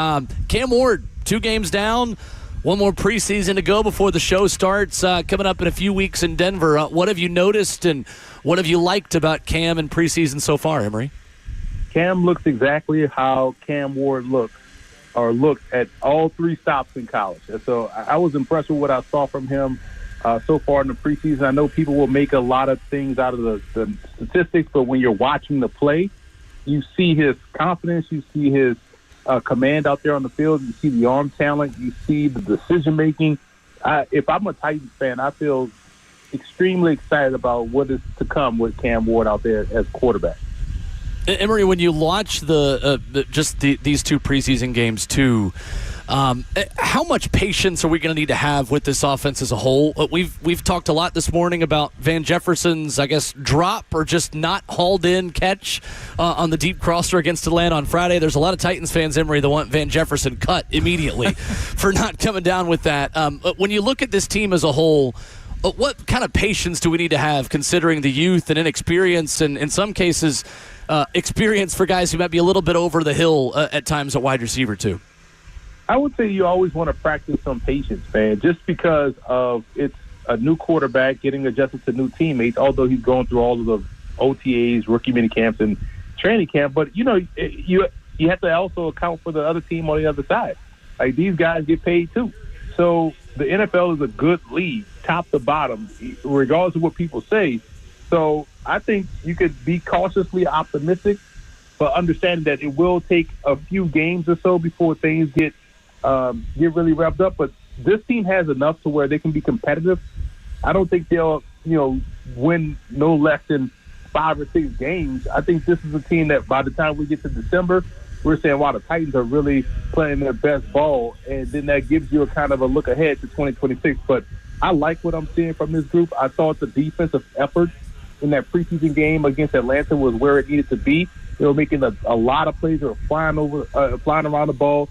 Cam Ward, 2 games down. One more preseason to go before the show starts, coming up in a few weeks in Denver. What have you noticed and what have you liked about Cam in preseason so far, Emery? Cam looks exactly how Cam Ward looked at all 3 stops in college. And so I was impressed with what I saw from him so far in the preseason. I know people will make a lot of things out of the statistics, but when you're watching the play, you see his confidence, you see his command out there on the field. You see the arm talent. You see the decision-making. If I'm a Titans fan, I feel extremely excited about what is to come with Cam Ward out there as quarterback. Emery, when you watch these 2 preseason games too, how much patience are we going to need to have with this offense as a whole? We've talked a lot this morning about Van Jefferson's, I guess, drop or just not hauled in catch on the deep crosser against Atlanta on Friday. There's a lot of Titans fans, Emery, that want Van Jefferson cut immediately for not coming down with that. When you look at this team as a whole, what kind of patience do we need to have considering the youth and inexperience and in some cases experience for guys who might be a little bit over the hill at times at wide receiver too? I would say you always want to practice some patience, man, just because of it's a new quarterback getting adjusted to new teammates, although he's going through all of the OTAs, rookie mini camps, and training camp. But, you have to also account for the other team on the other side. Like, these guys get paid too. So the NFL is a good league, top to bottom, regardless of what people say. So I think you could be cautiously optimistic, but understanding that it will take a few games or so before things get really revved up. But this team has enough to where they can be competitive. I don't think they'll, win no less than 5 or 6 games. I think this is a team that by the time we get to December, we're saying, wow, the Titans are really playing their best ball. And then that gives you a kind of a look ahead to 2026. But I like what I'm seeing from this group. I thought the defensive effort in that preseason game against Atlanta was where it needed to be. They were making a lot of plays. They were flying around the ball.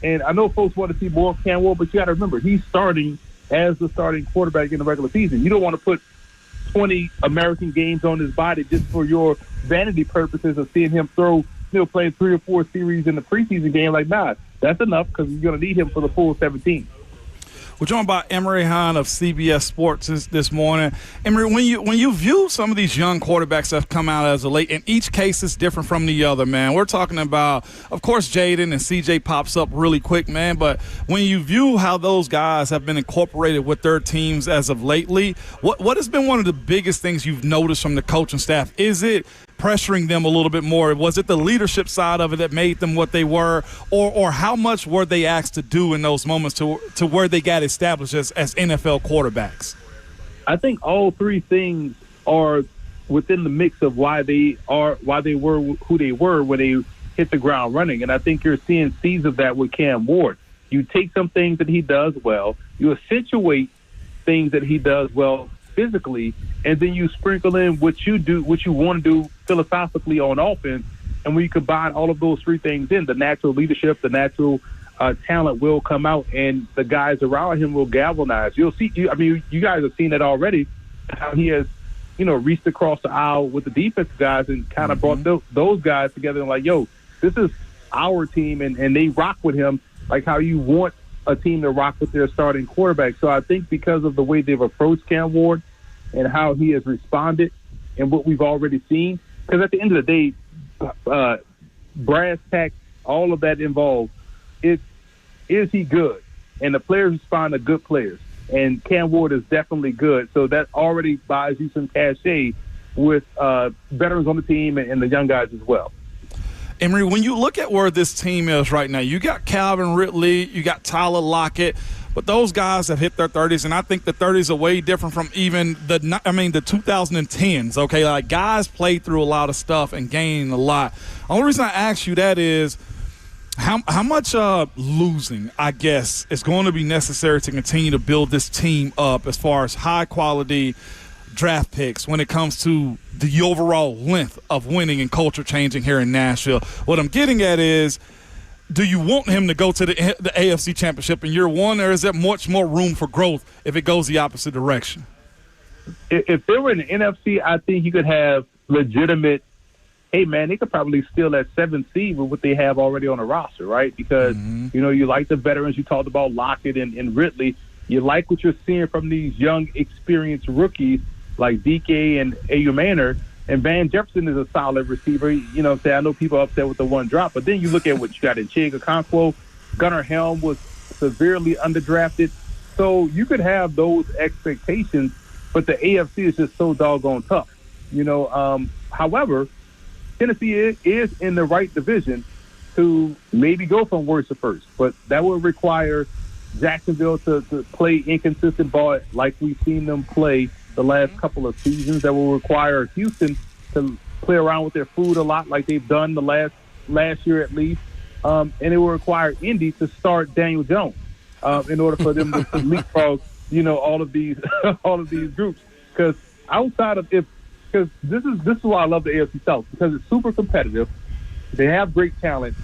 And I know folks want to see more of Cam Ward, but you got to remember, he's starting as the starting quarterback in the regular season. You don't want to put 20 American games on his body just for your vanity purposes of seeing him playing 3 or 4 series in the preseason game. Like, nah, that's enough because you're going to need him for the full 17. We're talking about Emery Hunt of CBS Sports this morning. Emery, when you view some of these young quarterbacks that have come out as of late, and each case is different from the other, man. We're talking about, of course, Jaden and CJ pops up really quick, man. But when you view how those guys have been incorporated with their teams as of lately, what has been one of the biggest things you've noticed from the coaching staff? Is it pressuring them a little bit more? Was it the leadership side of it that made them what they were, or how much were they asked to do in those moments to where they got established as NFL quarterbacks? I think all 3 things are within the mix of why they were who they were when they hit the ground running. And I think you're seeing seeds of that with Cam Ward. You take some things that he does well, you accentuate things that he does well physically, and then you sprinkle in what you want to do philosophically on offense. And when you combine all of those 3 things in, the natural leadership, the natural talent will come out, and the guys around him will galvanize. You'll see. You guys have seen it already. How he has, reached across the aisle with the defensive guys and kind of brought those guys together and like, yo, this is our team, and they rock with him like how you want a team to rock with their starting quarterback. So I think because of the way they've approached Cam Ward and how he has responded and what we've already seen, because at the end of the day, brass tacks, all of that involved, is he good? And the players respond to good players. And Cam Ward is definitely good. So that already buys you some cachet with veterans on the team and the young guys as well. Emery, when you look at where this team is right now, you got Calvin Ridley, you got Tyler Lockett, but those guys have hit their 30s, and I think the 30s are way different from even the 2010s, okay? Like, guys played through a lot of stuff and gained a lot. The only reason I ask you that is How much losing, I guess, is going to be necessary to continue to build this team up as far as high-quality draft picks when it comes to the overall length of winning and culture changing here in Nashville? What I'm getting at is, do you want him to go to the AFC Championship in year one, or is there much more room for growth if it goes the opposite direction? If they were in the NFC, I think you could have legitimate, hey, man, they could probably steal that 7th seed with what they have already on the roster, right? Because, you like the veterans. You talked about Lockett and Ridley. You like what you're seeing from these young, experienced rookies like DK and A.U. Manor. And Van Jefferson is a solid receiver. I know people are upset with the one drop, but then you look at what you got in Chiga Okonkwo. Gunnar Helm was severely underdrafted. So you could have those expectations, but the AFC is just so doggone tough. However, Tennessee is in the right division to maybe go from worst to first, but that will require Jacksonville to play inconsistent ball like we've seen them play the last couple of seasons. That will require Houston to play around with their food a lot like they've done the last year at least, and it will require Indy to start Daniel Jones in order for them to leapfrog all of these groups. Because outside of because this is why I love the AFC South, because it's super competitive. They have great talent,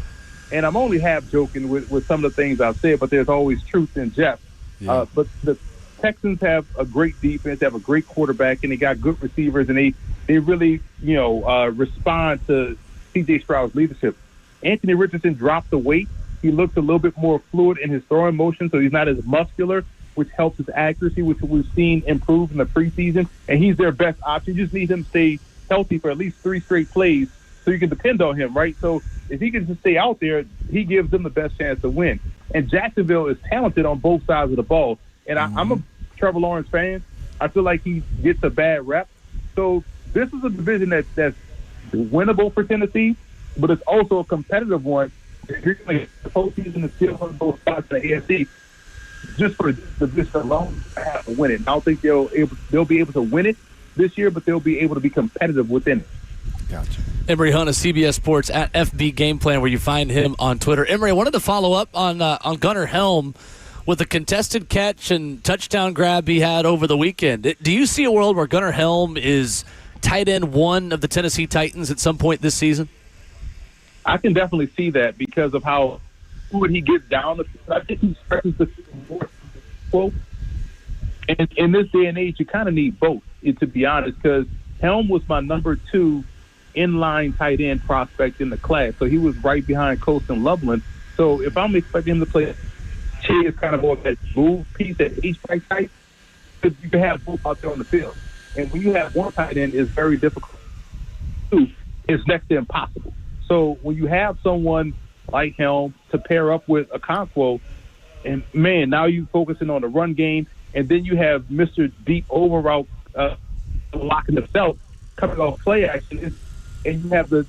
and I'm only half joking with some of the things I've said, but there's always truth in Jeff. Yeah. But the Texans have a great defense, they have a great quarterback, and they got good receivers, and they really respond to C.J. Stroud's leadership. Anthony Richardson dropped the weight. He looks a little bit more fluid in his throwing motion, so he's not as muscular, which helps his accuracy, which we've seen improve in the preseason. And he's their best option. You just need him to stay healthy for at least 3 straight plays so you can depend on him, right? So if he can just stay out there, he gives them the best chance to win. And Jacksonville is talented on both sides of the ball. And I'm a Trevor Lawrence fan. I feel like he gets a bad rep. So this is a division that's winnable for Tennessee, but it's also a competitive one. If you're going to get the postseason and still on both sides of the AFC, just for this division alone, they have to win it. I don't think they'll be able to win it this year, but they'll be able to be competitive within it. Gotcha. Emery Hunt of CBS Sports at FB Game Plan, where you find him on Twitter. Emery, I wanted to follow up on Gunnar Helm with the contested catch and touchdown grab he had over the weekend. Do you see a world where Gunnar Helm is tight end 1 of the Tennessee Titans at some point this season? I can definitely see that because of how fluid he gets down the field. I think he stretches the field more. And in this day and age, you kind of need both, to be honest, because Helm was my number 2 inline tight end prospect in the class. So he was right behind Colston Loveland. So if I'm expecting him to play, she is kind of on that move piece, that H-back type, because you can have both out there on the field. And when you have one tight end, it's very difficult. 2, it's next to impossible. So when you have someone like Helm to pair up with Okonkwo, and man, now you're focusing on the run game, and then you have Mr. Deep over route locking himself coming off play action, and you have a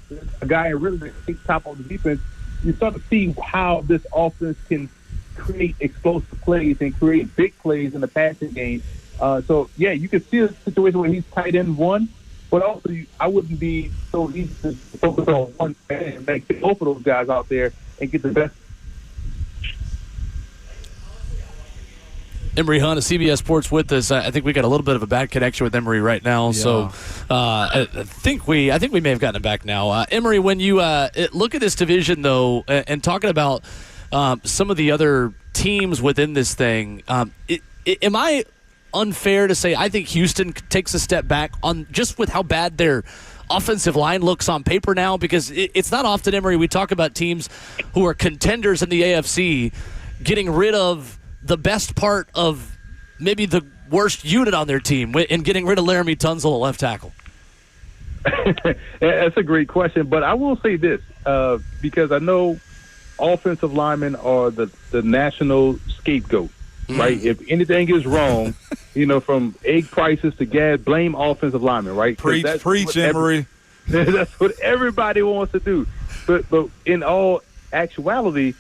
guy really that takes top on the defense. You start to see how this offense can create explosive plays and create big plays in the passing game. So yeah, you can see a situation where he's tight end 1. But also, I wouldn't be so easy to focus on one man and make both of those guys out there and get the best. Emery Hunt of CBS Sports with us. I think we got a little bit of a bad connection with Emery right now, so I think we may have gotten it back now. Emery, when you look at this division, though, and talking about some of the other teams within this thing, am I unfair to say I think Houston takes a step back on just with how bad their offensive line looks on paper now? Because it's not often, Emery, we talk about teams who are contenders in the AFC getting rid of the best part of maybe the worst unit on their team and getting rid of Laramie Tunsil at left tackle. That's a great question, but I will say this, because I know offensive linemen are the national scapegoat. Right? If anything is wrong, from egg prices to gas, blame offensive linemen, right? Preach, Emery. That's what everybody wants to do. But in all actuality,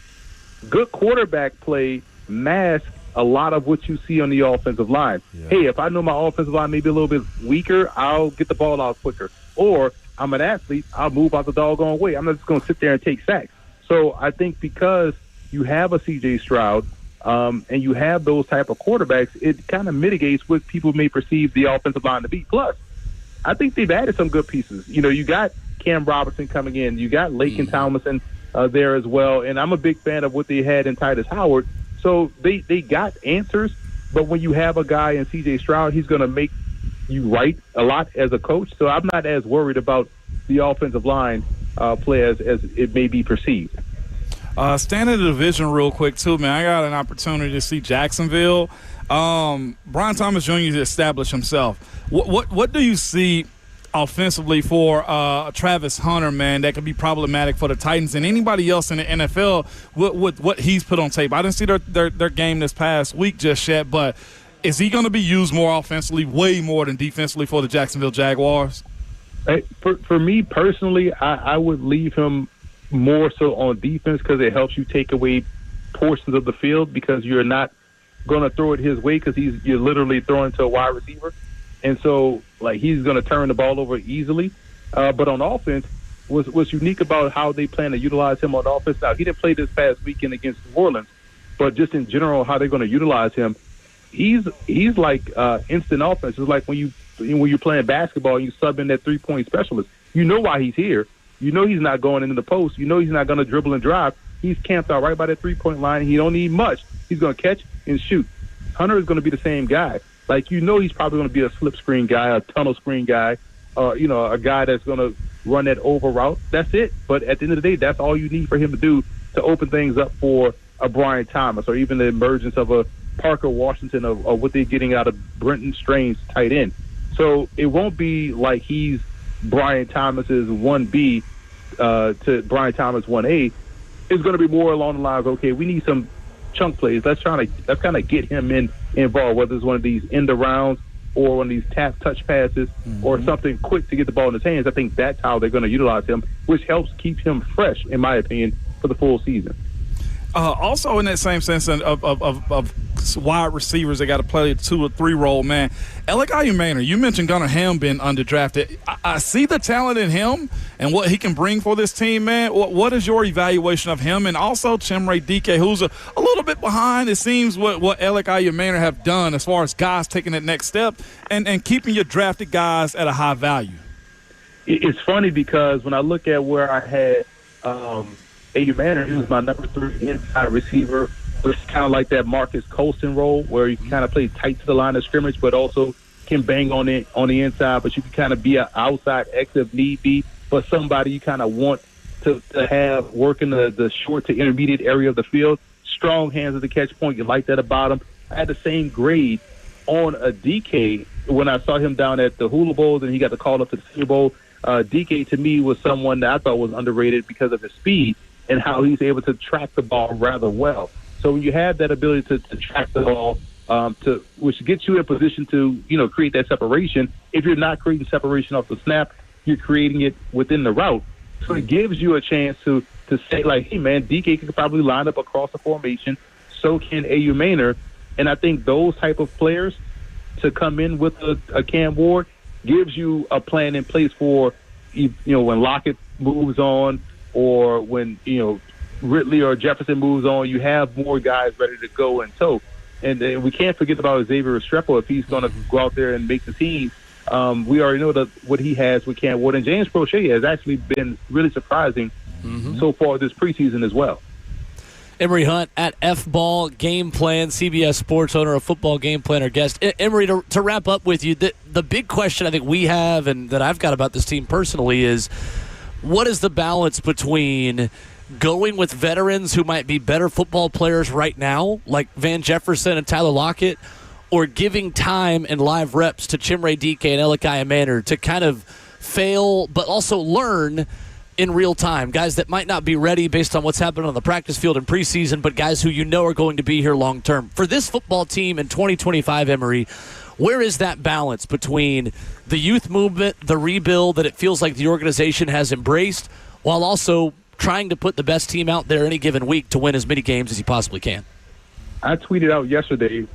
good quarterback play masks a lot of what you see on the offensive line. Yeah. Hey, if I know my offensive line may be a little bit weaker, I'll get the ball out quicker. Or I'm an athlete, I'll move out the doggone way. I'm not just going to sit there and take sacks. So I think because you have a C.J. Stroud and you have those type of quarterbacks, it kind of mitigates what people may perceive the offensive line to be. Plus, I think they've added some good pieces. You got Cam Robinson coming in. You got Laken Tomlinson there as well. And I'm a big fan of what they had in Titus Howard. So they got answers. But when you have a guy in C.J. Stroud, he's going to make you right a lot as a coach. So I'm not as worried about the offensive line play as it may be perceived. Staying in the division real quick, too, man. I got an opportunity to see Jacksonville. Brian Thomas Jr. established himself. What do you see offensively for Travis Hunter, man, that could be problematic for the Titans and anybody else in the NFL with what he's put on tape? I didn't see their game this past week just yet, but is he going to be used more offensively, way more than defensively for the Jacksonville Jaguars? For me personally, I would leave him more so on defense because it helps you take away portions of the field because you're not going to throw it his way because you're literally throwing to a wide receiver. And so, he's going to turn the ball over easily. But on offense, what's unique about how they plan to utilize him on offense. Now, he didn't play this past weekend against New Orleans, but just in general, how they're going to utilize him, he's like instant offense. It's like when you're playing basketball and you sub in that 3-point specialist. You know why he's here. You know he's not going into the post. You know he's not going to dribble and drive. He's camped out right by that 3-point line. He don't need much. He's going to catch and shoot. Hunter is going to be the same guy. He's probably going to be a slip screen guy, a tunnel screen guy, a guy that's going to run that over route. That's it. But at the end of the day, that's all you need for him to do to open things up for a Brian Thomas or even the emergence of a Parker Washington of what they're getting out of Brenton Strange tight end. So it won't be like he's Brian Thomas's 1B to Brian Thomas 1A. It's going to be more along the lines of, okay, we need some chunk plays. Let's kind of get him involved, whether it's one of these end arounds or one of these tap touch passes or something quick to get the ball in his hands. I think that's how they're going to utilize him, which helps keep him fresh, in my opinion, for the full season. Also, in that same sense of wide receivers that got to play a 2 or 3 role, man. Alec Ayumanor, you mentioned Gunnar Ham being underdrafted. I see the talent in him and what he can bring for this team, man. What is your evaluation of him? And also Chimere Dike, who's a little bit behind, it seems, what Alec Ayumanor have done as far as guys taking that next step and keeping your drafted guys at a high value. It's funny because when I look at where I had Ayumanor, he was my number 3 inside receiver, which is kind of like that Marcus Colston role where you can kind of play tight to the line of scrimmage, but also can bang on the inside, but you can kind of be an outside X if need be, but somebody you kind of want to have working the short to intermediate area of the field. Strong hands at the catch point. You like that about him. I had the same grade on a DK when I saw him down at the Hula Bowl, and he got the call up to the Senior Bowl. DK to me was someone that I thought was underrated because of his speed and how he's able to track the ball rather well. So when you have that ability to track the ball, which gets you in a position to, create that separation. If you're not creating separation off the snap, you're creating it within the route. So it gives you a chance to say, hey, man, DK can probably line up across the formation. So can Ayumanor. And I think those type of players to come in with a Cam Ward gives you a plan in place for, when Lockett moves on or when, Ridley or Jefferson moves on, you have more guys ready to go and tow. And we can't forget about Xavier Restrepo if he's going to go out there and make the team. We already know what he has with Cam Ward. And James Prochet has actually been really surprising so far this preseason as well. Emery Hunt at F-Ball Game Plan, CBS Sports owner, a football game planner guest. Emery, to wrap up with you, the big question I think we have and that I've got about this team personally is what is the balance between going with veterans who might be better football players right now, like Van Jefferson and Tyler Lockett, or giving time and live reps to Chimere Dike and Alec Ayumanor to kind of fail but also learn in real time, guys that might not be ready based on what's happened on the practice field in preseason, but guys who are going to be here long term. For this football team in 2025, Emery, where is that balance between the youth movement, the rebuild that it feels like the organization has embraced, while also trying to put the best team out there any given week to win as many games as you possibly can? I tweeted out yesterday,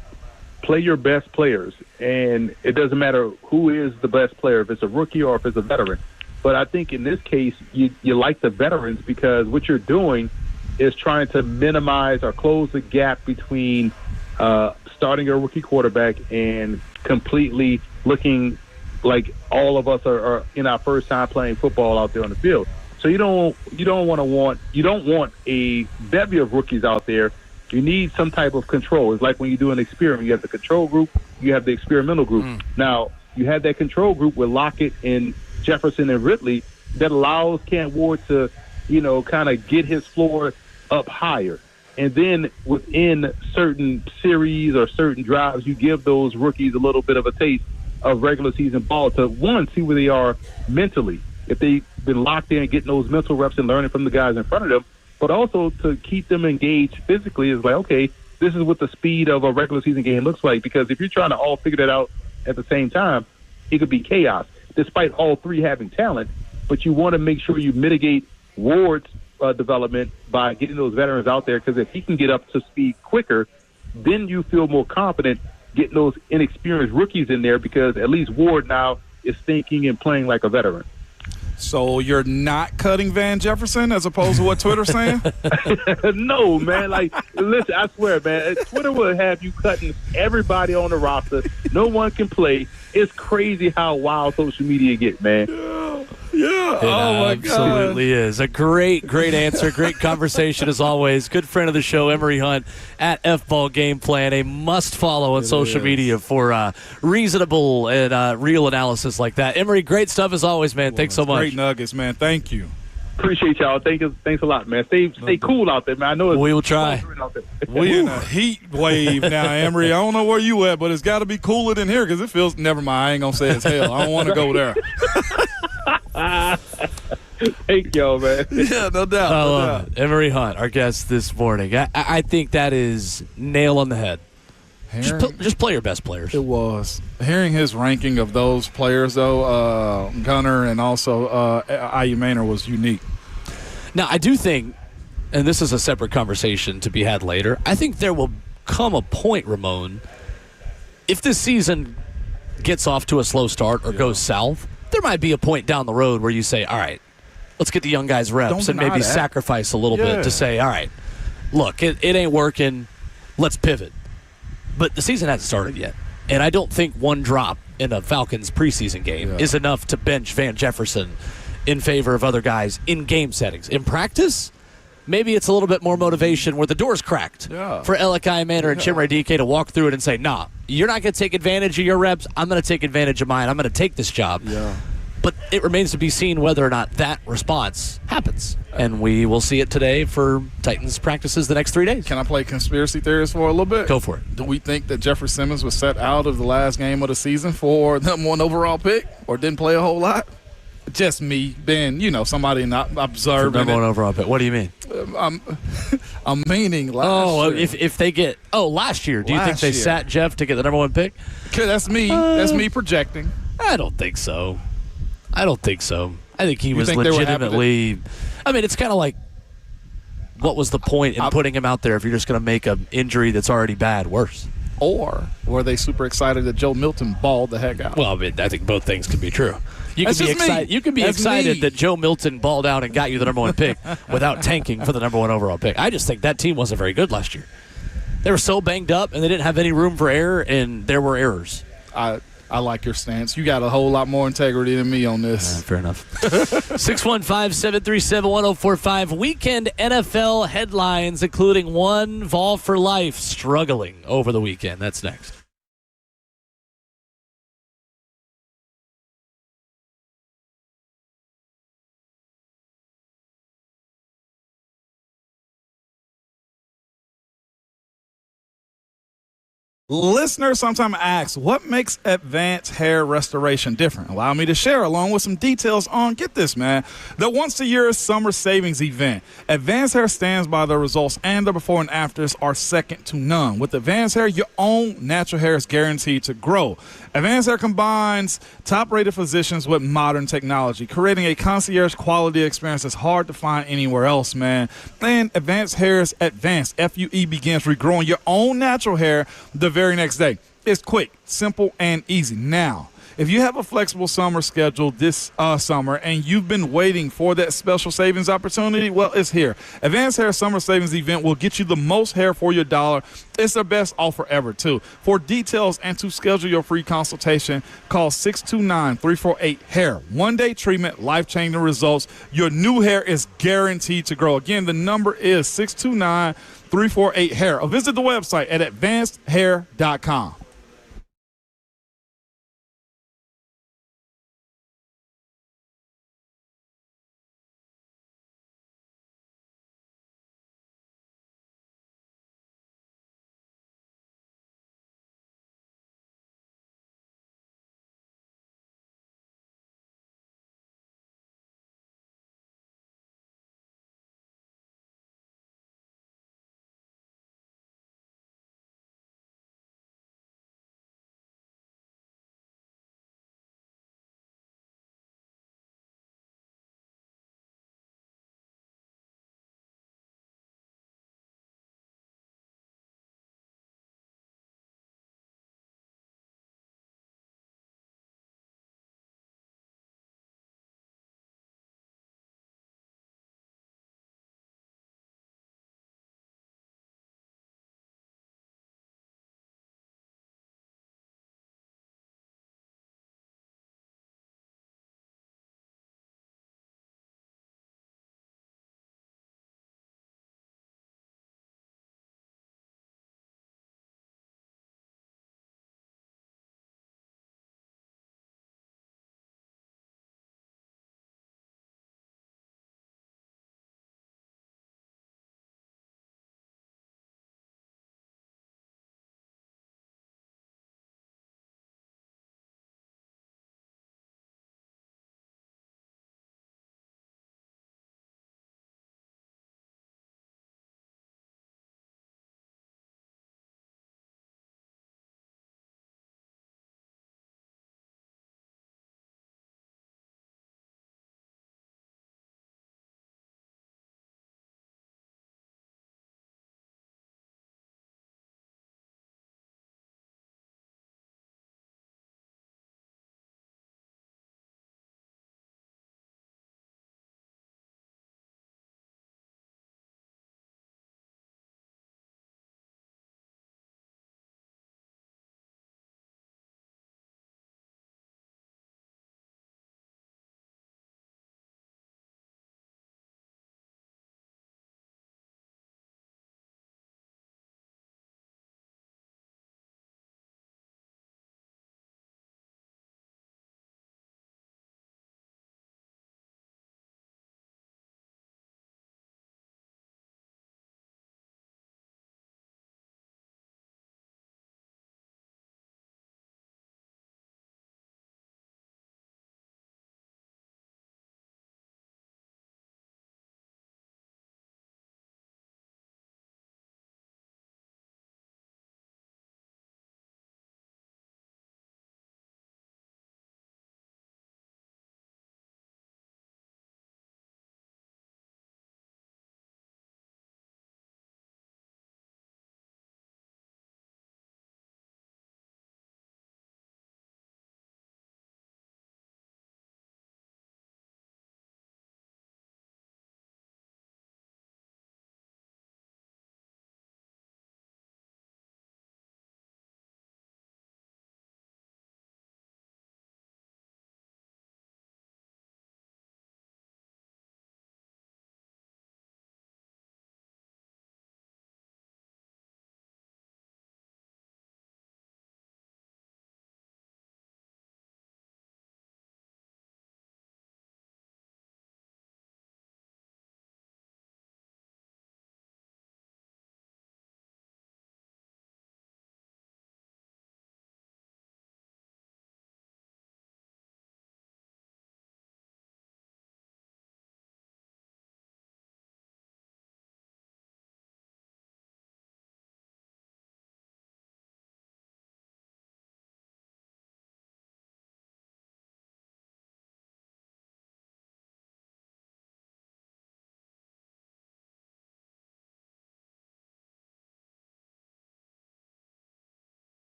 play your best players, and it doesn't matter who is the best player, if it's a rookie or if it's a veteran. But I think in this case, you like the veterans because what you're doing is trying to minimize or close the gap between starting a rookie quarterback and completely looking like all of us are in our first time playing football out there on the field. So you don't want a bevy of rookies out there. You need some type of control. It's like when you do an experiment. You have the control group, you have the experimental group. Now, you have that control group with Lockett and Jefferson and Ridley that allows Cam Ward to, kind of get his floor up higher. And then within certain series or certain drives, you give those rookies a little bit of a taste of regular season ball to, one, see where they are mentally. If they've been locked in, getting those mental reps and learning from the guys in front of them, but also to keep them engaged physically is like, okay, this is what the speed of a regular season game looks like. Because if you're trying to all figure that out at the same time, it could be chaos, despite all three having talent. But you want to make sure you mitigate Ward's development by getting those veterans out there, because if he can get up to speed quicker, then you feel more confident getting those inexperienced rookies in there, because at least Ward now is thinking and playing like a veteran. So you're not cutting Van Jefferson as opposed to what Twitter's saying? No, man. Like, listen, I swear, man, Twitter will have you cutting everybody on the roster. No one can play. It's crazy how wild social media gets, man. Yeah. Oh, my God. Absolutely is. A great answer. Great conversation as always. Good friend of the show, Emery Hunt at F-Ball Game Plan. A must follow on social media for reasonable and real analysis like that. Emery, great stuff as always, man. Thanks so much. Great nuggets, man. Thank you. Appreciate y'all. Thanks a lot, man. Stay cool out there, man. I know we will try. We in a heat wave now, Emery. I don't know where you at, but it's got to be cooler than here because it feels. Never mind. I ain't gonna say it's hell. I don't want to go there. Thank y'all, man. Yeah, no doubt. Emery Hunt, our guest this morning. I think that is nail on the head. Just play your best players. It was. Hearing his ranking of those players, though, Gunner and also Ayu Maynor was unique. Now, I do think, and this is a separate conversation to be had later, I think there will come a point, Ramon, if this season gets off to a slow start or goes south, there might be a point down the road where you say, all right, let's get the young guys reps and maybe sacrifice a little bit to say, all right, look, it ain't working. Let's pivot. But the season hasn't started yet. And I don't think one drop in a Falcons preseason game is enough to bench Van Jefferson in favor of other guys in game settings. In practice, maybe it's a little bit more motivation where the door's cracked for Elikai Manor and Chimere DK to walk through it and say, nah, you're not going to take advantage of your reps. I'm going to take advantage of mine. I'm going to take this job. Yeah. But it remains to be seen whether or not that response happens. And we will see it today for Titans practices the next 3 days. Can I play conspiracy theorist for a little bit? Go for it. Do we think that Jeffrey Simmons was set out of the last game of the season for the #1 overall pick or didn't play a whole lot? Just me being, somebody not observing. #1 overall pick. What do you mean? I'm meaning last year. If they get last year. Do you think they sat Jeff to get the #1 pick? That's me. That's me projecting. I don't think so. I think he was think legitimately. I mean, it's kind of like, what was the point in putting him out there if you're just going to make an injury that's already bad worse? Or were they super excited that Joe Milton balled the heck out? Well, I mean, I think both things can be true. You can be excited. You can be excited that Joe Milton balled out and got you the #1 pick without tanking for the #1 overall pick. I just think that team wasn't very good last year. They were so banged up and they didn't have any room for error, and there were errors. I like your stance. You got a whole lot more integrity than me on this. Fair enough. 615-737-1045. Weekend NFL headlines, including one Vol for life struggling over the weekend. That's next. Listeners sometimes ask, what makes advanced hair restoration different? Allow me to share along with some details on, get this, man, the once-a-year summer savings event. Advanced Hair stands by the results, and the before and afters are second to none. With Advanced Hair, your own natural hair is guaranteed to grow. Advanced Hair combines top-rated physicians with modern technology, creating a concierge quality experience that's hard to find anywhere else, man. And Advanced Hair's advanced FUE begins regrowing your own natural hair the very next day. It's quick, simple, and easy. Now, If you have a flexible summer schedule this summer and you've been waiting for that special savings opportunity, well, it's here. Advanced Hair Summer Savings Event will get you the most hair for your dollar. It's their best offer ever, too. For details and to schedule your free consultation, call 629-348-HAIR. One-day treatment, life-changing results. Your new hair is guaranteed to grow. Again, the number is 629-348-HAIR. Or visit the website at advancedhair.com.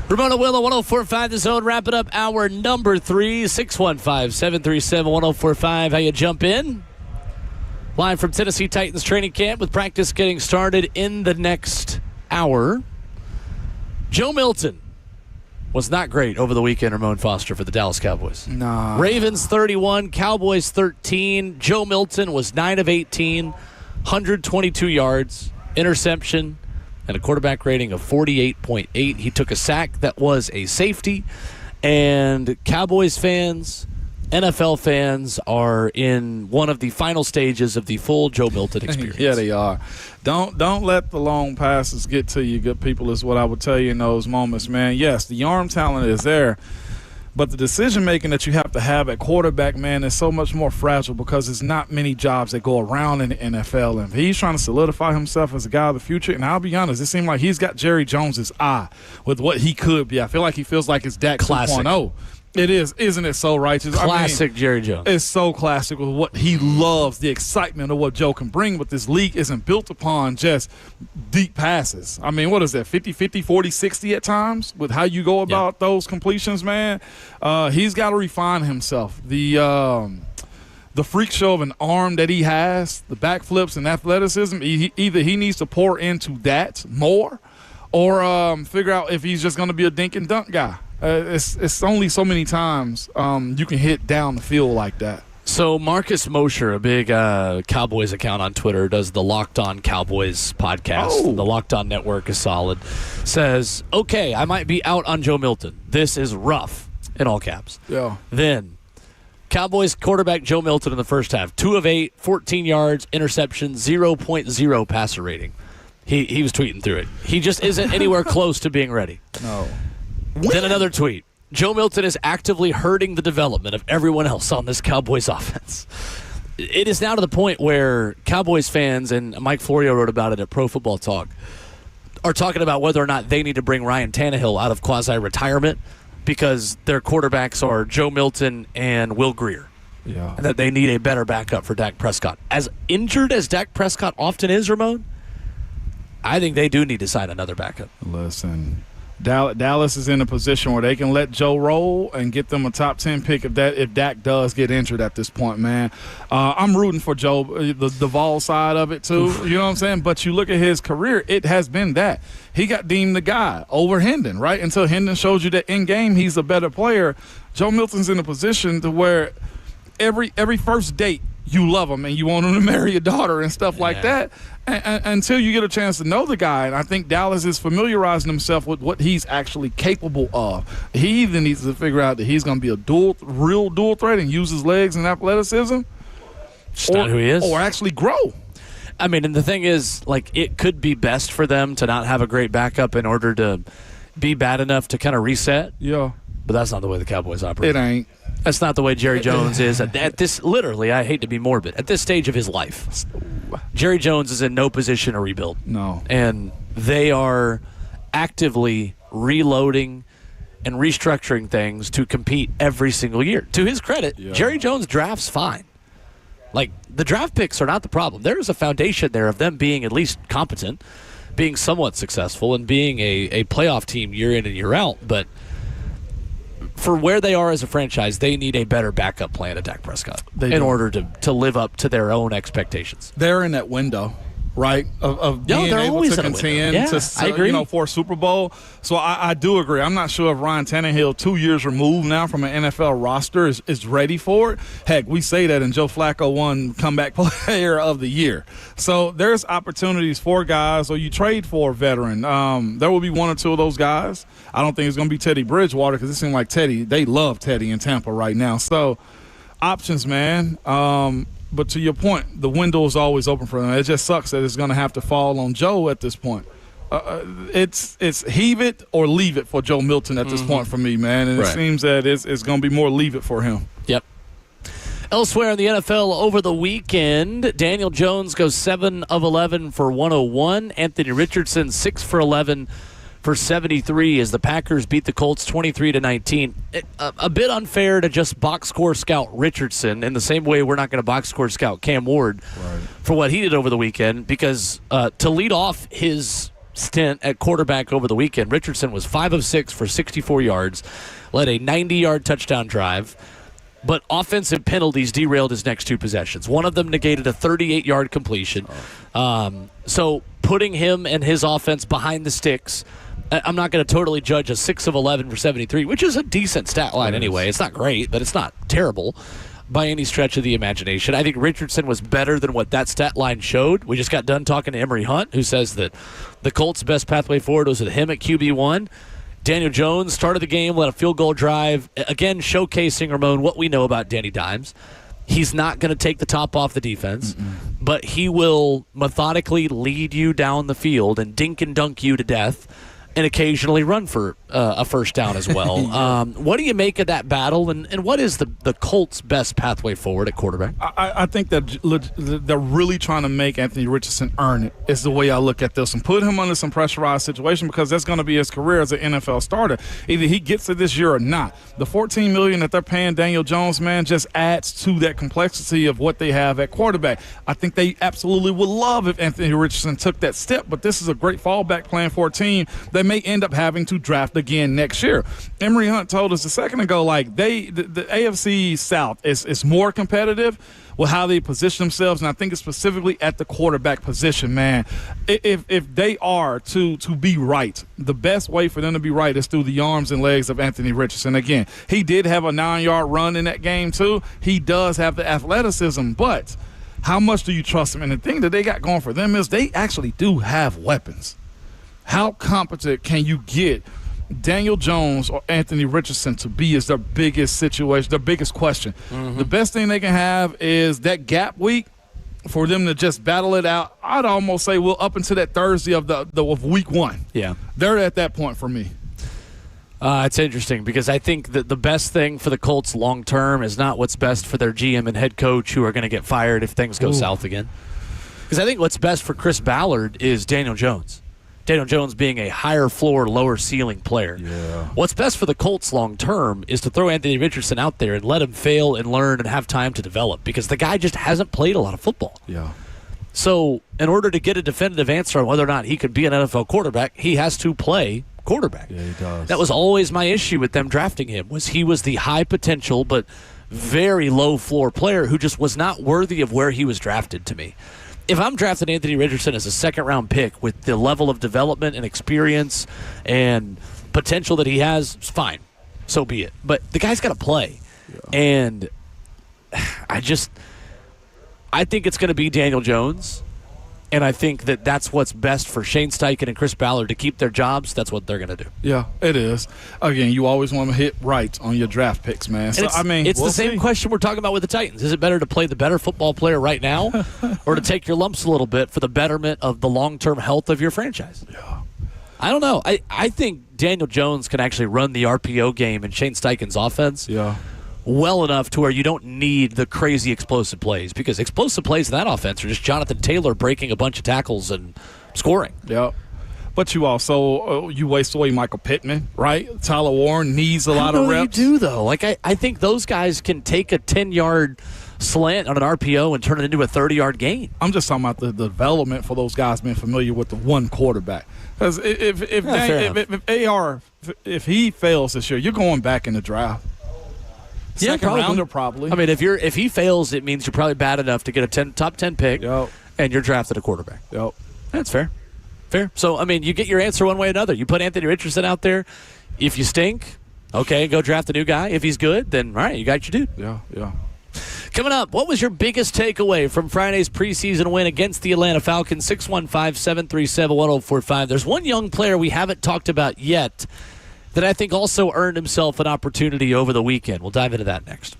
Ramona Willow, 104.5 The Zone, wrapping up hour number 3, 615-737-1045. How you jump in? Live from Tennessee Titans training camp with practice getting started in the next hour. Joe Milton was not great over the weekend, Ramon Foster, for the Dallas Cowboys. Nah. Ravens 31, Cowboys 13. Joe Milton was 9 of 18, 122 yards, interception, and a quarterback rating of 48.8. He took a sack that was a safety, and Cowboys fans, NFL fans are in one of the final stages of the full Joe Milton experience. Yeah, they are. Don't let the long passes get to you, good people, is what I would tell you in those moments, man. Yes, the arm talent is there, but the decision-making that you have to have at quarterback, man, is so much more fragile because there's not many jobs that go around in the NFL. And he's trying to solidify himself as a guy of the future. And I'll be honest, it seems like he's got Jerry Jones's eye with what he could be. I feel like he feels like it's Dak 2.0. It is. Isn't it so righteous? Classic Jerry Jones. It's so classic with what he loves, the excitement of what Joe can bring. But this league isn't built upon just deep passes. I mean, what is that, 50-50, 40-60 at times with how you go about those completions, man? He's got to refine himself. The freak show of an arm that he has, the backflips and athleticism, either he needs to pour into that more or figure out if he's just going to be a dink and dunk guy. It's only so many times you can hit down the field like that. So Marcus Mosher, a big Cowboys account on Twitter, does the Locked On Cowboys podcast. Oh. The Locked On Network is solid. Says, okay, I might be out on Joe Milton. This is rough, in all caps. Yeah. Then Cowboys quarterback Joe Milton in the first half, 2 of 8, 14 yards, interception, 0.0 passer rating. He was tweeting through it. He just isn't anywhere close to being ready. No. Then another tweet. Joe Milton is actively hurting the development of everyone else on this Cowboys offense. It is now to the point where Cowboys fans, and Mike Florio wrote about it at Pro Football Talk, are talking about whether or not they need to bring Ryan Tannehill out of quasi-retirement because their quarterbacks are Joe Milton and Will Grier. Yeah. And that they need a better backup for Dak Prescott. As injured as Dak Prescott often is, Ramon, I think they do need to sign another backup. Listen, Dallas is in a position where they can let Joe roll and get them a top 10 pick if Dak does get injured at this point, man. I'm rooting for Joe, the Vols side of it too. You know what I'm saying? But you look at his career, it has been that. He got deemed the guy over Hendon, right? Until Hendon shows you that in game he's a better player. Joe Milton's in a position to where every first date you love him and you want him to marry your daughter and stuff like that. And until you get a chance to know the guy, and I think Dallas is familiarizing himself with what he's actually capable of. He either needs to figure out that he's going to be a real dual threat and use his legs and athleticism, Not who he is, or actually grow. I mean, and the thing is, like, it could be best for them to not have a great backup in order to be bad enough to kind of reset. Yeah. But that's not the way the Cowboys operate. It ain't. That's not the way Jerry Jones is at this. Literally, I hate to be morbid, at this stage of his life, Jerry Jones is in no position to rebuild. No. And they are actively reloading and restructuring things to compete every single year. To his credit, Jerry Jones drafts fine. Like, the draft picks are not the problem. There is a foundation there of them being at least competent, being somewhat successful, and being a playoff team year in and year out. But for where they are as a franchise, they need a better backup plan to Dak Prescott in order to live up to their own expectations. They're in that window, right, of being able to contend I agree. For a Super Bowl. So I do agree. I'm not sure if Ryan Tannehill, 2 years removed now from an NFL roster, is ready for it. Heck, we say that, and Joe Flacco won Comeback Player of the Year. So there's opportunities for guys, or you trade for a veteran. There will be one or two of those guys. I don't think it's going to be Teddy Bridgewater because it seems like they love Teddy in Tampa right now. So options, man. But to your point, the window is always open for them. It just sucks that it's going to have to fall on Joe at this point. It's heave it or leave it for Joe Milton at this point for me, man. And it seems that it's going to be more leave it for him. Yep. Elsewhere in the NFL over the weekend, Daniel Jones goes 7 of 11 for 101. Anthony Richardson 6 for 11 for 73 as the Packers beat the Colts 23-19. A bit unfair to just box score scout Richardson in the same way we're not going to box score scout Cam Ward for what he did over the weekend, because to lead off his stint at quarterback over the weekend. Richardson was 5 of 6 for 64 yards, led a 90-yard touchdown drive, but offensive penalties derailed his next 2 possessions. One of them negated a 38-yard completion. So putting him and his offense behind the sticks, I'm not going to totally judge a 6 of 11 for 73, which is a decent stat line anyway. It's not great, but it's not terrible by any stretch of the imagination. I think Richardson was better than what that stat line showed. We just got done talking to Emery Hunt, who says that the Colts' best pathway forward was with him at QB1. Daniel Jones started the game, led a field goal drive, again showcasing, Ramon, what we know about Danny Dimes. He's not going to take the top off the defense, but he will methodically lead you down the field and dink and dunk you to death, and occasionally run for a first down as well. What do you make of that battle, and what is the Colts' best pathway forward at quarterback? I think that they're really trying to make Anthony Richardson earn it, is the way I look at this, and put him under some pressurized situation, because that's going to be his career as an NFL starter. Either he gets it this year or not. The $14 million that they're paying Daniel Jones, man, just adds to that complexity of what they have at quarterback. I think they absolutely would love if Anthony Richardson took that step, but this is a great fallback plan for a team that may end up having to draft again next year. Emery Hunt told us a second ago, like the AFC South is more competitive with how they position themselves, and I think it's specifically at the quarterback position, man. If they are to be right, the best way for them to be right is through the arms and legs of Anthony Richardson. Again, he did have a 9-yard run in that game too. He does have the athleticism, but how much do you trust him? And the thing that they got going for them is they actually do have weapons. How competent can you get Daniel Jones or Anthony Richardson to be is their biggest situation, their biggest question. The best thing they can have is that gap week for them to just battle it out. I'd almost say up until that Thursday of week 1. Yeah. They're at that point for me. It's interesting because I think that the best thing for the Colts long term is not what's best for their GM and head coach, who are going to get fired if things go south again. Because I think what's best for Chris Ballard is Daniel Jones. Daniel Jones being a higher floor, lower ceiling player. Yeah. What's best for the Colts long term is to throw Anthony Richardson out there and let him fail and learn and have time to develop, because the guy just hasn't played a lot of football. Yeah. So in order to get a definitive answer on whether or not he could be an NFL quarterback, he has to play quarterback. Yeah, he does. That was always my issue with them drafting him, was he was the high potential but very low floor player who just was not worthy of where he was drafted to me. If I'm drafting Anthony Richardson as a second-round pick with the level of development and experience and potential that he has, it's fine. So be it. But the guy's got to play. Yeah. And I think it's going to be Daniel Jones. And I think that that's what's best for Shane Steichen and Chris Ballard to keep their jobs. That's what they're going to do. Yeah, it is. Again, you always want to hit right on your draft picks, man. So, it's we'll the same see. question we're talking about with the Titans. Is it better to play the better football player right now or to take your lumps a little bit for the betterment of the long-term health of your franchise? Yeah. I don't know. I think Daniel Jones can actually run the RPO game in Shane Steichen's offense. Yeah. Well enough to where you don't need the crazy explosive plays, because explosive plays in that offense are just Jonathan Taylor breaking a bunch of tackles and scoring. Yeah. But you also you waste away Michael Pittman, right? Tyler Warren needs a lot of reps. You do, though. Like I think those guys can take a 10-yard slant on an RPO and turn it into a 30-yard gain. I'm just talking about the development for those guys being familiar with the one quarterback. Because if he fails this year, you're going back in the draft. Second rounder probably. I mean, if he fails, it means you're probably bad enough to get a top 10 pick, yep, and you're drafted a quarterback. Yep. That's fair. Fair. So, I mean, you get your answer one way or another. You put Anthony Richardson out there. If you stink, okay, go draft a new guy. If he's good, then, all right, you got your dude. Yeah. Coming up, what was your biggest takeaway from Friday's preseason win against the Atlanta Falcons? 615-737-1045. There's one young player we haven't talked about yet that I think also earned himself an opportunity over the weekend. We'll dive into that next.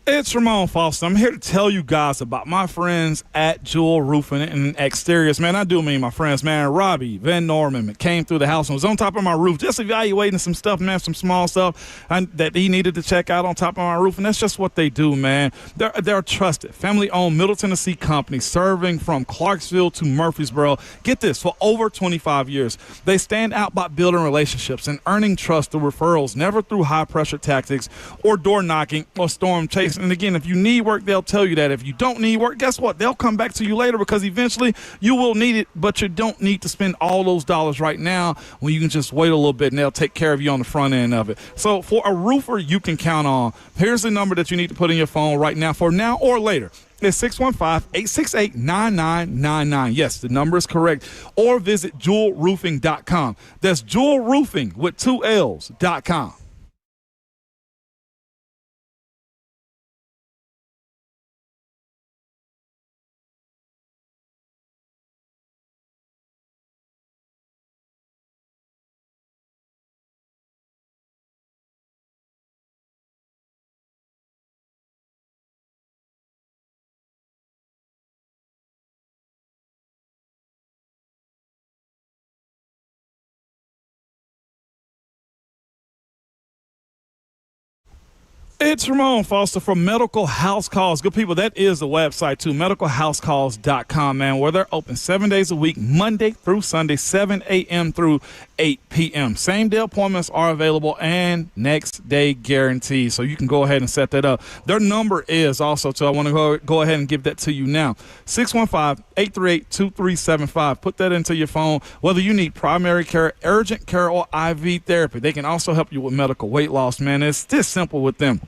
It's Ramon Foster. I'm here to tell you guys about my friends at Jewel Roofing and Exteriors. Man, I do mean my friends, man. Robbie Van Norman came through the house and was on top of my roof just evaluating some stuff, man, some small stuff that he needed to check out on top of my roof, and that's just what they do, man. They're a trusted, family-owned Middle Tennessee company serving from Clarksville to Murfreesboro. Get this, for over 25 years. They stand out by building relationships and earning trust through referrals, never through high-pressure tactics or door knocking or storm chasing. And again, if you need work, they'll tell you that. If you don't need work, guess what? They'll come back to you later because eventually you will need it, but you don't need to spend all those dollars right now when you can just wait a little bit and they'll take care of you on the front end of it. So for a roofer you can count on, here's the number that you need to put in your phone right now for now or later. It's 615-868-9999. Yes, the number is correct. Or visit jewelroofing.com. That's jewelroofing with 2 L's.com. It's Ramon Foster from Medical House Calls. Good people, that is the website too, medicalhousecalls.com, man, where they're open 7 days a week, Monday through Sunday, 7 a.m. through 8 p.m. Same day appointments are available and next day guarantee. So you can go ahead and set that up. Their number is also, so I want to go ahead and give that to you now, 615-838-2375. Put that into your phone, whether you need primary care, urgent care, or IV therapy. They can also help you with medical weight loss, man. It's this simple with them.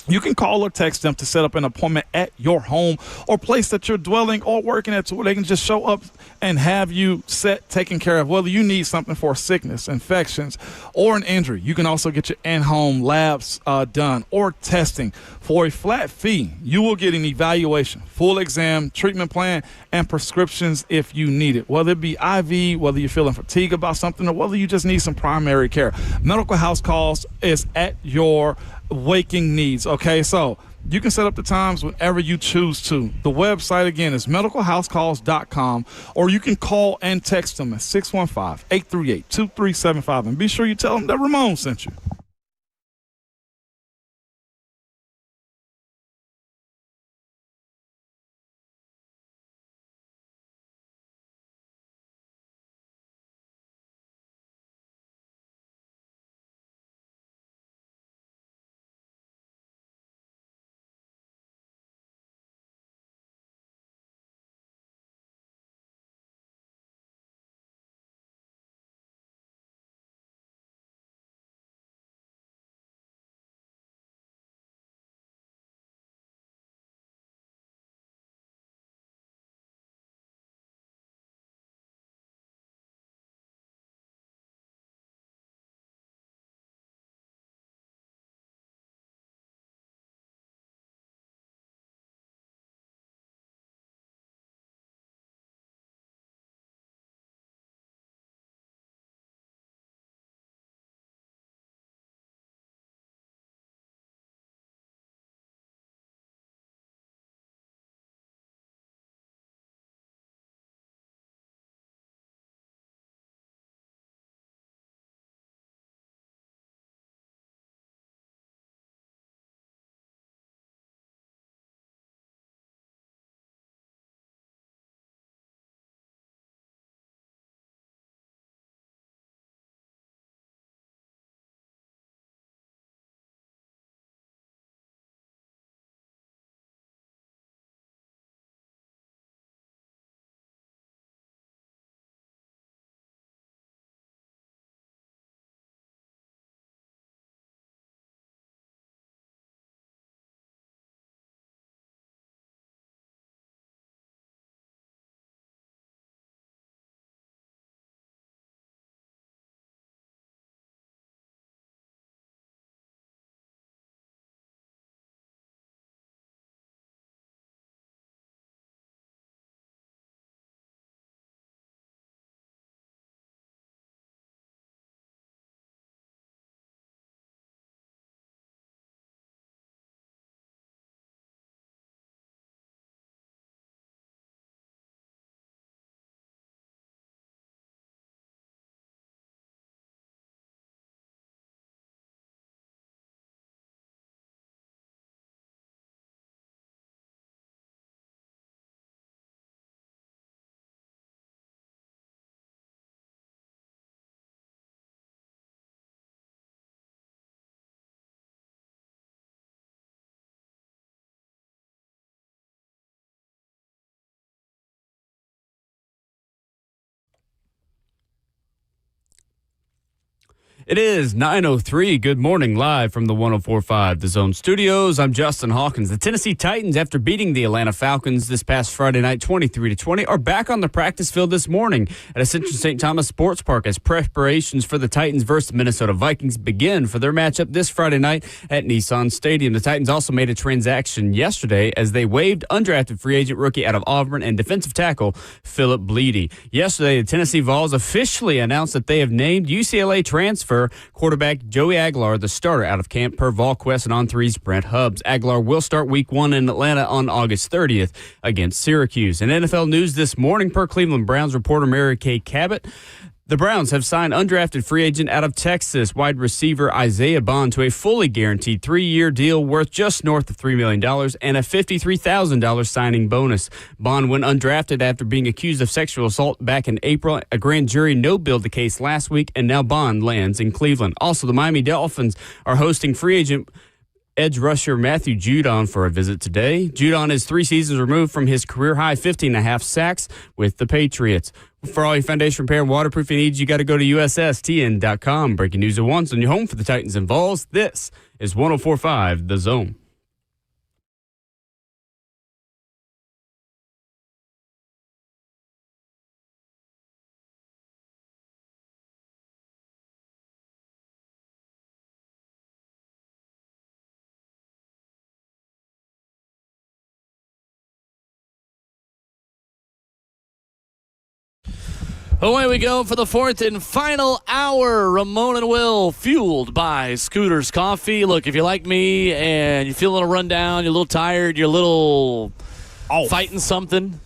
You can call or text them to set up an appointment at your home or place that you're dwelling or working at, where they can just show up and have you taken care of. Whether you need something for sickness, infections, or an injury, you can also get your in-home labs done or testing for a flat fee. You will get an evaluation, full exam, treatment plan, and prescriptions if you need it. Whether it be IV, whether you're feeling fatigue about something, or whether you just need some primary care. Medical House Calls is at your waking needs. Okay, so you can set up the times whenever you choose to. The website, again, is medicalhousecalls.com, or you can call and text them at 615-838-2375. And be sure you tell them that Ramon sent you. It is 9:03. Good morning, live from the 104.5 The Zone Studios. I'm Justin Hawkins. The Tennessee Titans, after beating the Atlanta Falcons this past Friday night 23-20, are back on the practice field this morning at Ascension St. Thomas Sports Park as preparations for the Titans versus the Minnesota Vikings begin for their matchup this Friday night at Nissan Stadium. The Titans also made a transaction yesterday as they waived undrafted free agent rookie out of Auburn and defensive tackle Philip Bleedy. Yesterday, the Tennessee Vols officially announced that they have named UCLA transfer quarterback Joey Aguilar the starter out of camp per VolQuest and On3's Brent Hubbs. Aguilar will start week 1 in Atlanta on August 30th against Syracuse. In NFL news this morning, per Cleveland Browns reporter Mary Kay Cabot, the Browns have signed undrafted free agent out of Texas wide receiver Isaiah Bond to a fully guaranteed 3-year deal worth just north of $3 million and a $53,000 signing bonus. Bond went undrafted after being accused of sexual assault back in April. A grand jury no-billed the case last week, and now Bond lands in Cleveland. Also, the Miami Dolphins are hosting free agent edge rusher Matthew Judon for a visit today. Judon is 3 seasons removed from his career-high 15.5 sacks with the Patriots. For all your foundation repair and waterproofing needs, you got to go to USSTN.com. Breaking news at once on your home for the Titans and Vols. This is 104.5 The Zone. Away we go for the fourth and final hour. Ramon and Will, fueled by Scooter's Coffee. Look, if you're like me and you feel a little run down, you're a little tired, you're a little fighting something.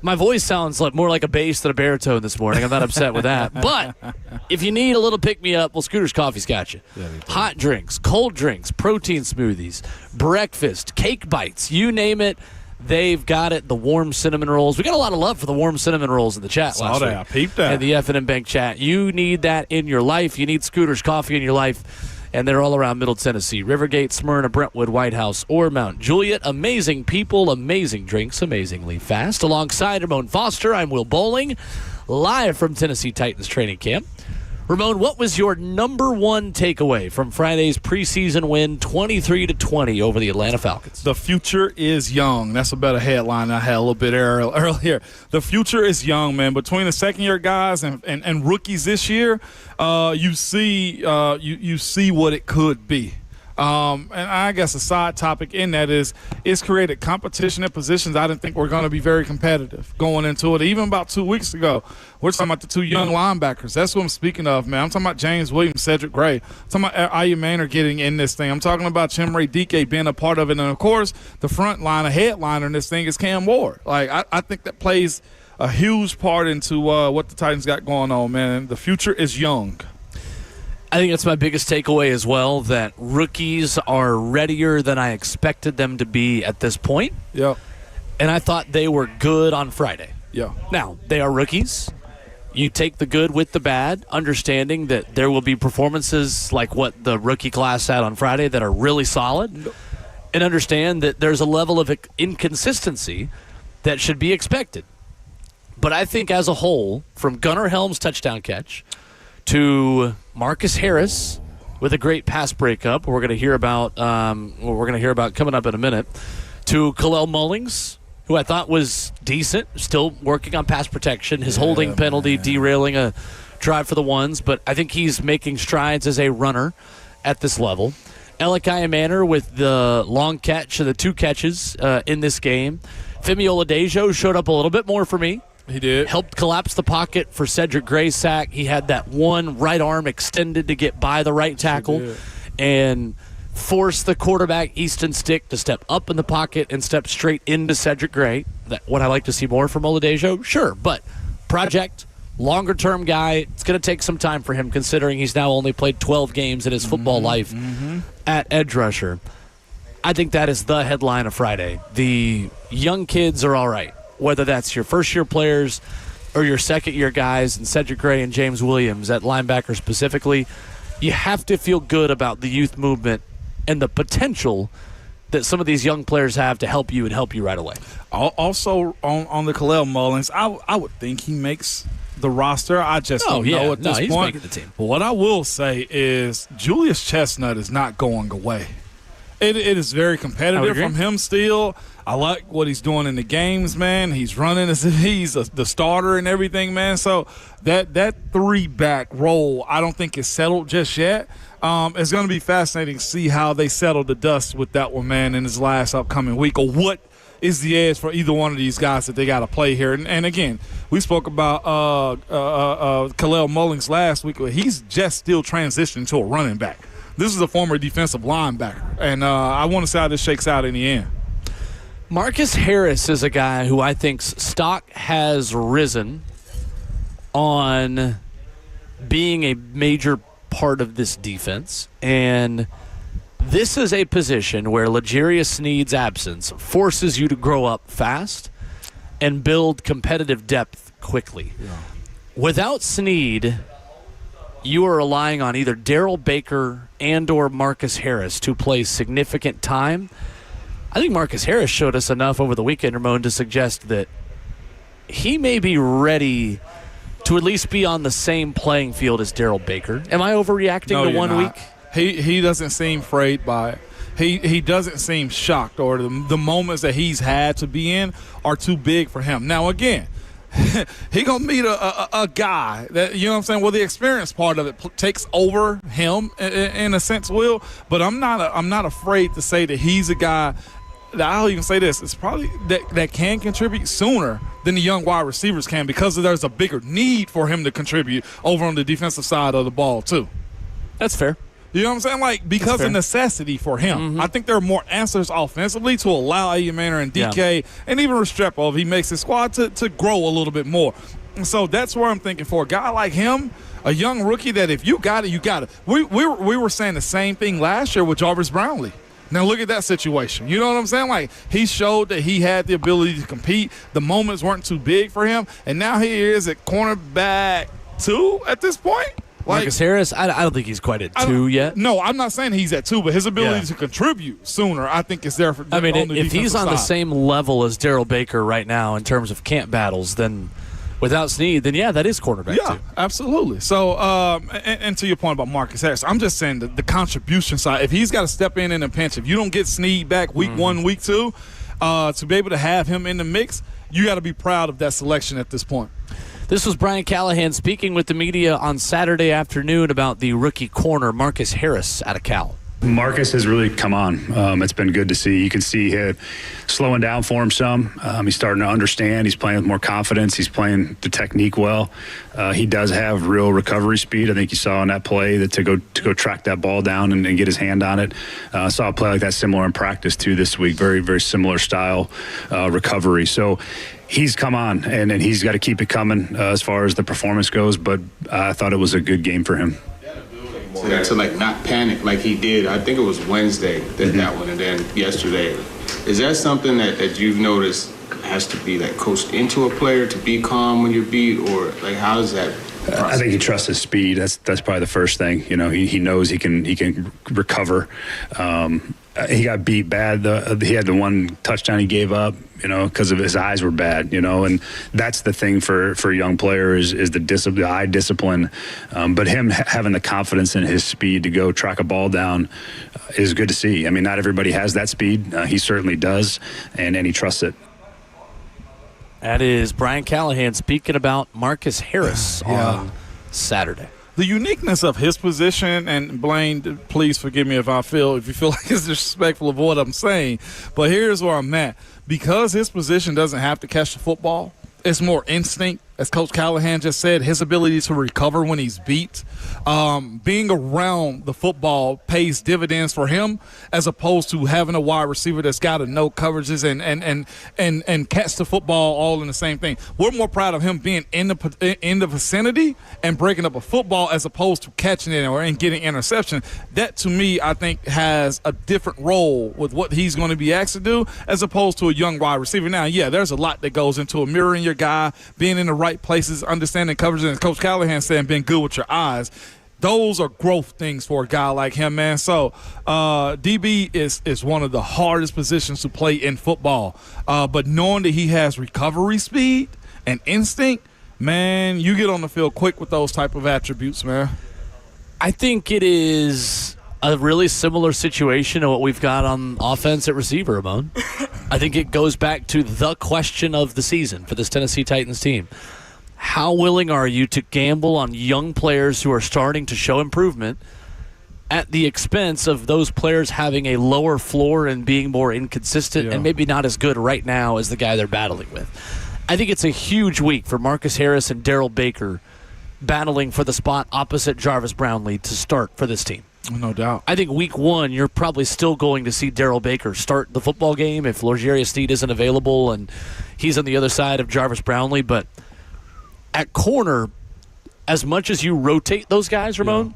My voice sounds more like a bass than a baritone this morning. I'm not upset with that. But if you need a little pick-me-up, well, Scooter's Coffee's got you. Hot drinks, cold drinks, protein smoothies, breakfast, cake bites, you name it. They've got it. The warm cinnamon rolls. We got a lot of love for the warm cinnamon rolls in the chat last week. I peeped that. And the F&M Bank chat. You need that in your life. You need Scooter's Coffee in your life. And they're all around Middle Tennessee. Rivergate, Smyrna, Brentwood, White House, or Mount Juliet. Amazing people, amazing drinks, amazingly fast. Alongside Ramon Foster, I'm Will Bowling, live from Tennessee Titans training camp. Ramon, what was your number one takeaway from Friday's preseason win 23-20 over the Atlanta Falcons? The future is young. That's a better headline I had a little bit earlier. The future is young, man. Between the second-year guys and rookies this year, you see what it could be. And I guess a side topic in that is it's created competition at positions I didn't think were going to be very competitive going into it. Even about 2 weeks ago, we're talking about the 2 young linebackers. That's what I'm speaking of, man. I'm talking about James Williams, Cedric Gray. I'm talking about Ayu Manor getting in this thing. I'm talking about Chimere Dike being a part of it. And, of course, the front line, a headliner in this thing is Cam Ward. I think that plays a huge part into what the Titans got going on, man. The future is young. I think that's my biggest takeaway as well, that rookies are readier than I expected them to be at this point. Yeah. And I thought they were good on Friday. Yeah. Now, they are rookies. You take the good with the bad, understanding that there will be performances like what the rookie class had on Friday that are really solid, and understand that there's a level of inconsistency that should be expected. But I think as a whole, from Gunnar Helms' touchdown catch to Marcus Harris with a great pass breakup, we're going to hear about coming up in a minute, to Khalil Mullings, who I thought was decent, still working on pass protection, his holding penalty derailing a drive for the ones, but I think he's making strides as a runner at this level. Elikiah Manor with the long catch, the 2 catches in this game. Femi Oladejo showed up a little bit more for me. He did. Helped collapse the pocket for Cedric Gray's sack. He had that one right arm extended to get by the right tackle and force the quarterback, Easton Stick, to step up in the pocket and step straight into Cedric Gray. Would I like to see more from Oladejo? Sure, but project, longer-term guy, it's going to take some time for him considering he's now only played 12 games in his football life at edge rusher. I think that is the headline of Friday. The young kids are all right. Whether that's your first-year players or your second-year guys, and Cedric Gray and James Williams at linebacker specifically, you have to feel good about the youth movement and the potential that some of these young players have to help you and help you right away. Also, on the Khalil Mullings, I would think he makes the roster. I just don't know at this he's point. making the team. But what I will say is Julius Chestnut is not going away. It is very competitive from him still. I like what he's doing in the games, man. He's running as if he's the starter and everything, man. So that 3-back role I don't think is settled just yet. It's going to be fascinating to see how they settle the dust with that one, man, in his last upcoming week, or what is the edge for either one of these guys that they got to play here. And again, we spoke about Khalil Mullings last week. He's just still transitioning to a running back. This is a former defensive linebacker, and I want to see how this shakes out in the end. Marcus Harris is a guy who I think's stock has risen on being a major part of this defense, and this is a position where L'Jarius Sneed's absence forces you to grow up fast and build competitive depth quickly. Yeah. Without Sneed, you are relying on either Darrell Baker and or Marcus Harris to play significant time. I think Marcus Harris showed us enough over the weekend, Ramon, to suggest that he may be ready to at least be on the same playing field as Darrell Baker. Am I overreacting to 1 week? He doesn't seem frayed by it. He doesn't seem shocked, or the moments that he's had to be in are too big for him. Now, again, he gonna meet a guy that, you know what I'm saying, well, the experience part of it takes over him in a sense, Will. But I'm not afraid to say that he's a guy that, I'll even say this, it's probably that can contribute sooner than the young wide receivers can, because there's a bigger need for him to contribute over on the defensive side of the ball too. That's fair. You know what I'm saying? Like, because of necessity for him. Mm-hmm. I think there are more answers offensively to allow Ayumanor and DK and even Restrepo, if he makes his squad, to grow a little bit more. And so that's where I'm thinking for a guy like him, a young rookie, that if you got it, you got it. We were saying the same thing last year with Jarvis Brownlee. Now look at that situation. You know what I'm saying? Like, he showed that he had the ability to compete. The moments weren't too big for him. And now he is at cornerback 2 at this point. Marcus Harris, I don't think he's quite at 2 yet. No, I'm not saying he's at 2, but his ability to contribute sooner, I think, is there. If he's on the same level as Darrell Baker right now in terms of camp battles, then without Sneed, then that is quarterback 2. Yeah, absolutely. So, and to your point about Marcus Harris, I'm just saying the contribution side. If he's got to step in a pinch, if you don't get Sneed back week 1, week 2, to be able to have him in the mix, you got to be proud of that selection at this point. This was Brian Callahan speaking with the media on Saturday afternoon about the rookie corner, Marcus Harris, out of Cal. Marcus has really come on. It's been good to see. You can see him slowing down for him some. He's starting to understand. He's playing with more confidence. He's playing the technique well. He does have real recovery speed. I think you saw on that play that to go track that ball down and get his hand on it. Saw a play like that similar in practice too this week. Very, very similar style recovery. So he's come on, and he's got to keep it coming as far as the performance goes. But I thought it was a good game for him. To not panic like he did. I think it was Wednesday that one, and then yesterday. Is that something that you've noticed has to be coached into a player to be calm when you're beat, or how does that process? I think he trusts his speed. That's probably the first thing. He knows he can recover. He got beat bad. He had the one touchdown he gave up, because of his eyes were bad, and that's the thing for a young player is the eye discipline. But him having the confidence in his speed to go track a ball down is good to see. I mean, not everybody has that speed. He certainly does, and he trusts it. That is Brian Callahan speaking about Marcus Harris on Saturday. The uniqueness of his position, and Blaine, please forgive me if you feel like it's disrespectful of what I'm saying, but here's where I'm at. Because his position doesn't have to catch the football, it's more instinct. As Coach Callahan just said, his ability to recover when he's beat, being around the football pays dividends for him, as opposed to having a wide receiver that's got to know coverages and catch the football all in the same thing. We're more proud of him being in the vicinity and breaking up a football, as opposed to catching it and getting interception. That, to me, I think has a different role with what he's going to be asked to do, as opposed to a young wide receiver. Now, there's a lot that goes into a mirroring your guy, being in the right places, understanding coverage, and as Coach Callahan said, being good with your eyes. Those are growth things for a guy like him, man. So DB is one of the hardest positions to play in football. But knowing that he has recovery speed and instinct, Man, you get on the field quick with those type of attributes, man. I think it is a really similar situation to what we've got on offense at receiver, Ramon. I think it goes back to the question of the season for this Tennessee Titans team. How willing are you to gamble on young players who are starting to show improvement at the expense of those players having a lower floor and being more inconsistent and maybe not as good right now as the guy they're battling with? I think it's a huge week for Marcus Harris and Darrell Baker battling for the spot opposite Jarvis Brownlee to start for this team. No doubt. I think week one, you're probably still going to see Darrell Baker start the football game if L'Jarius Sneed isn't available and he's on the other side of Jarvis Brownlee. But at corner, as much as you rotate those guys, Ramon,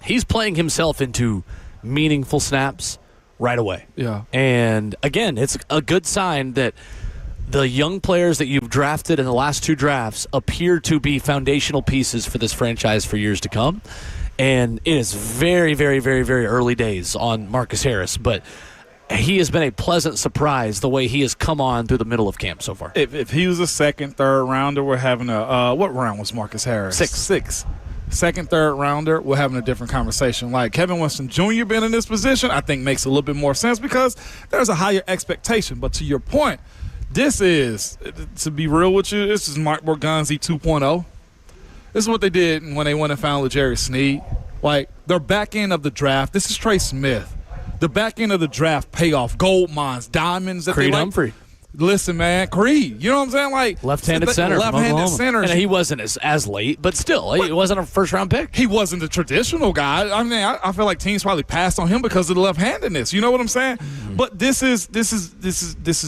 he's playing himself into meaningful snaps right away. Yeah. And, again, it's a good sign that the young players that you've drafted in the last two drafts appear to be foundational pieces for this franchise for years to come. And it is very, very, very, very early days on Marcus Harris, but he has been a pleasant surprise the way he has come on through the middle of camp so far. If he was a second, third rounder, we're having a what round was Marcus Harris? Six. Second, third rounder, we're having a different conversation. Like Kevin Winston Jr. being in this position, I think makes a little bit more sense because there's a higher expectation. But to your point, this is, to be real with you, this is Mike Borgonzi 2.0. This is what they did when they went and found L'Jarius Sneed. Like, their back end of the draft, this is Trey Smith. The back end of the draft payoff, gold mines, diamonds. That Creed they Humphrey. Listen, man, Creed. You know what I'm saying? Like left-handed center. Left-handed center. And he wasn't as late, but still, he wasn't a first-round pick. He wasn't the traditional guy. I mean, I feel like teams probably passed on him because of the left-handedness. You know what I'm saying? Mm-hmm. But this is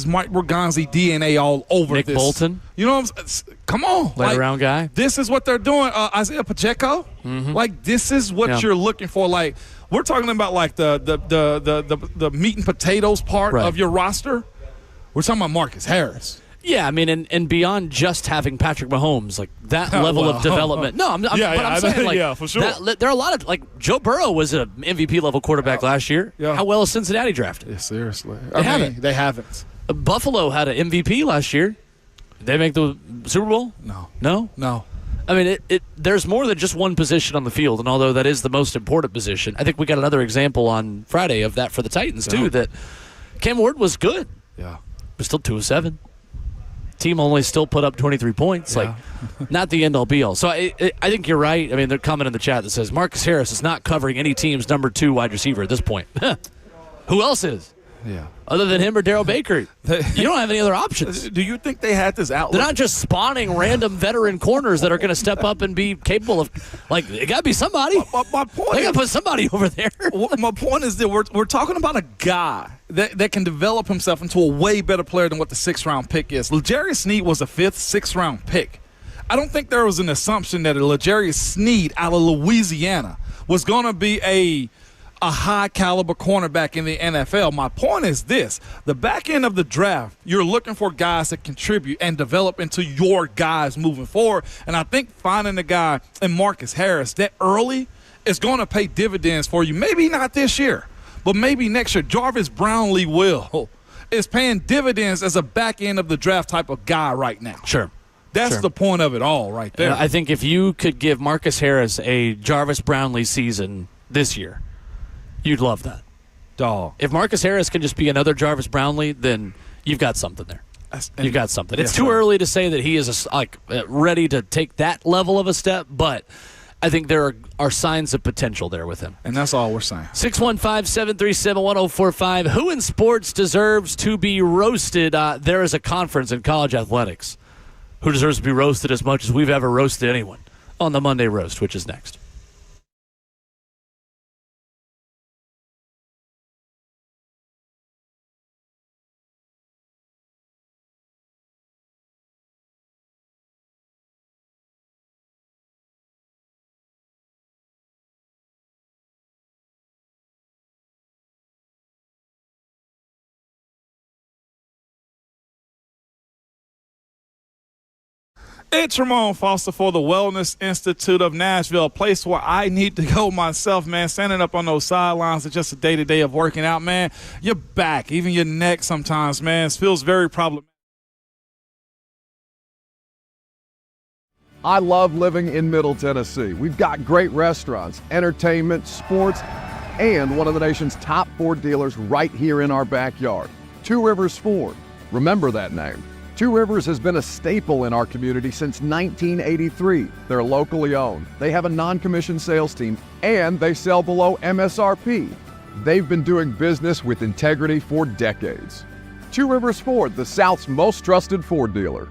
Mike Borgonzi DNA all over Nick this. Bolton. You know what I'm saying? Come on, Late-round guy. This is what they're doing. Isaiah Pacheco. Mm-hmm. Like this is what you're looking for. Like we're talking about like the meat and potatoes part of your roster. We're talking about Marcus Harris. Yeah, I mean, and beyond just having Patrick Mahomes, like that level of development. No, I'm saying, like, for sure. There are a lot of, like, Joe Burrow was an MVP level quarterback last year. Yeah. How well is Cincinnati drafted? Yeah, seriously. They haven't. Buffalo had an MVP last year. Did they make the Super Bowl? No. I mean, there's more than just one position on the field, and although that is the most important position, I think we got another example on Friday of that for the Titans, too, that Cam Ward was good. Yeah. But still 2 of 7. Team only still put up 23 points. Yeah. Like, not the end-all, be-all. So I think you're right. I mean, there's a comment in the chat that says Marcus Harris is not covering any team's number 2 wide receiver at this point. Who else is? Yeah. Other than him or Darrell Baker. You don't have any other options. Do you think they had this outlook? They're not just spawning random veteran corners that are going to step up and be capable of, like, it got to be somebody. My point they got to put somebody over there. My point is that we're talking about a guy that can develop himself into a way better player than what the 6th-round pick is. L'Jarius Sneed was a 5th, 6th-round pick. I don't think there was an assumption that a L'Jarius Sneed out of Louisiana was going to be a high-caliber cornerback in the NFL. My point is this. The back end of the draft, you're looking for guys that contribute and develop into your guys moving forward. And I think finding a guy in Marcus Harris that early is going to pay dividends for you. Maybe not this year, but maybe next year. Jarvis Brownlee will. Is paying dividends as a back end of the draft type of guy right now. Sure. That's the point of it all right there. I think if you could give Marcus Harris a Jarvis Brownlee season this year, you'd love that. Dog. If Marcus Harris can just be another Jarvis Brownlee, then you've got something there. You've got something. It's too early to say that he is ready to take that level of a step, but I think there are signs of potential there with him. And that's all we're saying. 615-737-1045. Who in sports deserves to be roasted? There is a conference in college athletics. Who deserves to be roasted as much as we've ever roasted anyone? On the Monday Roast, which is next. It's Ramon Foster for the Wellness Institute of Nashville, a place where I need to go myself, man. Standing up on those sidelines is just a day-to-day of working out, man. Your back, even your neck sometimes, man, it feels very problematic. I love living in Middle Tennessee. We've got great restaurants, entertainment, sports, and one of the nation's top Ford dealers right here in our backyard. Two Rivers Ford. Remember that name. Two Rivers has been a staple in our community since 1983. They're locally owned. They have a non-commissioned sales team, and they sell below MSRP. They've been doing business with integrity for decades. Two Rivers Ford, the South's most trusted Ford dealer.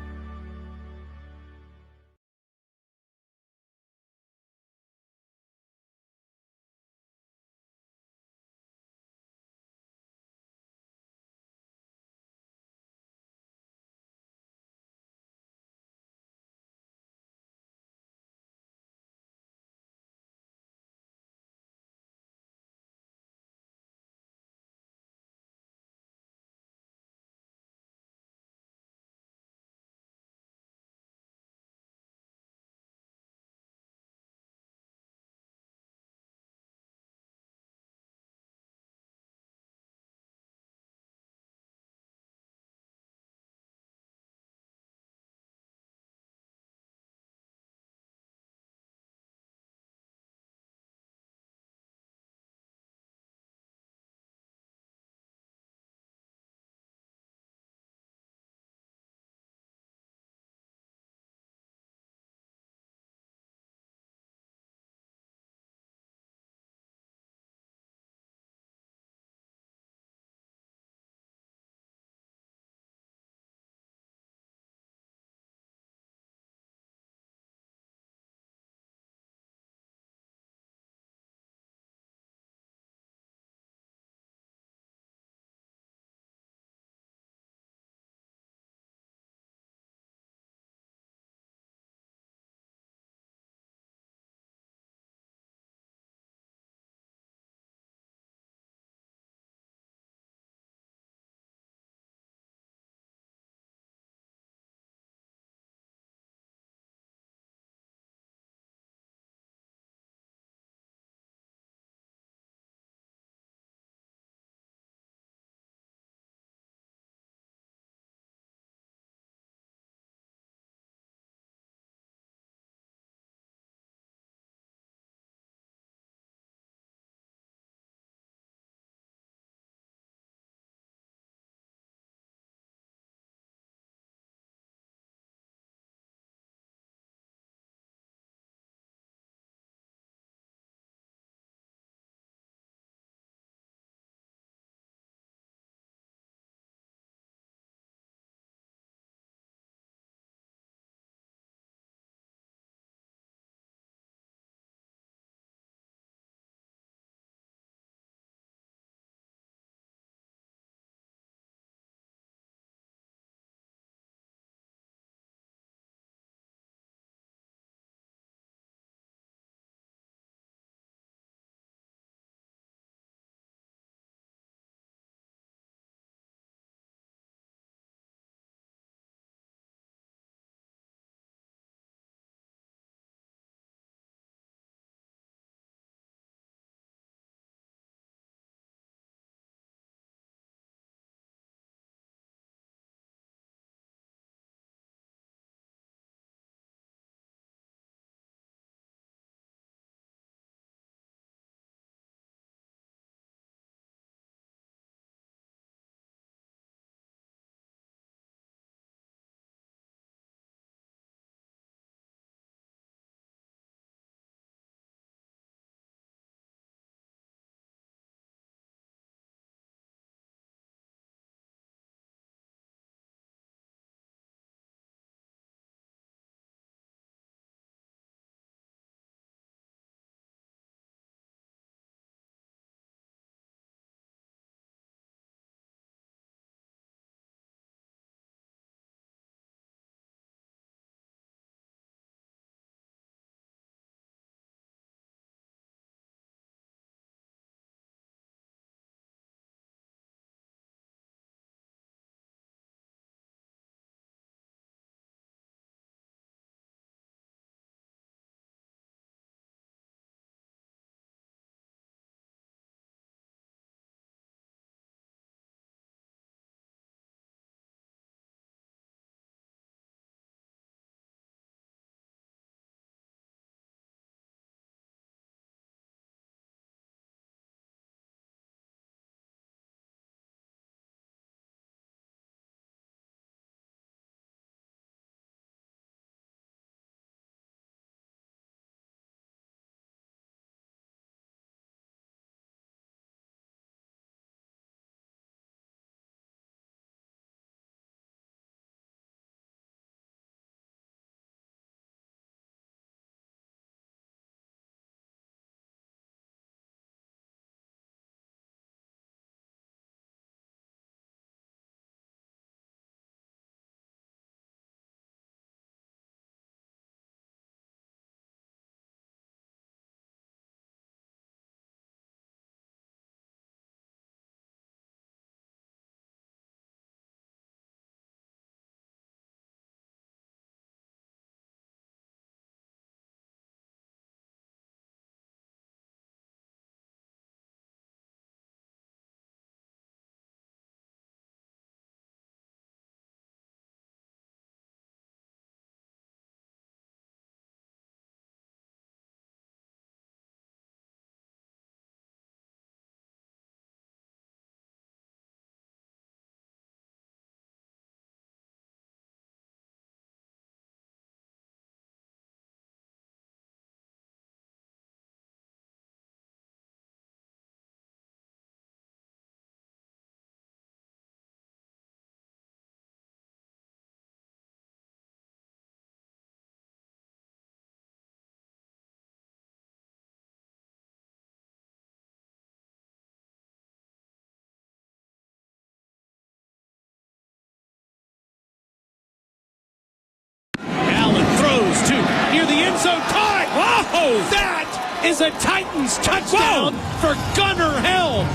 is a Titans touchdown for Gunnar Helm.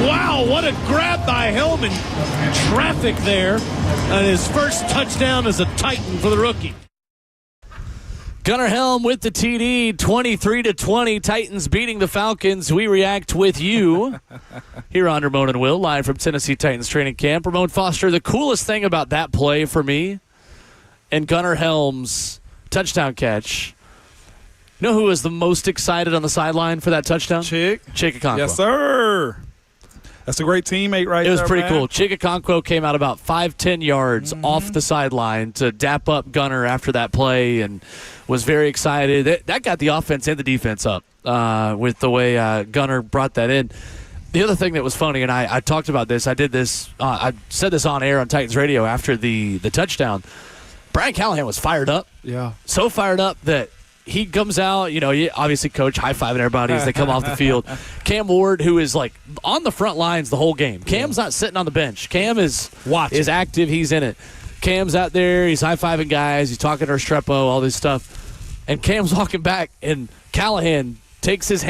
Wow, what a grab by Helm in traffic there. And his first touchdown as a Titan for the rookie. Gunnar Helm with the TD, 23-20. Titans beating the Falcons. We react with you here on Ramon and Will, live from Tennessee Titans training camp. Ramon Foster, the coolest thing about that play for me and Gunnar Helm's touchdown catch, you know who was the most excited on the sideline for that touchdown? Chick Okonkwo. Yes, sir. That's a great teammate right there. It was pretty man. cool. Chick Okonkwo came out about 5-10 yards off the sideline to dap up Gunnar after that play and was very excited. That got the offense and the defense up with the way Gunnar brought that in. The other thing that was funny, and I talked about this, I said this on air on Titans Radio after the touchdown. Brian Callahan was fired up. Yeah. So fired up that he comes out, obviously coach high-fiving everybody as they come off the field. Cam Ward, who is like on the front lines the whole game. Cam's not sitting on the bench. Cam is active. He's in it. Cam's out there. He's high-fiving guys. He's talking to Restrepo, all this stuff. And Cam's walking back, and Callahan takes his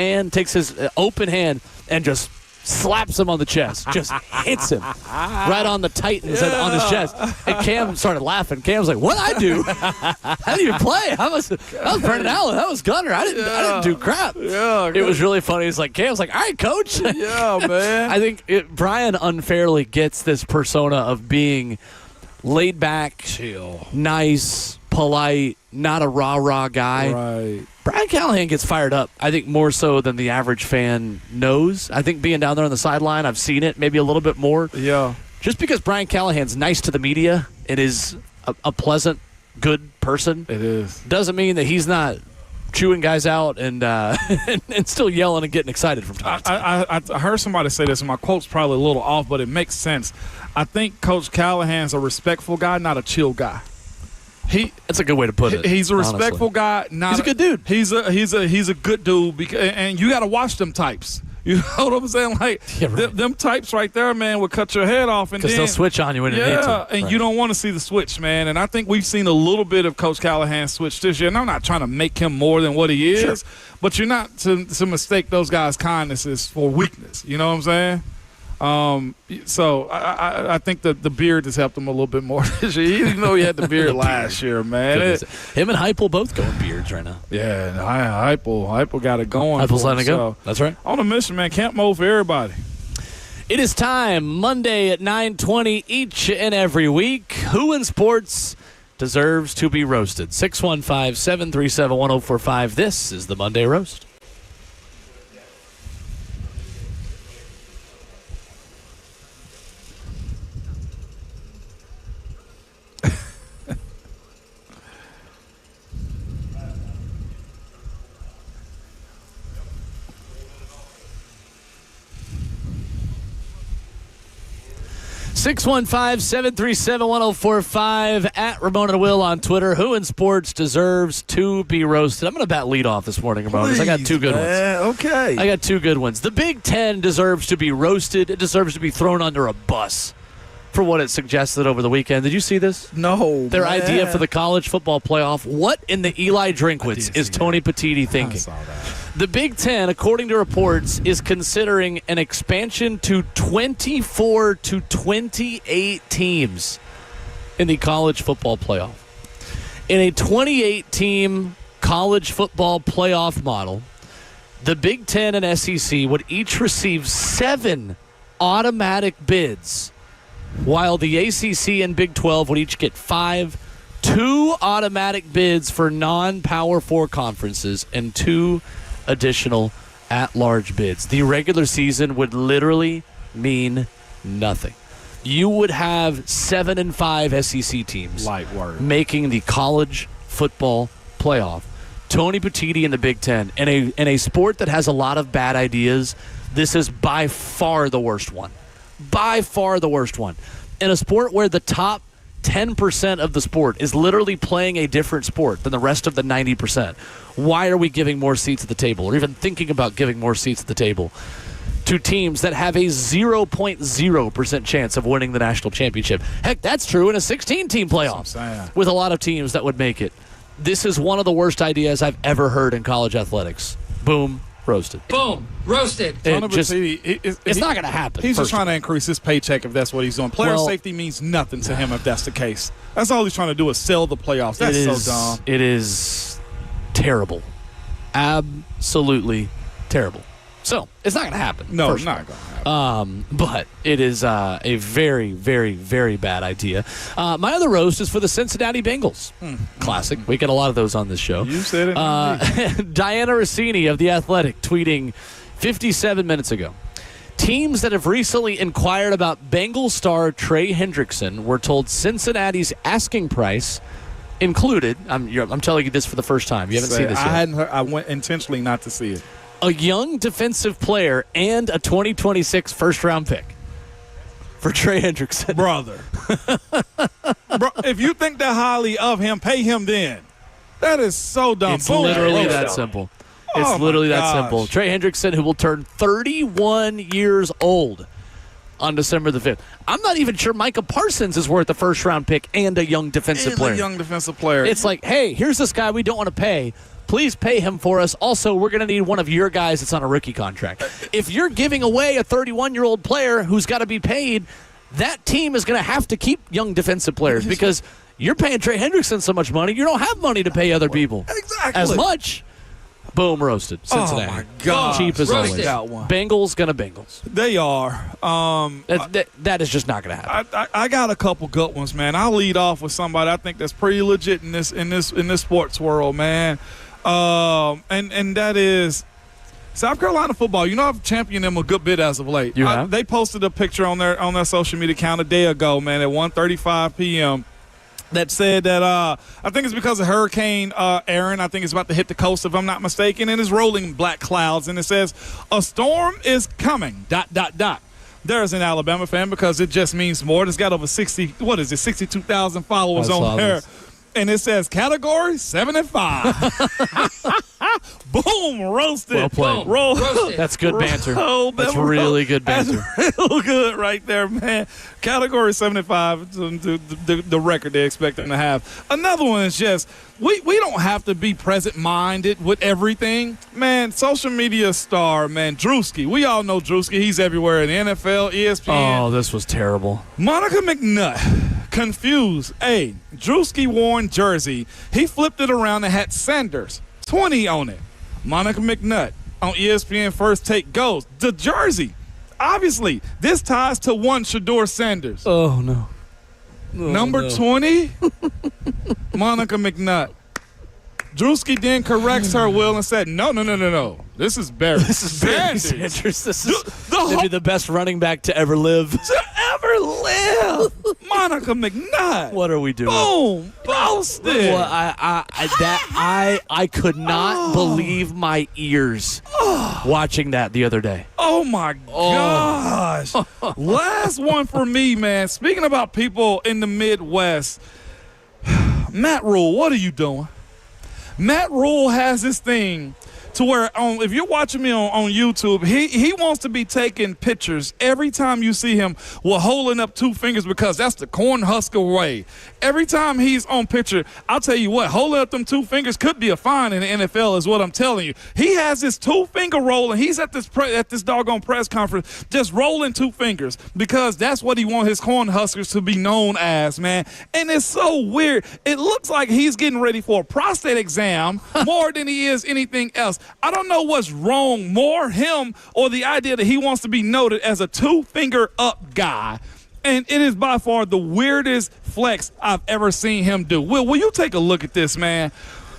open hand and just slaps him on the chest, just hits him right on the Titans and on his chest. And Cam started laughing. Cam's like, "What'd I do? I didn't even play. That was Brendan Allen. That was Gunnar. I didn't do crap." Yeah, it was really funny. It's like Cam's like, "All right, coach." Yeah, man. I think Brian unfairly gets this persona of being laid back, chill, nice, polite, not a rah-rah guy. Right. Brian Callahan gets fired up, I think, more so than the average fan knows. I think being down there on the sideline, I've seen it maybe a little bit more. Yeah. Just because Brian Callahan's nice to the media and is a pleasant, good person, it is, doesn't mean that he's not chewing guys out and and still yelling and getting excited from time to time. I heard somebody say this, and my quote's probably a little off, but it makes sense. I think Coach Callahan's a respectful guy, not a chill guy. That's a good way to put it. He's a respectful honestly. guy. He's a good dude. He's a good dude, and you got to watch them types. You know what I'm saying? Like them types right there, man, will cut your head off, and because they'll switch on you when you need to. And you don't want to see the switch, man. And I think we've seen a little bit of Coach Callahan's switch this year. And I'm not trying to make him more than what he is, but you're not to mistake those guys' kindnesses for weakness. You know what I'm saying? So I think that the beard has helped him a little bit more this year, even though he had the beard last year, man. Him and Heupel both going beards right now. Yeah, Heupel got it going. Heupel's letting it go. That's right. On a mission, man. Camp mode for everybody. It is time, Monday at 9:20 each and every week. Who in sports deserves to be roasted? 615-737-1045. This is the Monday Roast. (615-737-1045) at Ramon and Will on Twitter. Who in sports deserves to be roasted? I'm going to bat lead off this morning, Ramon. I got two good ones. Okay. I got two good ones. The Big Ten deserves to be roasted. It deserves to be thrown under a bus for what it suggested over the weekend. Did you see this? No. Their idea for the college football playoff. What in the Eli Drinkwitz is Tony Petitti thinking? I saw that. The Big Ten, according to reports, is considering an expansion to 24 to 28 teams in the college football playoff. In a 28-team college football playoff model, the Big Ten and SEC would each receive 7 automatic bids, while the ACC and Big 12 would each get 5, 2 automatic bids for non-Power 4 conferences, and 2 additional at-large bids. The regular season would literally mean nothing. You would have 7 and 5 SEC teams making the college football playoff. Tony Petitti in the Big Ten. In a sport that has a lot of bad ideas, this is by far the worst one. By far the worst one. In a sport where the top 10% of the sport is literally playing a different sport than the rest of the 90%. Why are we giving more seats at the table, or even thinking about giving more seats at the table to teams that have a 0.0% chance of winning the national championship? Heck, that's true in a 16-team playoff with a lot of teams that would make it. This is one of the worst ideas I've ever heard in college athletics. Boom, roasted. Boom, roasted. It's not going to happen. He's just trying to increase his paycheck if that's what he's doing. Player safety means nothing to him if that's the case. That's all he's trying to do is sell the playoffs. That's so dumb. It is terrible. Absolutely terrible. So, it's not going to happen. No, it's not going to happen. But it is a very, very, very bad idea. My other roast is for the Cincinnati Bengals. Classic. We get a lot of those on this show. You said it. Diana Rossini of The Athletic tweeting 57 minutes ago. Teams that have recently inquired about Bengals star Trey Hendrickson were told Cincinnati's asking price included. I'm telling you this for the first time. You haven't seen this yet. I hadn't heard. I went intentionally not to see it. A young defensive player and a 2026 first-round pick for Trey Hendrickson. Brother. Bro, if you think that highly of him, pay him then. That is so dumb. It's literally that simple. It's literally that simple. Trey Hendrickson, who will turn 31 years old on December the 5th. I'm not even sure Micah Parsons is worth a first-round pick and a young defensive player. A young defensive player. It's like, hey, here's this guy we don't want to pay. Please pay him for us. Also, we're going to need one of your guys that's on a rookie contract. If you're giving away a 31-year-old player who's got to be paid, that team is going to have to keep young defensive players because you're paying Trey Hendrickson so much money, you don't have money to pay other people as much. Boom, roasted. Cincinnati. Oh, my God. Cheap as Roasted. always. Bengals going to Bengals. They are. That is just not going to happen. I got a couple good ones, man. I'll lead off with somebody I think that's pretty legit in this sports world, man. And that is South Carolina football. You know, I've championed them a good bit as of late. You have? They posted a picture on their social media account a day ago, man, at 1:35 p.m. that said that I think it's because of Hurricane Aaron. I think it's about to hit the coast, if I'm not mistaken, and it's rolling black clouds. And it says, a storm is coming, ... There's an Alabama fan because it just means more. It's got over 62,000 followers on there. And it says category 7 and 5. Boom, roasted. Well played. Roasted. That's good banter. That's really good banter. That's real good right there, man. Category 75, the record they expect them to have. Another one is just, we don't have to be present-minded with everything. Man, social media star, man, Drewski. We all know Drewski. He's everywhere in the NFL, ESPN. Oh, this was terrible. Monica McNutt, confused. Hey, Drewski worn jersey. He flipped it around and had Sanders 20 on it. Monica McNutt on ESPN First Take goes, the jersey. Obviously, this ties to one Shador Sanders. Oh, no. Number 20, Monica McNutt. Drewski then corrects her, Will, and said, no. This is Barry. This is Barry Sanders. This is maybe the best running back to ever live. Monica McNutt. What are we doing? Boom. Roasted. Well, I could not believe my ears watching that the other day. Oh, my gosh. Last one for me, man. Speaking about people in the Midwest, Matt Rule, what are you doing? Matt Rule has this thing to where if you're watching me on YouTube, he wants to be taking pictures every time you see him while holding up two fingers because that's the Cornhusker way. Every time he's on picture, I'll tell you what, holding up them two fingers could be a fine in the NFL is what I'm telling you. He has this two-finger roll, and he's at this doggone press conference just rolling two fingers because that's what he wants his Cornhuskers to be known as, man. And it's so weird. It looks like he's getting ready for a prostate exam more than he is anything else. I don't know what's wrong more, him or the idea that he wants to be noted as a two-finger up guy. And it is by far the weirdest flex I've ever seen him do. Will you take a look at this, man?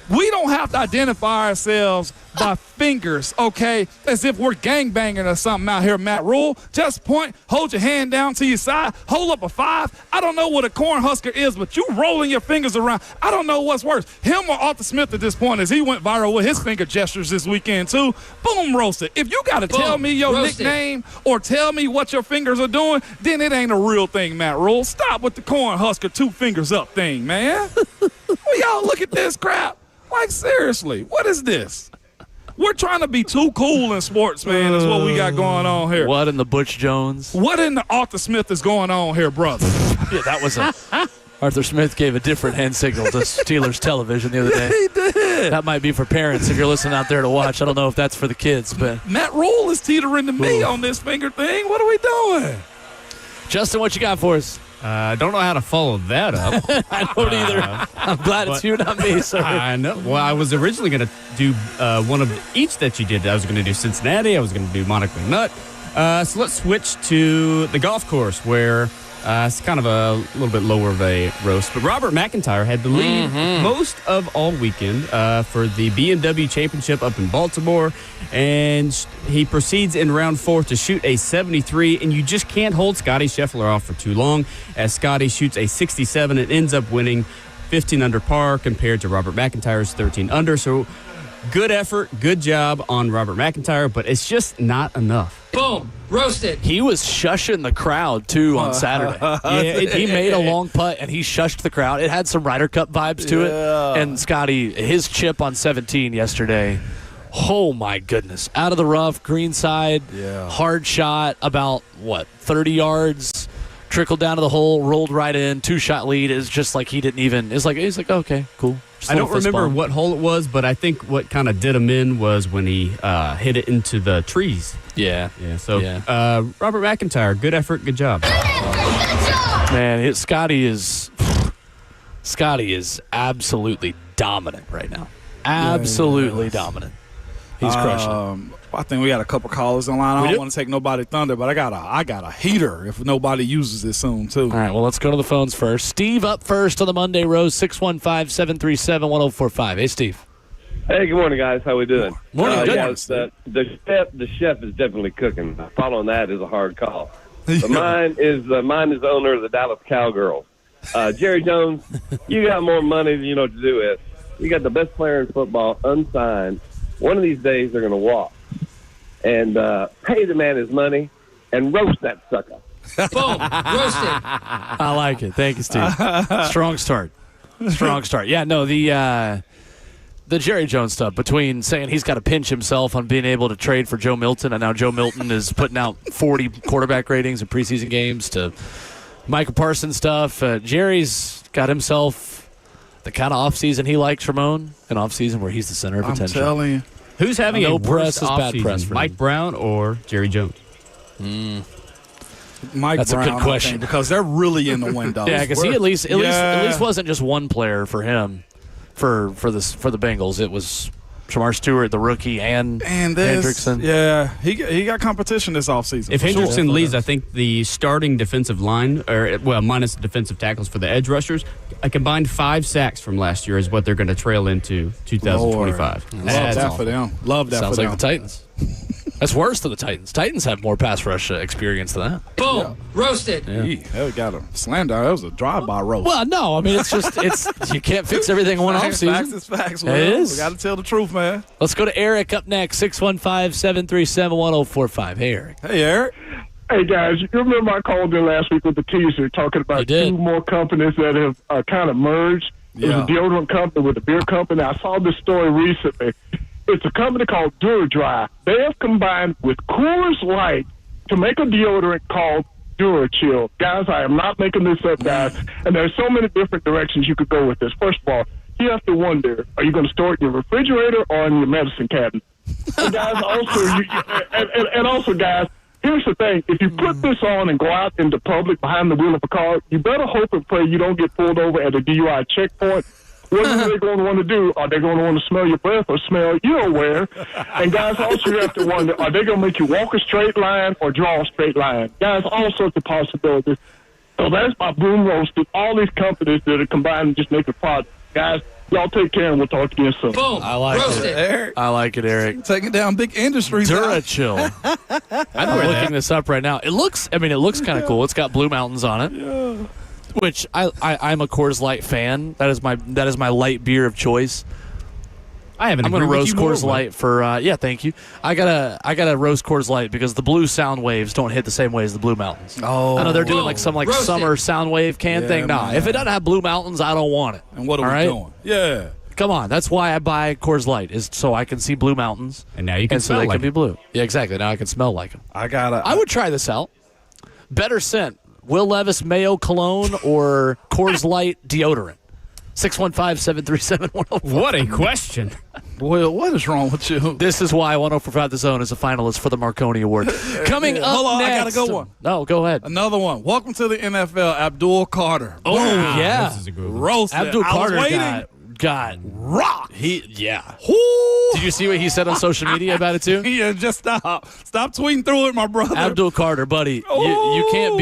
We don't have to identify ourselves by fingers, okay, as if we're gangbanging or something out here, Matt Rule. Just point, hold your hand down to your side, hold up a 5. I don't know what a Cornhusker is, but you rolling your fingers around. I don't know what's worse, him or Arthur Smith at this point, as he went viral with his finger gestures this weekend, too. Boom, roasted. If you got to tell me your nickname or tell me what your fingers are doing, then it ain't a real thing, Matt Rule. Stop with the Cornhusker two fingers up thing, man. Well, y'all look at this crap. Like, seriously, what is this? We're trying to be too cool in sports, man, is what we got going on here. What in the Butch Jones? What in the Arthur Smith is going on here, brother? Yeah, that was Arthur Smith gave a different hand signal to Steelers television the other day. He did. That might be for parents if you're listening out there to watch. I don't know if that's for the kids, but Matt Rule is teetering to me on this finger thing. What are we doing? Justin, what you got for us? I don't know how to follow that up. I don't either. I'm glad it's you, not me. Sorry. I know. Well, I was originally going to do one of each that you did. I was going to do Cincinnati. I was going to do Monica McNutt. So let's switch to the golf course where it's kind of a little bit lower of a roast. But Robert McIntyre had the lead most of all weekend for the BMW Championship up in Baltimore. And he proceeds in round 4 to shoot a 73. And you just can't hold Scotty Scheffler off for too long as Scotty shoots a 67 and ends up winning 15 under par compared to Robert McIntyre's 13 under. So good effort, good job on Robert McIntyre, but it's just not enough. Boom. Roasted. He was shushing the crowd, too, on Saturday. He made a long putt, and he shushed the crowd. It had some Ryder Cup vibes to it. And Scotty, his chip on 17 yesterday, oh, my goodness. Out of the rough, green side, hard shot, about, 30 yards, trickled down to the hole, rolled right in, 2-shot lead. It's just like he didn't even – he's like, okay, cool. I don't remember what hole it was, but I think what kind of did him in was when he hit it into the trees. Yeah. So Robert McIntyre, good effort, good job. Man, Scotty is absolutely dominant right now. Absolutely dominant. He's crushing. I think we got a couple callers in line. I don't want to take nobody thunder, but I got a heater if nobody uses it soon, too. All right, well, let's go to the phones first. Steve up first on the Monday Rose, 615-737-1045. Hey, Steve. Hey, good morning, guys. How we doing? Morning. Good. Yes, the chef is definitely cooking. Following that is a hard call. But mine is the owner of the Dallas Cowgirls. Jerry Jones, you got more money than you know what to do with. You got the best player in football unsigned. One of these days they're going to walk. And pay the man his money and roast that sucker. Boom. Roasted. I like it. Thank you, Steve. Strong start. Yeah, no, the Jerry Jones stuff between saying he's got to pinch himself on being able to trade for Joe Milton, and now Joe Milton is putting out 40 quarterback ratings in preseason games, to Michael Parsons stuff. Jerry's got himself the kind of offseason he likes, Ramon, an offseason where he's the center of attention. I'm telling you. Who's having a worse offseason, for Mike Brown or Jerry Jones? That's Brown, a good question because they're really in the window. Yeah, because he at least wasn't just one player for him for the Bengals. It was Shamar Stewart, the rookie, and Hendrickson. Yeah, he got competition this offseason. If Hendrickson leaves, I think the starting defensive line, minus the defensive tackles for the edge rushers, a combined 5 sacks from last year is what they're going to trail into 2025. Love that for them. Sounds like the Titans. That's worse than the Titans. Titans have more pass rush experience than that. Boom. Roasted. Yeah. We got him slammed down. That was a drive-by roast. Well, no. I mean, it's you can't fix everything in one offseason. It's facts. It is. We got to tell the truth, man. Let's go to Eric up next, 615-737-1045. Hey, Eric. Hey, Eric. Hey, guys, you remember I called in last week with the teaser talking about 2 more companies that have kind of merged? It was a deodorant company with a beer company. I saw this story recently. It's a company called DuraDry. They have combined with Coors Light to make a deodorant called DuraChill. Guys, I am not making this up, guys. And there's so many different directions you could go with this. First of all, you have to wonder, are you going to store it in your refrigerator or in your medicine cabinet? And guys, also, guys, here's the thing. If you put this on and go out into public behind the wheel of a car, you better hope and pray you don't get pulled over at a DUI checkpoint. What are they going to want to do? Are they going to want to smell your breath or smell you know where? And guys, also you have to wonder, are they going to make you walk a straight line or draw a straight line? Guys, all sorts of possibilities. So that's my boom roasted. All these companies that are combined and just make a product. Guys, y'all take care and we'll talk again soon. Boom. I like roasted. it, Eric. I like it, Eric. Taking down big industries. DuraChill. I'm looking this up right now. It looks kind of cool. It's got Blue Mountains on it. Yeah. Which I'm a Coors Light fan. That is my light beer of choice. I'm going to roast Coors Light for thank you. I gotta roast Coors Light because the blue sound waves don't hit the same way as the Blue Mountains. Oh, I know they're doing some summer sound wave can thing. Nah, if it doesn't have Blue Mountains, I don't want it. And what are we doing? Yeah. Come on, that's why I buy Coors Light, is so I can see Blue Mountains. And now you can smell so they like can be blue. Yeah, exactly. Now I can smell like them. I would try this out. Better scent. Will Levis Mayo Cologne or Coors Light deodorant? 615-737-1045. What a question. Boy, what is wrong with you? This is why 1045 The Zone is a finalist for the Marconi Award. Coming up Hold on, next. I got a good one. No, go ahead. Another one. Welcome to the NFL, Abdul Carter. Oh, Wow. yeah. This is a good one. Roasted. Abdul I was Carter waiting. got rock. Yeah. Woo. Did you see what he said on social media about it too? Yeah, just stop tweeting through it, my brother. Abdul Carter, buddy, you can't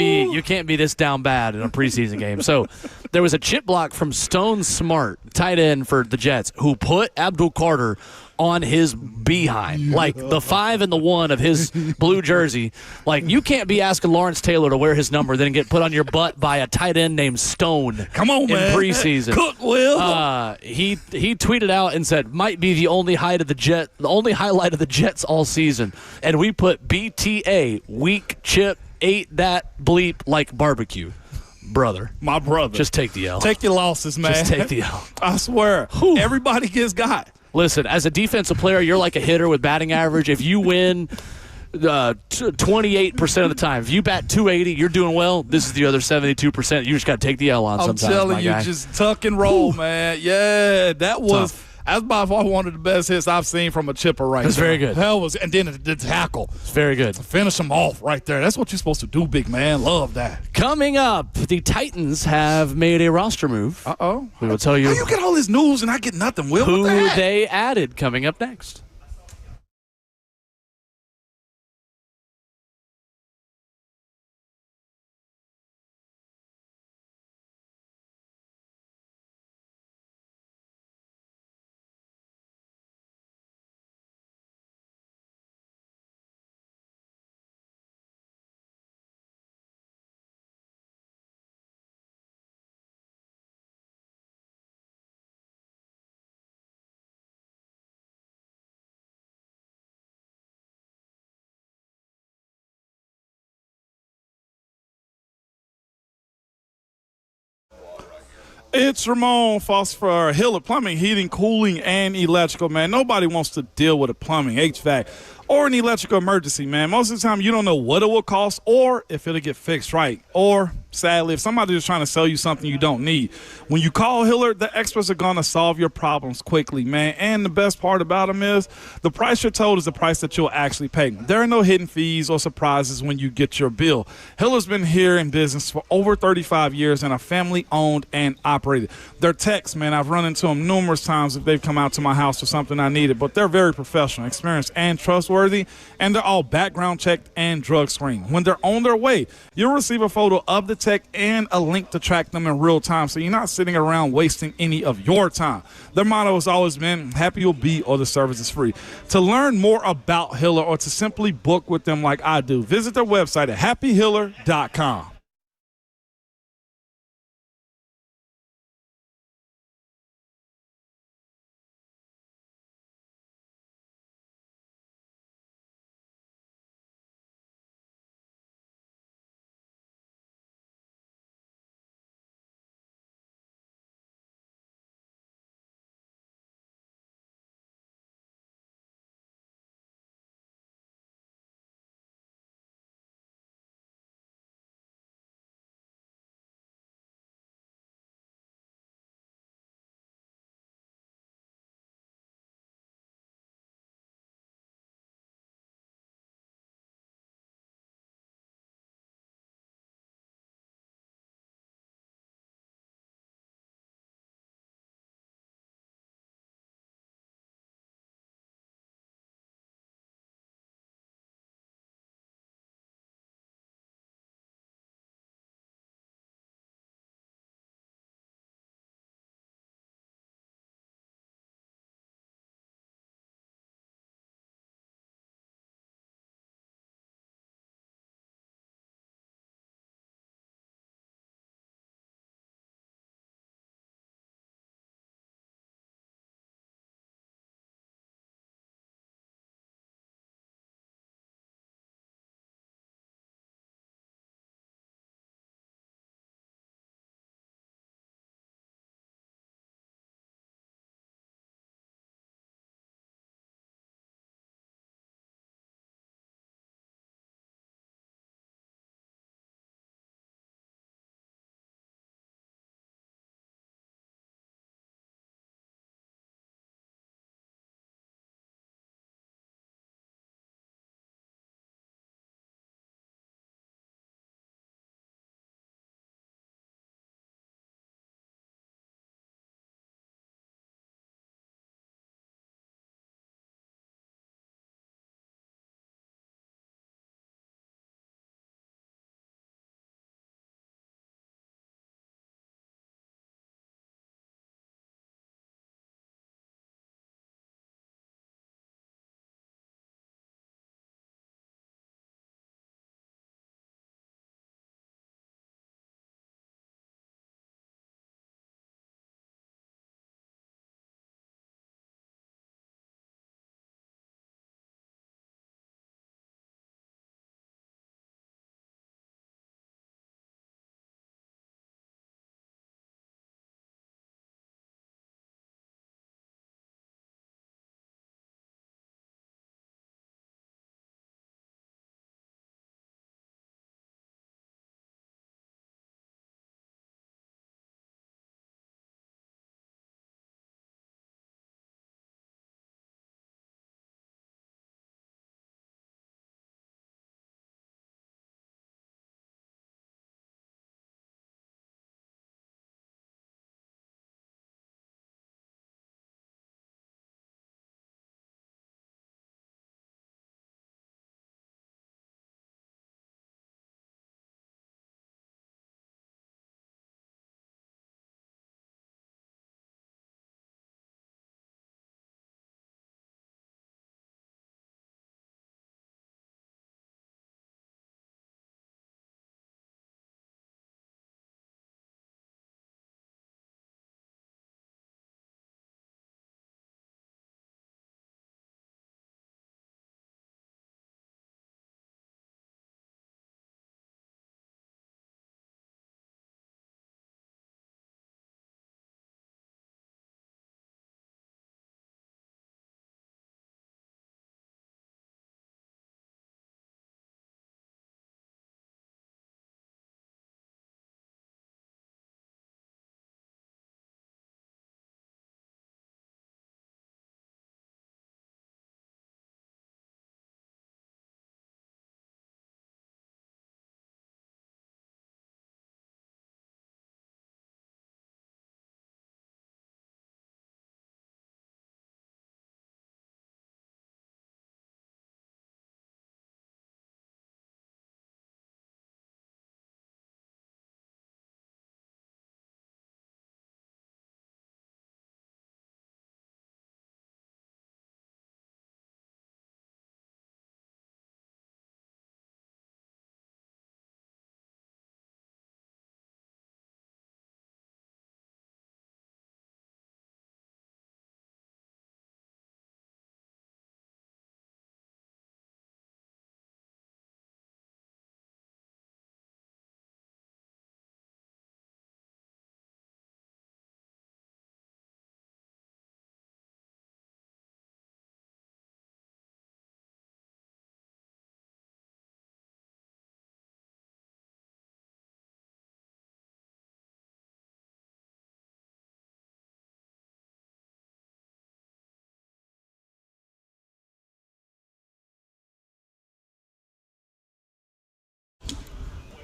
be this down bad in a preseason game. So there was a chip block from Stone Smart, tight end for the Jets, who put Abdul Carter on his behind, like the 5 and the 1 of his blue jersey. Like, you can't be asking Lawrence Taylor to wear his number, then get put on your butt by a tight end named Stone. Come on, man. In preseason, Cook Will. He tweeted out and said, "Might be the only highlight of the Jets all season." And we put BTA, weak chip, ate that bleep like barbecue. Brother. My brother. Just take the L. Take your losses, man. Just take the L. I swear. Everybody gets got. Listen, as a defensive player, you're like a hitter with batting average. If you win 28% of the time, if you bat 280, you're doing well. This is the other 72%. You just got to take the L on sometimes, I'm telling my you, guy. just tuck and roll, man. Yeah, that was... Tough. That's by far one of the best hits I've seen from a chipper right That's there. very good. Hell was, and then the tackle. It's very good. Finish him off right there. That's what you're supposed to do, big man. Love that. Coming up, the Titans have made a roster move. Uh-oh. We will tell you How you get all this news and I get nothing, Will? who What the heck? they added coming up next. It's Ramon Foss for Hiller Plumbing, Heating, Cooling, and Electrical, man. Nobody wants to deal with a plumbing, HVAC, or an electrical emergency, man. Most of the time, you don't know what it will cost or if it'll get fixed right. Or, sadly, if somebody's just trying to sell you something you don't need. When you call Hiller, the experts are going to solve your problems quickly, man. And the best part about them is the price you're told is the price that you'll actually pay. There are no hidden fees or surprises when you get your bill. Hiller's been here in business for over 35 years and are family-owned and operated. Their techs, man, I've run into them numerous times if they've come out to my house for something I needed. But they're very professional, experienced, and trustworthy. And they're all background checked and drug screened. When they're on their way, you'll receive a photo of the tech and a link to track them in real time, so you're not sitting around wasting any of your time. Their motto has always been, happy you'll be or the service is free. To learn more about Hiller or to simply book with them like I do, visit their website at happyhiller.com.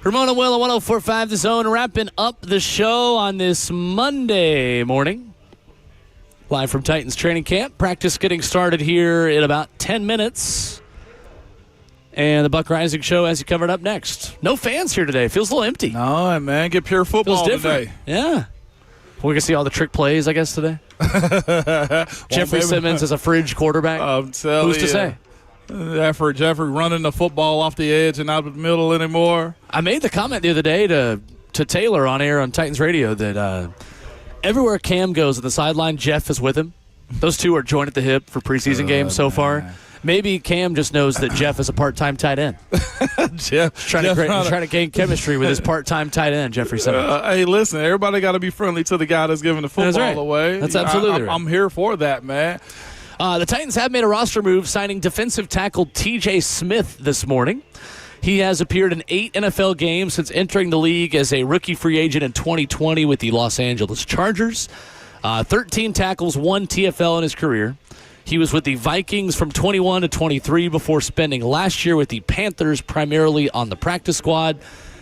Ramona Will at 104.5 The Zone, wrapping up the show on this Monday morning. Live from Titans training camp. Practice getting started here in about 10 minutes. And the Buck Rising show has you covered up next. No fans here today. Feels a little empty. No, man. Get pure football today. Yeah. We're going to see all the trick plays, I guess, today. Jeffrey Simmons is a fridge quarterback. I'm telling Who's to say? Jeffrey running the football off the edge and out of the middle anymore. I made the comment the other day to Taylor on air on Titans Radio that everywhere Cam goes on the sideline, Jeff is with him. Those two are joined at the hip for preseason games so far. Maybe Cam just knows that Jeff is a part-time tight end. Jeff trying to gain chemistry with his part-time tight end, Jeffrey Simmons. Hey, listen, everybody got to be friendly to the guy that's giving the football away. That's absolutely right. I'm here for that, man. The Titans have made a roster move, signing defensive tackle T.J. Smith this morning. He has appeared in 8 NFL games since entering the league as a rookie free agent in 2020 with the Los Angeles Chargers. 13 tackles, 1 TFL in his career. He was with the Vikings from 21 to 23 before spending last year with the Panthers, primarily on the practice squad.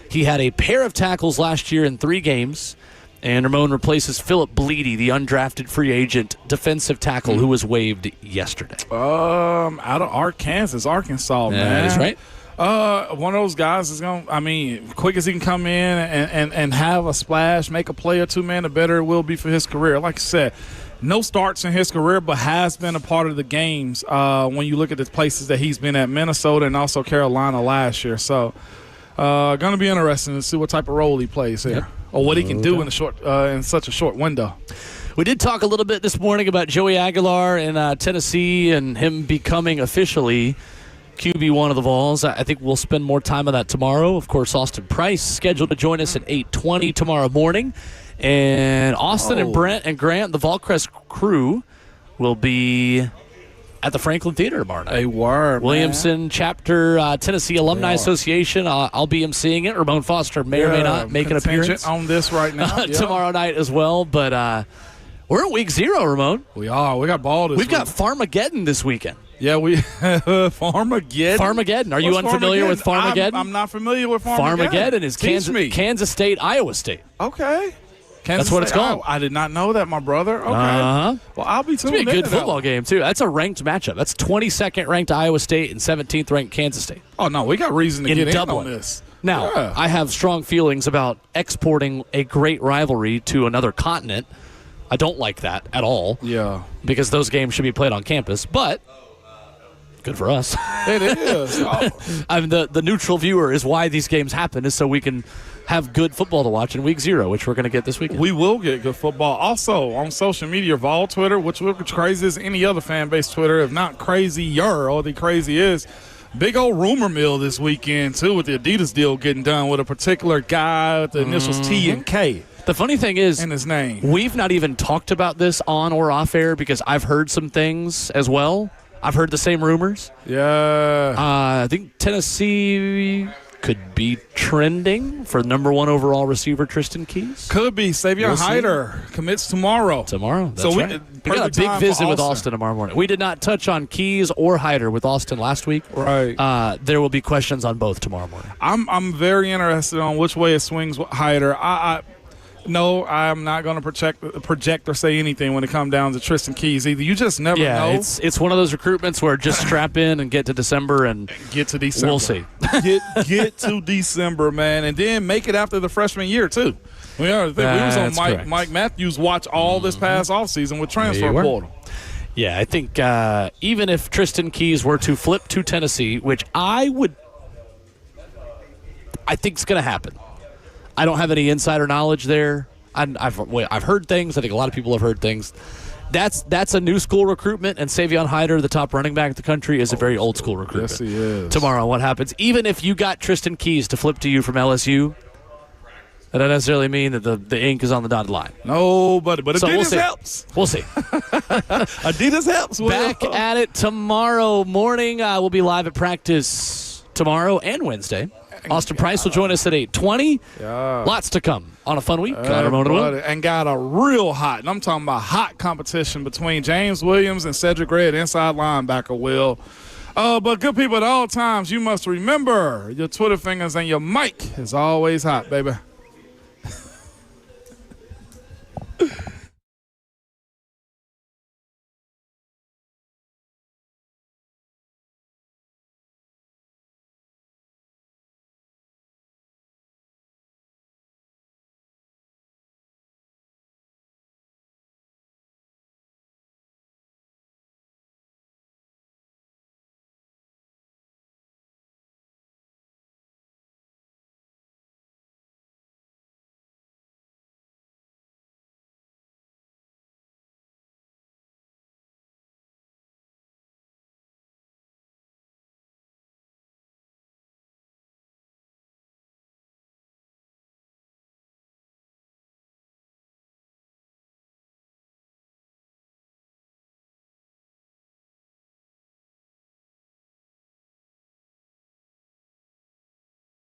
He had a pair of tackles last year in 3 games. And Ramon replaces Philip Bleedy, the undrafted free agent defensive tackle who was waived yesterday. Out of Arkansas, man. That is right. One of those guys is quick as he can come in and have a splash, make a play or two, man, the better it will be for his career. Like I said, no starts in his career, but has been a part of the games when you look at the places that he's been at, Minnesota and also Carolina last year. So, going to be interesting to see what type of role he plays here or what he can do in such a short window. We did talk a little bit this morning about Joey Aguilar in Tennessee and him becoming officially QB1 of the Vols. I think we'll spend more time on that tomorrow. Of course, Austin Price scheduled to join us at 8:20 tomorrow morning. And Austin and Brent and Grant, the Volcrest crew, will be at the Franklin Theater tomorrow night. They were, Williamson man. Chapter Tennessee Alumni Association. I'll be emceeing it. Ramon Foster may or may not make an appearance on this right now tomorrow night as well. But we're in week 0, Ramon. We are. We got ball this week. We've got Farmageddon this weekend. Yeah, we Farmageddon. Farmageddon. Are you unfamiliar with Farmageddon? I'm not familiar with Farmageddon. Farmageddon is Kansas State, Iowa State. Okay. That's what it's called. I did not know that, my brother. Okay. Uh-huh. Well, I'll be tuned in. It's going to be a good football game, too. That's a ranked matchup. That's 22nd ranked Iowa State and 17th ranked Kansas State. Oh, no, we got reason to get Dublin. in on this. Now, I have strong feelings about exporting a great rivalry to another continent. I don't like that at all. Yeah. Because those games should be played on campus, but good for us. It is. I mean, the neutral viewer is why these games happen, is so we can have good football to watch in week 0, which we're going to get this weekend. We will get good football. Also, on social media, Vol Twitter, which crazy as any other fan base Twitter, if not crazier, or the crazy is, big old rumor mill this weekend, too, with the Adidas deal getting done with a particular guy with the initials T and K. The funny thing is, in his name, we've not even talked about this on or off air because I've heard some things as well. I've heard the same rumors. Yeah. I think Tennessee could be trending for number 1 overall receiver Tristan Keys. Could be. Savion Hyder commits tomorrow. That's right. We got a big visit with Austin tomorrow morning. We did not touch on Keys or Hyder with Austin last week. Right. There will be questions on both tomorrow morning. I'm very interested on which way it swings with Hyder. No, I'm not going to project or say anything when it comes down to Tristan Keys either. You just never know. It's one of those recruitments where just strap in and get to December and get to December. We'll see. get to December, man, and then make it after the freshman year too. We was on Mike Matthews' watch all this past offseason with transfer portal. Yeah, I think even if Tristan Keys were to flip to Tennessee, which I think is going to happen. I don't have any insider knowledge there. I've heard things. I think a lot of people have heard things. That's a new school recruitment, and Savion Hyder, the top running back in the country, is a very old school recruitment. Yes, he is. Tomorrow, what happens? Even if you got Tristan Keys to flip to you from LSU, that doesn't necessarily mean that the ink is on the dotted line. No, but Adidas helps. We'll see. Adidas helps. Back at it tomorrow morning. We'll be live at practice tomorrow and Wednesday. Austin Price will join us at 8:20. Yeah. Lots to come on a fun week. And got a real hot, and I'm talking about hot competition between James Williams and Cedric Red, inside linebacker, Will. But good people, at all times, you must remember your Twitter fingers and your mic is always hot, baby.